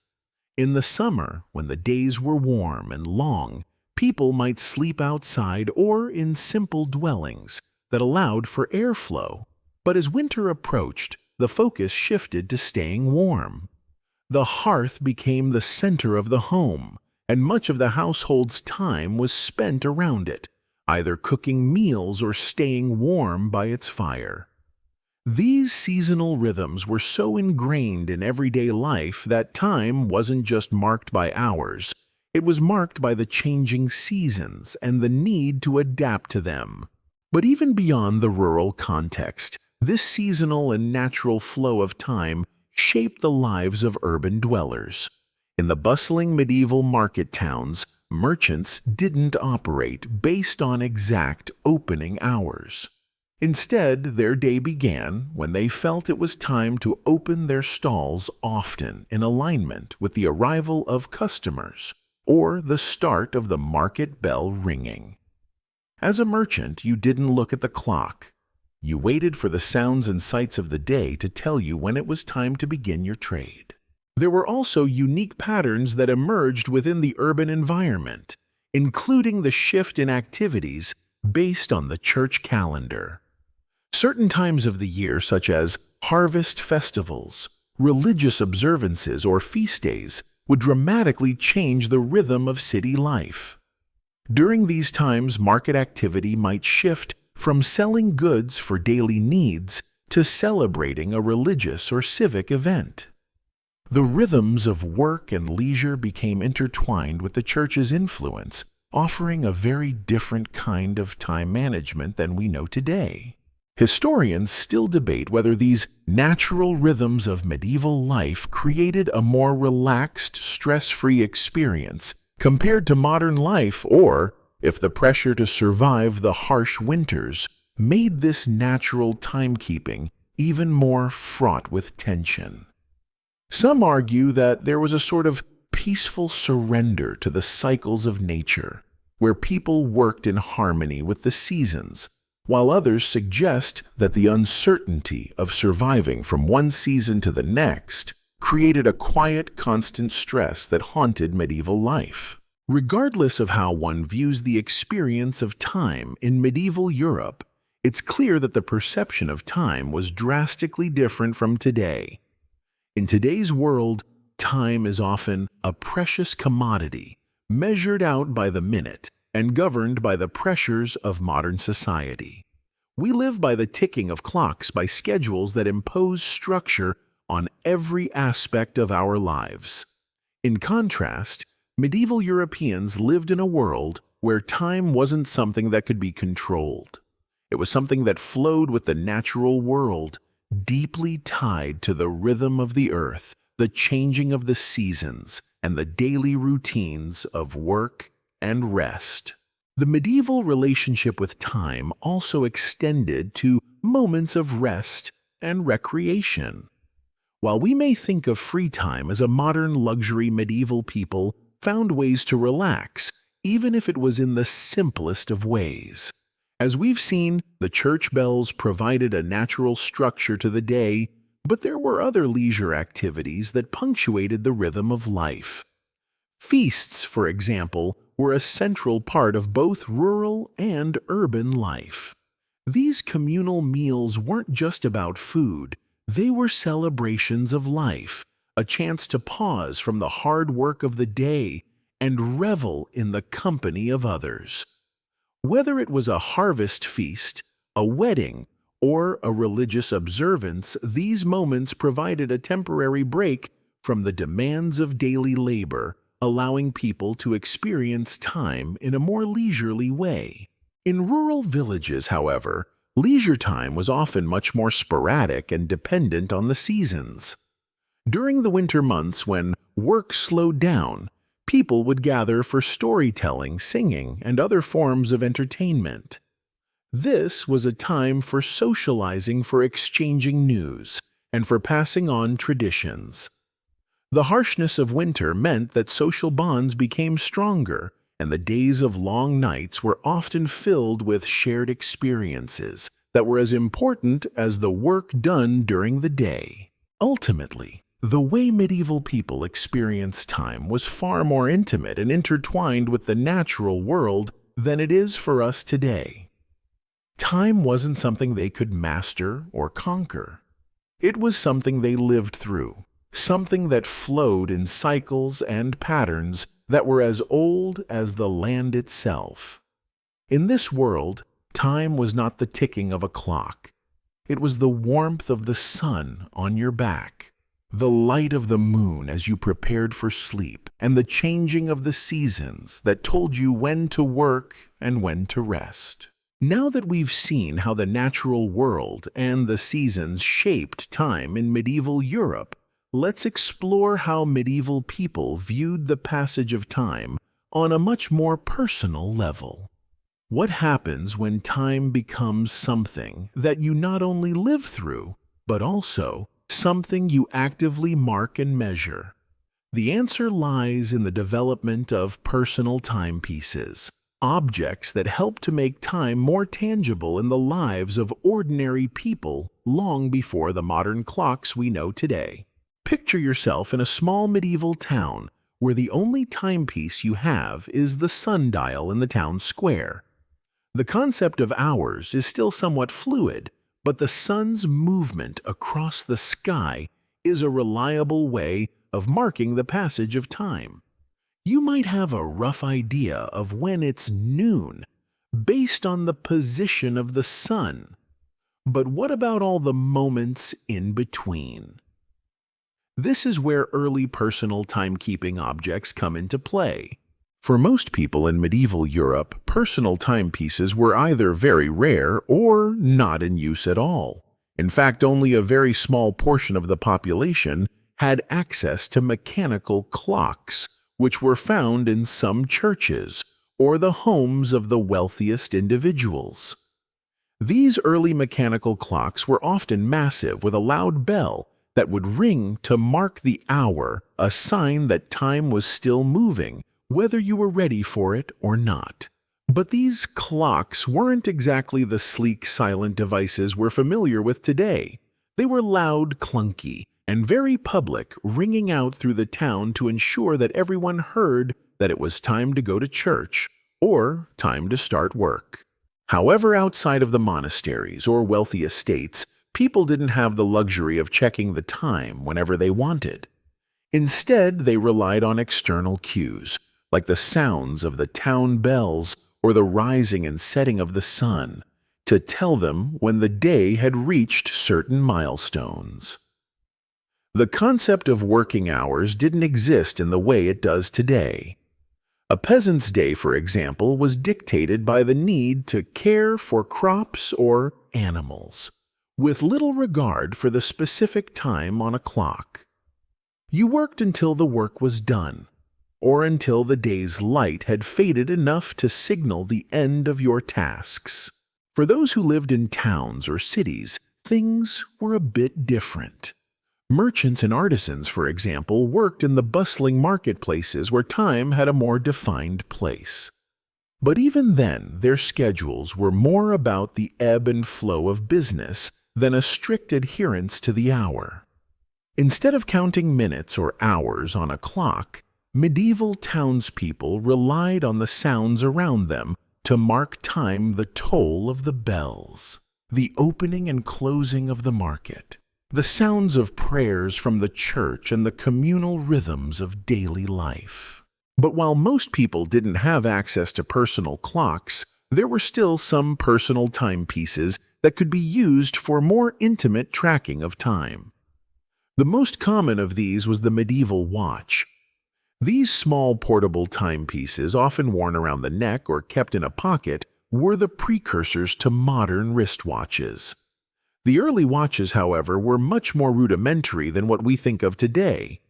In the summer, when the days were warm and long, people might sleep outside or in simple dwellings that allowed for airflow. But as winter approached, the focus shifted to staying warm. The hearth became the center of the home, and much of the household's time was spent around it, either cooking meals or staying warm by its fire. These seasonal rhythms were so ingrained in everyday life that time wasn't just marked by hours, it was marked by the changing seasons and the need to adapt to them. But even beyond the rural context, this seasonal and natural flow of time shaped the lives of urban dwellers. In the bustling medieval market towns, merchants didn't operate based on exact opening hours. Instead, their day began when they felt it was time to open their stalls, often in alignment with the arrival of customers or the start of the market bell ringing. As a merchant, you didn't look at the clock. You waited for the sounds and sights of the day to tell you when it was time to begin your trade. There were also unique patterns that emerged within the urban environment. including the shift in activities based on the church calendar. Certain times of the year, such as harvest festivals, religious observances, or feast days, would dramatically change the rhythm of city life. During these times, market activity might shift from selling goods for daily needs to celebrating a religious or civic event. The rhythms of work and leisure became intertwined with the church's influence, offering a very different kind of time management than we know today. Historians still debate whether these natural rhythms of medieval life created a more relaxed, stress-free experience compared to modern life, or if the pressure to survive the harsh winters made this natural timekeeping even more fraught with tension. Some argue that there was a sort of peaceful surrender to the cycles of nature, where people worked in harmony with the seasons, while others suggest that the uncertainty of surviving from one season to the next created a quiet, constant stress that haunted medieval life. Regardless of how one views the experience of time in medieval Europe, it's clear that the perception of time was drastically different from today. In today's world, time is often a precious commodity, measured out by the minute and governed by the pressures of modern society. We live by the ticking of clocks, by schedules that impose structure on every aspect of our lives. In contrast, medieval Europeans lived in a world where time wasn't something that could be controlled. It was something that flowed with the natural world, deeply tied to the rhythm of the earth, the changing of the seasons, and the daily routines of work and rest. The medieval relationship with time also extended to moments of rest and recreation. While we may think of free time as a modern luxury, medieval people found ways to relax, even if it was in the simplest of ways. As we've seen, the church bells provided a natural structure to the day, but there were other leisure activities that punctuated the rhythm of life. Feasts, for example, were a central part of both rural and urban life. These communal meals weren't just about food, they were celebrations of life, a chance to pause from the hard work of the day and revel in the company of others. Whether it was a harvest feast, a wedding, or a religious observance, these moments provided a temporary break from the demands of daily labor, allowing people to experience time in a more leisurely way. In rural villages, however, leisure time was often much more sporadic and dependent on the seasons. During the winter months, when work slowed down, people would gather for storytelling, singing, and other forms of entertainment. This was a time for socializing, for exchanging news, and for passing on traditions. The harshness of winter meant that social bonds became stronger, and the days of long nights were often filled with shared experiences that were as important as the work done during the day. Ultimately, the way medieval people experienced time was far more intimate and intertwined with the natural world than it is for us today. Time wasn't something they could master or conquer. It was something they lived through, something that flowed in cycles and patterns that were as old as the land itself. In this world, time was not the ticking of a clock. It was the warmth of the sun on your back, the light of the moon as you prepared for sleep, and the changing of the seasons that told you when to work and when to rest. Now that we've seen how the natural world and the seasons shaped time in medieval Europe, let's explore how medieval people viewed the passage of time on a much more personal level. What happens when time becomes something that you not only live through, but also something you actively mark and measure? The answer lies in the development of personal timepieces, objects that help to make time more tangible in the lives of ordinary people long before the modern clocks we know today. Picture yourself in a small medieval town where the only timepiece you have is the sundial in the town square. The concept of hours is still somewhat fluid, but the sun's movement across the sky is a reliable way of marking the passage of time. You might have a rough idea of when it's noon based on the position of the sun. But what about all the moments in between? This is where early personal timekeeping objects come into play. For most people in medieval Europe, personal timepieces were either very rare or not in use at all. In fact, only a very small portion of the population had access to mechanical clocks, which were found in some churches or the homes of the wealthiest individuals. These early mechanical clocks were often massive with a loud bell that would ring to mark the hour, a sign that time was still moving, whether you were ready for it or not. But these clocks weren't exactly the sleek, silent devices we're familiar with today. They were loud, clunky, and very public, ringing out through the town to ensure that everyone heard that it was time to go to church or time to start work. However, outside of the monasteries or wealthy estates, people didn't have the luxury of checking the time whenever they wanted. Instead, they relied on external cues, like the sounds of the town bells or the rising and setting of the sun, to tell them when the day had reached certain milestones. The concept of working hours didn't exist in the way it does today. A peasant's day, for example, was dictated by the need to care for crops or animals, with little regard for the specific time on a clock. You worked until the work was done, or until the day's light had faded enough to signal the end of your tasks. For those who lived in towns or cities, things were a bit different. Merchants and artisans, for example, worked in the bustling marketplaces where time had a more defined place. But even then, their schedules were more about the ebb and flow of business than a strict adherence to the hour. Instead of counting minutes or hours on a clock, medieval townspeople relied on the sounds around them to mark time: the toll of the bells, the opening and closing of the market, the sounds of prayers from the church, and the communal rhythms of daily life. But while most people didn't have access to personal clocks, there were still some personal timepieces that could be used for more intimate tracking of time. The most common of these was the medieval watch. These small portable timepieces, often worn around the neck or kept in a pocket, were the precursors to modern wristwatches. The early watches, however, were much more rudimentary than what we think of today.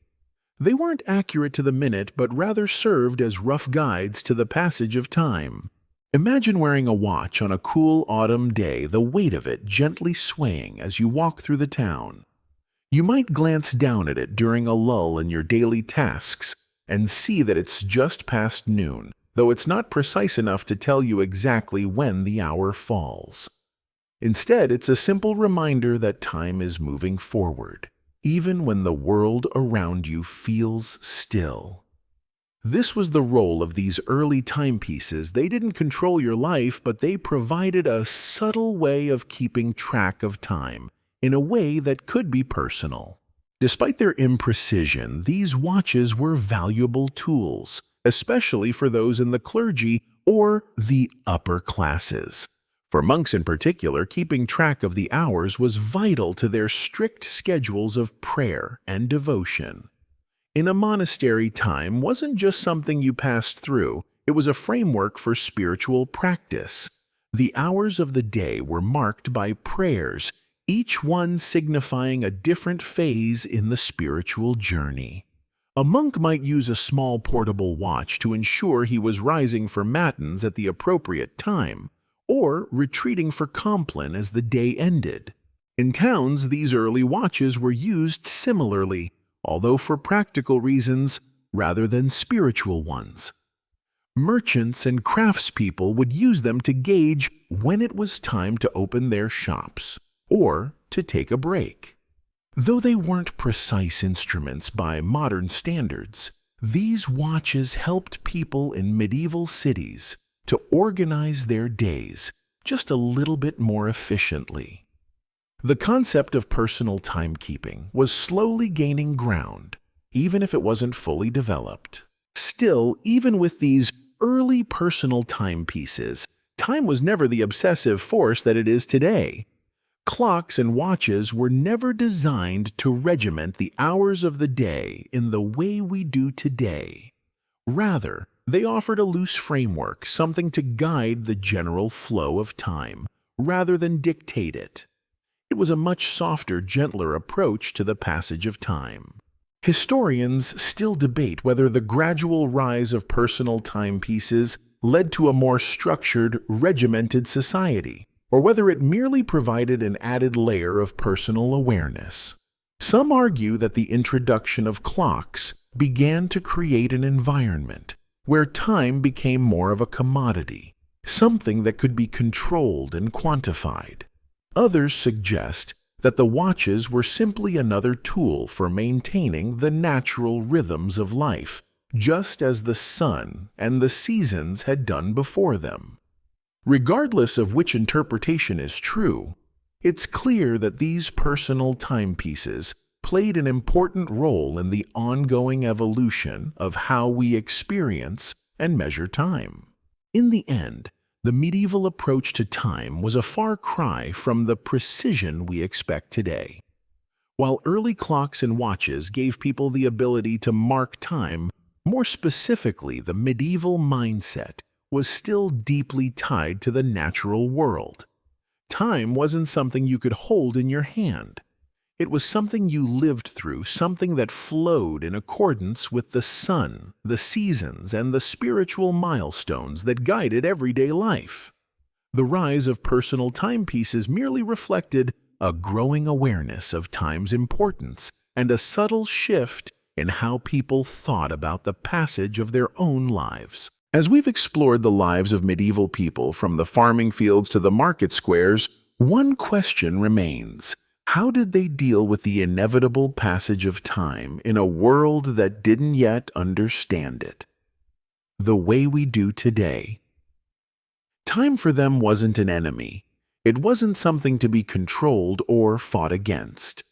They weren't accurate to the minute, but rather served as rough guides to the passage of time. Imagine wearing a watch on a cool autumn day, the weight of it gently swaying as you walk through the town. You might glance down at it during a lull in your daily tasks and see that it's just past noon, though it's not precise enough to tell you exactly when the hour falls. Instead, it's a simple reminder that time is moving forward, even when the world around you feels still. This was the role of these early timepieces. They didn't control your life, but they provided a subtle way of keeping track of time in a way that could be personal. Despite their imprecision, these watches were valuable tools, especially for those in the clergy or the upper classes. For monks in particular, keeping track of the hours was vital to their strict schedules of prayer and devotion. In a monastery, time wasn't just something you passed through, it was a framework for spiritual practice. The hours of the day were marked by prayers, each one signifying a different phase in the spiritual journey. A monk might use a small portable watch to ensure he was rising for matins at the appropriate time, or retreating for Compline as the day ended. In towns, these early watches were used similarly, although for practical reasons rather than spiritual ones. Merchants and craftspeople would use them to gauge when it was time to open their shops or to take a break. Though they weren't precise instruments by modern standards, These watches helped people in medieval cities to organize their days just a little bit more efficiently. The concept of personal timekeeping was slowly gaining ground, even if it wasn't fully developed. Still, even with these early personal timepieces, time was never the obsessive force that it is today. Clocks and watches were never designed to regiment the hours of the day in the way we do today. Rather, they offered a loose framework, something to guide the general flow of time, rather than dictate it. It was a much softer, gentler approach to the passage of time. Historians still debate whether the gradual rise of personal timepieces led to a more structured, regimented society, or whether it merely provided an added layer of personal awareness. Some argue that the introduction of clocks began to create an environment where time became more of a commodity, something that could be controlled and quantified. Others suggest that the watches were simply another tool for maintaining the natural rhythms of life, just as the sun and the seasons had done before them. Regardless of which interpretation is true, it's clear that these personal timepieces played an important role in the ongoing evolution of how we experience and measure time. In the end, the medieval approach to time was a far cry from the precision we expect today. While early clocks and watches gave people the ability to mark time, more specifically, the medieval mindset was still deeply tied to the natural world. Time wasn't something you could hold in your hand. It was something you lived through, something that flowed in accordance with the sun, the seasons, and the spiritual milestones that guided everyday life. The rise of personal timepieces merely reflected a growing awareness of time's importance and a subtle shift in how people thought about the passage of their own lives. As we've explored the lives of medieval people from the farming fields to the market squares, one question remains. How did they deal with the inevitable passage of time in a world that didn't yet understand it? The way we do today. Time for them wasn't an enemy. It wasn't something to be controlled or fought against.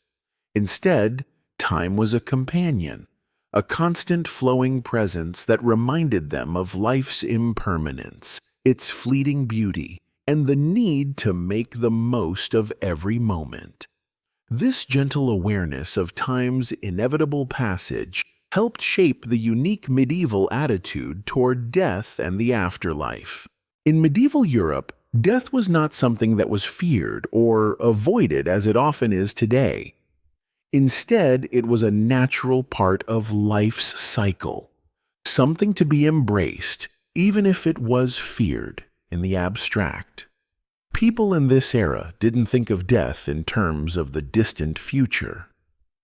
Instead, time was a companion, a constant flowing presence that reminded them of life's impermanence, its fleeting beauty, and the need to make the most of every moment. This gentle awareness of time's inevitable passage helped shape the unique medieval attitude toward death and the afterlife. In medieval Europe, death was not something that was feared or avoided as it often is today. Instead, it was a natural part of life's cycle, something to be embraced, even if it was feared in the abstract. People in this era didn't think of death in terms of the distant future.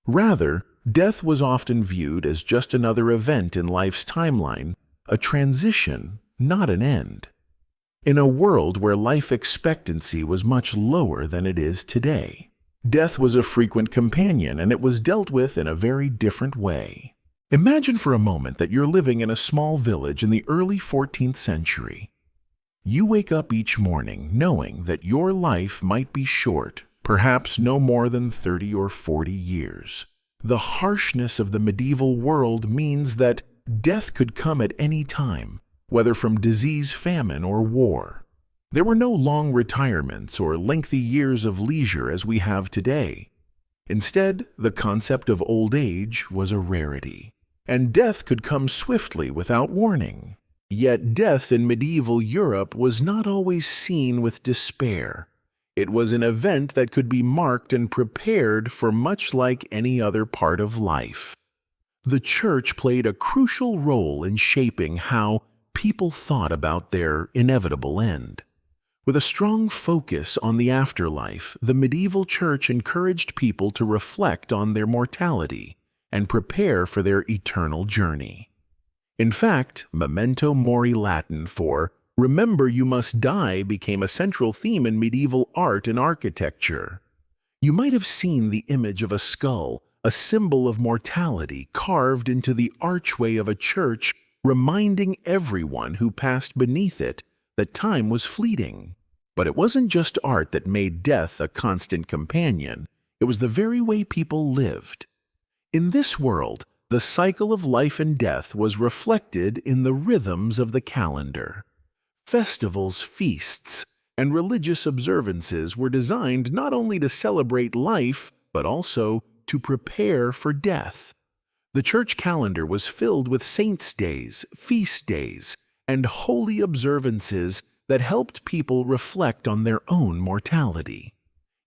Rather, death was often viewed as just another event in life's timeline, a transition, not an end. In a world where life expectancy was much lower than it is today, death was a frequent companion, and it was dealt with in a very different way. Imagine for a moment that you're living in a small village in the early 14th century. You wake up each morning knowing that your life might be short, perhaps no more than 30 or 40 years. The harshness of the medieval world means that death could come at any time, whether from disease, famine, or war. There were no long retirements or lengthy years of leisure as we have today. Instead, the concept of old age was a rarity, and death could come swiftly without warning. Yet death in medieval Europe was not always seen with despair. It was an event that could be marked and prepared for, much like any other part of life. The Church played a crucial role in shaping how people thought about their inevitable end. With a strong focus on the afterlife, the medieval Church encouraged people to reflect on their mortality and prepare for their eternal journey. In fact, memento mori Latin for "remember you must die" became a central theme in medieval art and architecture. You might have seen the image of a skull, a symbol of mortality carved into the archway of a church, reminding everyone who passed beneath it that time was fleeting. But it wasn't just art that made death a constant companion. It was the very way people lived. In this world, the cycle of life and death was reflected in the rhythms of the calendar. Festivals, feasts, and religious observances were designed not only to celebrate life, but also to prepare for death. The church calendar was filled with saints' days, feast days, and holy observances that helped people reflect on their own mortality.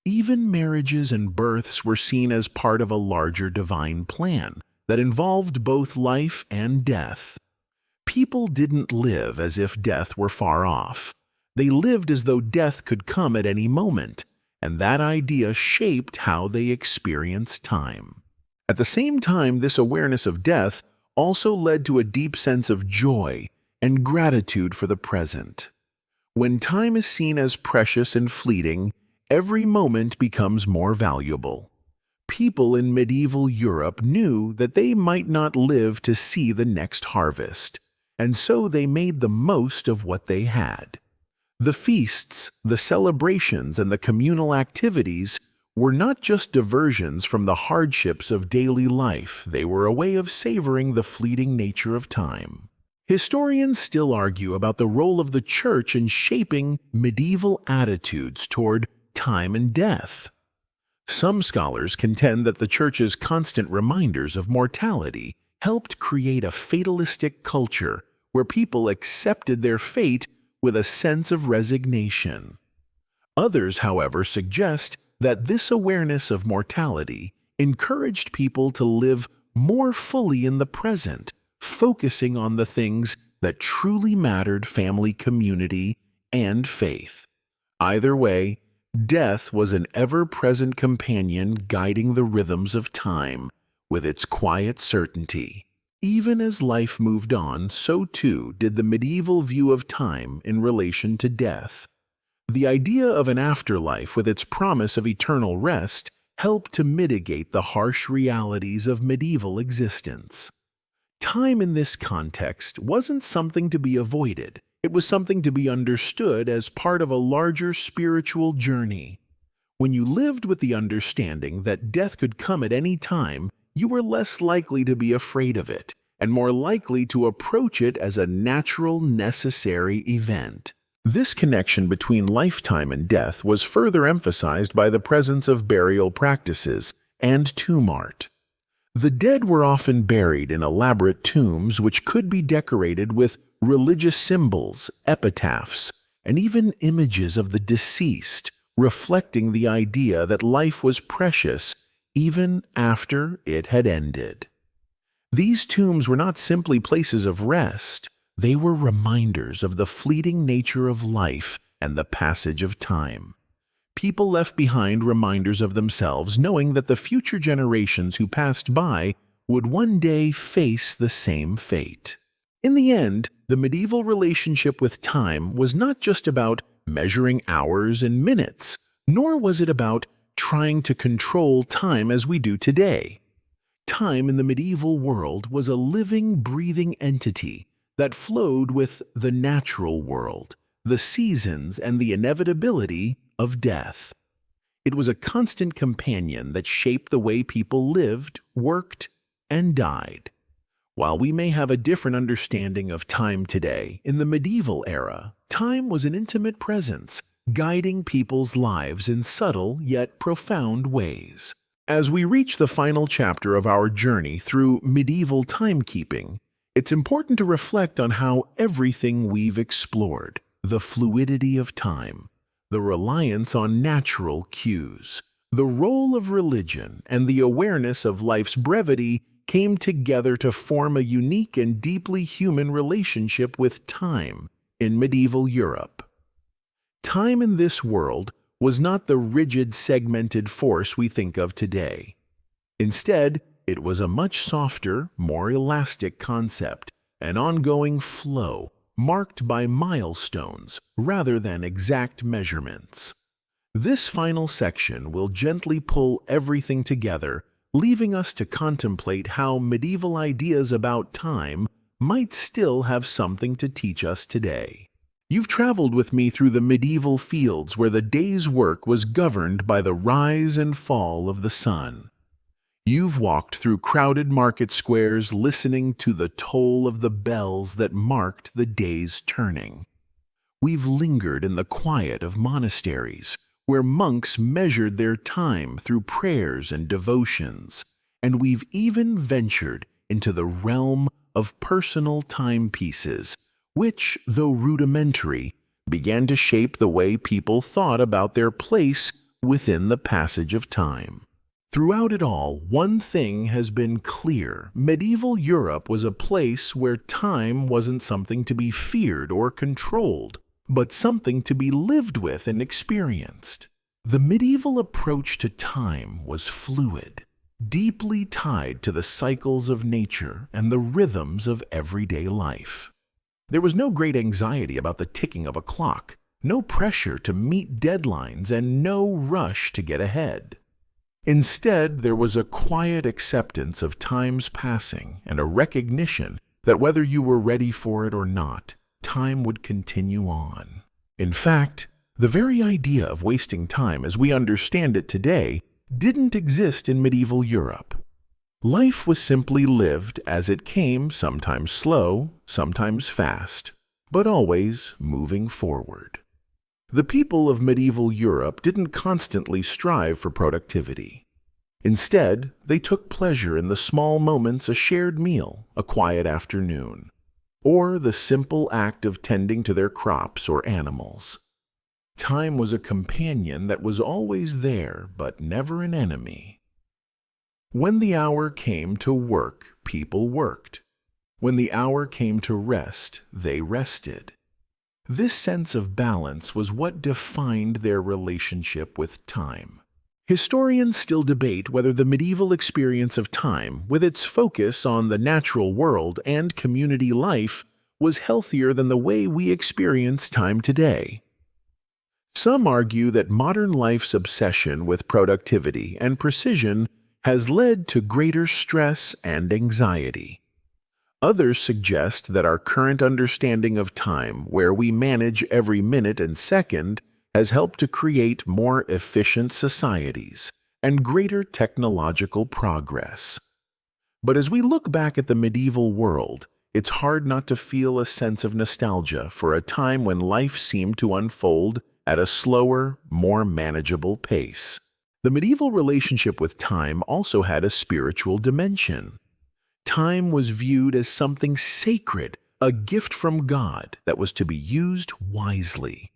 Even marriages and births were seen as part of a larger divine plan that involved both life and death. People didn't live as if death were far off. They lived as though death could come at any moment, and that idea shaped how they experienced time. At the same time, this awareness of death also led to a deep sense of joy and gratitude for the present. When time is seen as precious and fleeting, every moment becomes more valuable. People in medieval Europe knew that they might not live to see the next harvest, and so they made the most of what they had. The feasts, the celebrations, and the communal activities were not just diversions from the hardships of daily life. They were a way of savoring the fleeting nature of time. Historians still argue about the role of the church in shaping medieval attitudes toward time and death. Some scholars contend that the church's constant reminders of mortality helped create a fatalistic culture where people accepted their fate with a sense of resignation. Others, however, suggest that this awareness of mortality encouraged people to live more fully in the present, focusing on the things that truly mattered: family, community, and faith. Either way, death was an ever-present companion guiding the rhythms of time with its quiet certainty. Even as life moved on, so too did the medieval view of time in relation to death. The idea of an afterlife with its promise of eternal rest helped to mitigate the harsh realities of medieval existence. Time in this context wasn't something to be avoided. It was something to be understood as part of a larger spiritual journey. When you lived with the understanding that death could come at any time, you were less likely to be afraid of it, and more likely to approach it as a natural, necessary event. This connection between lifetime and death was further emphasized by the presence of burial practices and tomb art. The dead were often buried in elaborate tombs which could be decorated with religious symbols, epitaphs, and even images of the deceased, reflecting the idea that life was precious even after it had ended. These tombs were not simply places of rest. They were reminders of the fleeting nature of life and the passage of time. People left behind reminders of themselves, knowing that the future generations who passed by would one day face the same fate. In the end, the medieval relationship with time was not just about measuring hours and minutes, nor was it about trying to control time as we do today. Time in the medieval world was a living, breathing entity that flowed with the natural world, the seasons, and the inevitability of death. It was a constant companion that shaped the way people lived, worked, and died. While we may have a different understanding of time today, in the medieval era, time was an intimate presence, guiding people's lives in subtle yet profound ways. As we reach the final chapter of our journey through medieval timekeeping, it's important to reflect on how everything we've explored, the fluidity of time, the reliance on natural cues, the role of religion, and the awareness of life's brevity came together to form a unique and deeply human relationship with time in medieval Europe. Time in this world was not the rigid, segmented force we think of today. Instead, it was a much softer, more elastic concept, an ongoing flow marked by milestones rather than exact measurements. This final section will gently pull everything together leaving us to contemplate how medieval ideas about time might still have something to teach us today. You've traveled with me through the medieval fields where the day's work was governed by the rise and fall of the sun. You've walked through crowded market squares listening to the toll of the bells that marked the day's turning. We've lingered in the quiet of monasteries, where monks measured their time through prayers and devotions, and we've even ventured into the realm of personal timepieces, which, though rudimentary, began to shape the way people thought about their place within the passage of time. Throughout it all, one thing has been clear. Medieval Europe was a place where time wasn't something to be feared or controlled, but something to be lived with and experienced. The medieval approach to time was fluid, deeply tied to the cycles of nature and the rhythms of everyday life. There was no great anxiety about the ticking of a clock, no pressure to meet deadlines, and no rush to get ahead. Instead, there was a quiet acceptance of time's passing and a recognition that whether you were ready for it or not, time would continue on. In fact, the very idea of wasting time as we understand it today didn't exist in medieval Europe. Life was simply lived as it came, sometimes slow, sometimes fast, but always moving forward. The people of medieval Europe didn't constantly strive for productivity. Instead, they took pleasure in the small moments: a shared meal, a quiet afternoon, or the simple act of tending to their crops or animals. Time was a companion that was always there, but never an enemy. When the hour came to work, people worked. When the hour came to rest, they rested. This sense of balance was what defined their relationship with time. Historians still debate whether the medieval experience of time, with its focus on the natural world and community life, was healthier than the way we experience time today. Some argue that modern life's obsession with productivity and precision has led to greater stress and anxiety. Others suggest that our current understanding of time, where we manage every minute and second, has helped to create more efficient societies and greater technological progress. But as we look back at the medieval world, it's hard not to feel a sense of nostalgia for a time when life seemed to unfold at a slower, more manageable pace. The medieval relationship with time also had a spiritual dimension. Time was viewed as something sacred, a gift from God that was to be used wisely.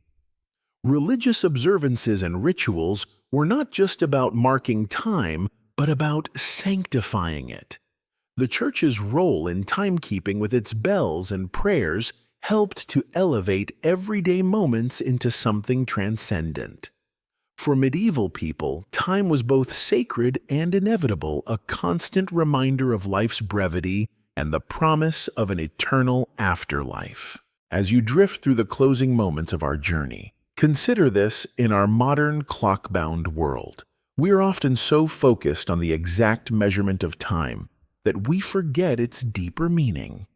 Religious observances and rituals were not just about marking time, but about sanctifying it. The Church's role in timekeeping with its bells and prayers helped to elevate everyday moments into something transcendent. For medieval people, time was both sacred and inevitable, a constant reminder of life's brevity and the promise of an eternal afterlife. As you drift through the closing moments of our journey, consider this: in our modern clock-bound world, we are often so focused on the exact measurement of time that we forget its deeper meaning.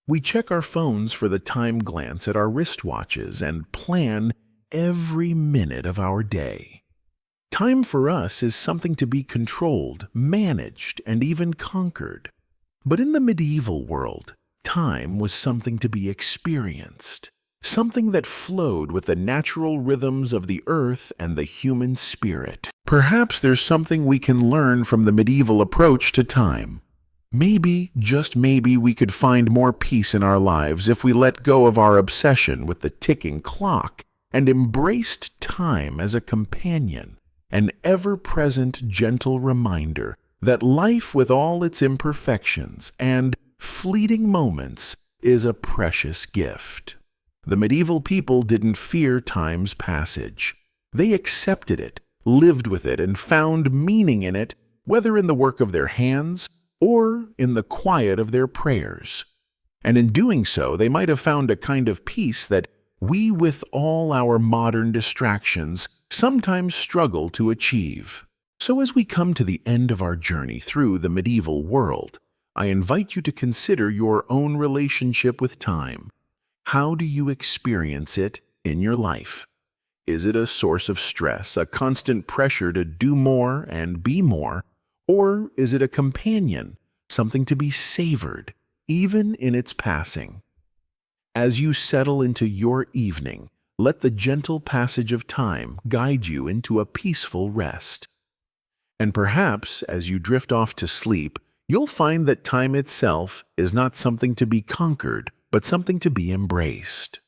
We check our phones for the time, glance at our wristwatches, and plan every minute of our day. Time for us is something to be controlled, managed, and even conquered. But in the medieval world, time was something to be experienced, something that flowed with the natural rhythms of the earth and the human spirit. Perhaps there's something we can learn from the medieval approach to time. Maybe, just maybe, we could find more peace in our lives if we let go of our obsession with the ticking clock and embraced time as a companion, an ever-present, gentle reminder that life, with all its imperfections and fleeting moments, is a precious gift. The medieval people didn't fear time's passage. They accepted it, lived with it, and found meaning in it, whether in the work of their hands or in the quiet of their prayers. And in doing so, they might have found a kind of peace that we, with all our modern distractions, sometimes struggle to achieve. So as we come to the end of our journey through the medieval world, I invite you to consider your own relationship with time. How do you experience it in your life? Is it a source of stress, a constant pressure to do more and be more? Or is it a companion, something to be savored, even in its passing? As you settle into your evening, let the gentle passage of time guide you into a peaceful rest. And perhaps, as you drift off to sleep, you'll find that time itself is not something to be conquered, but something to be embraced.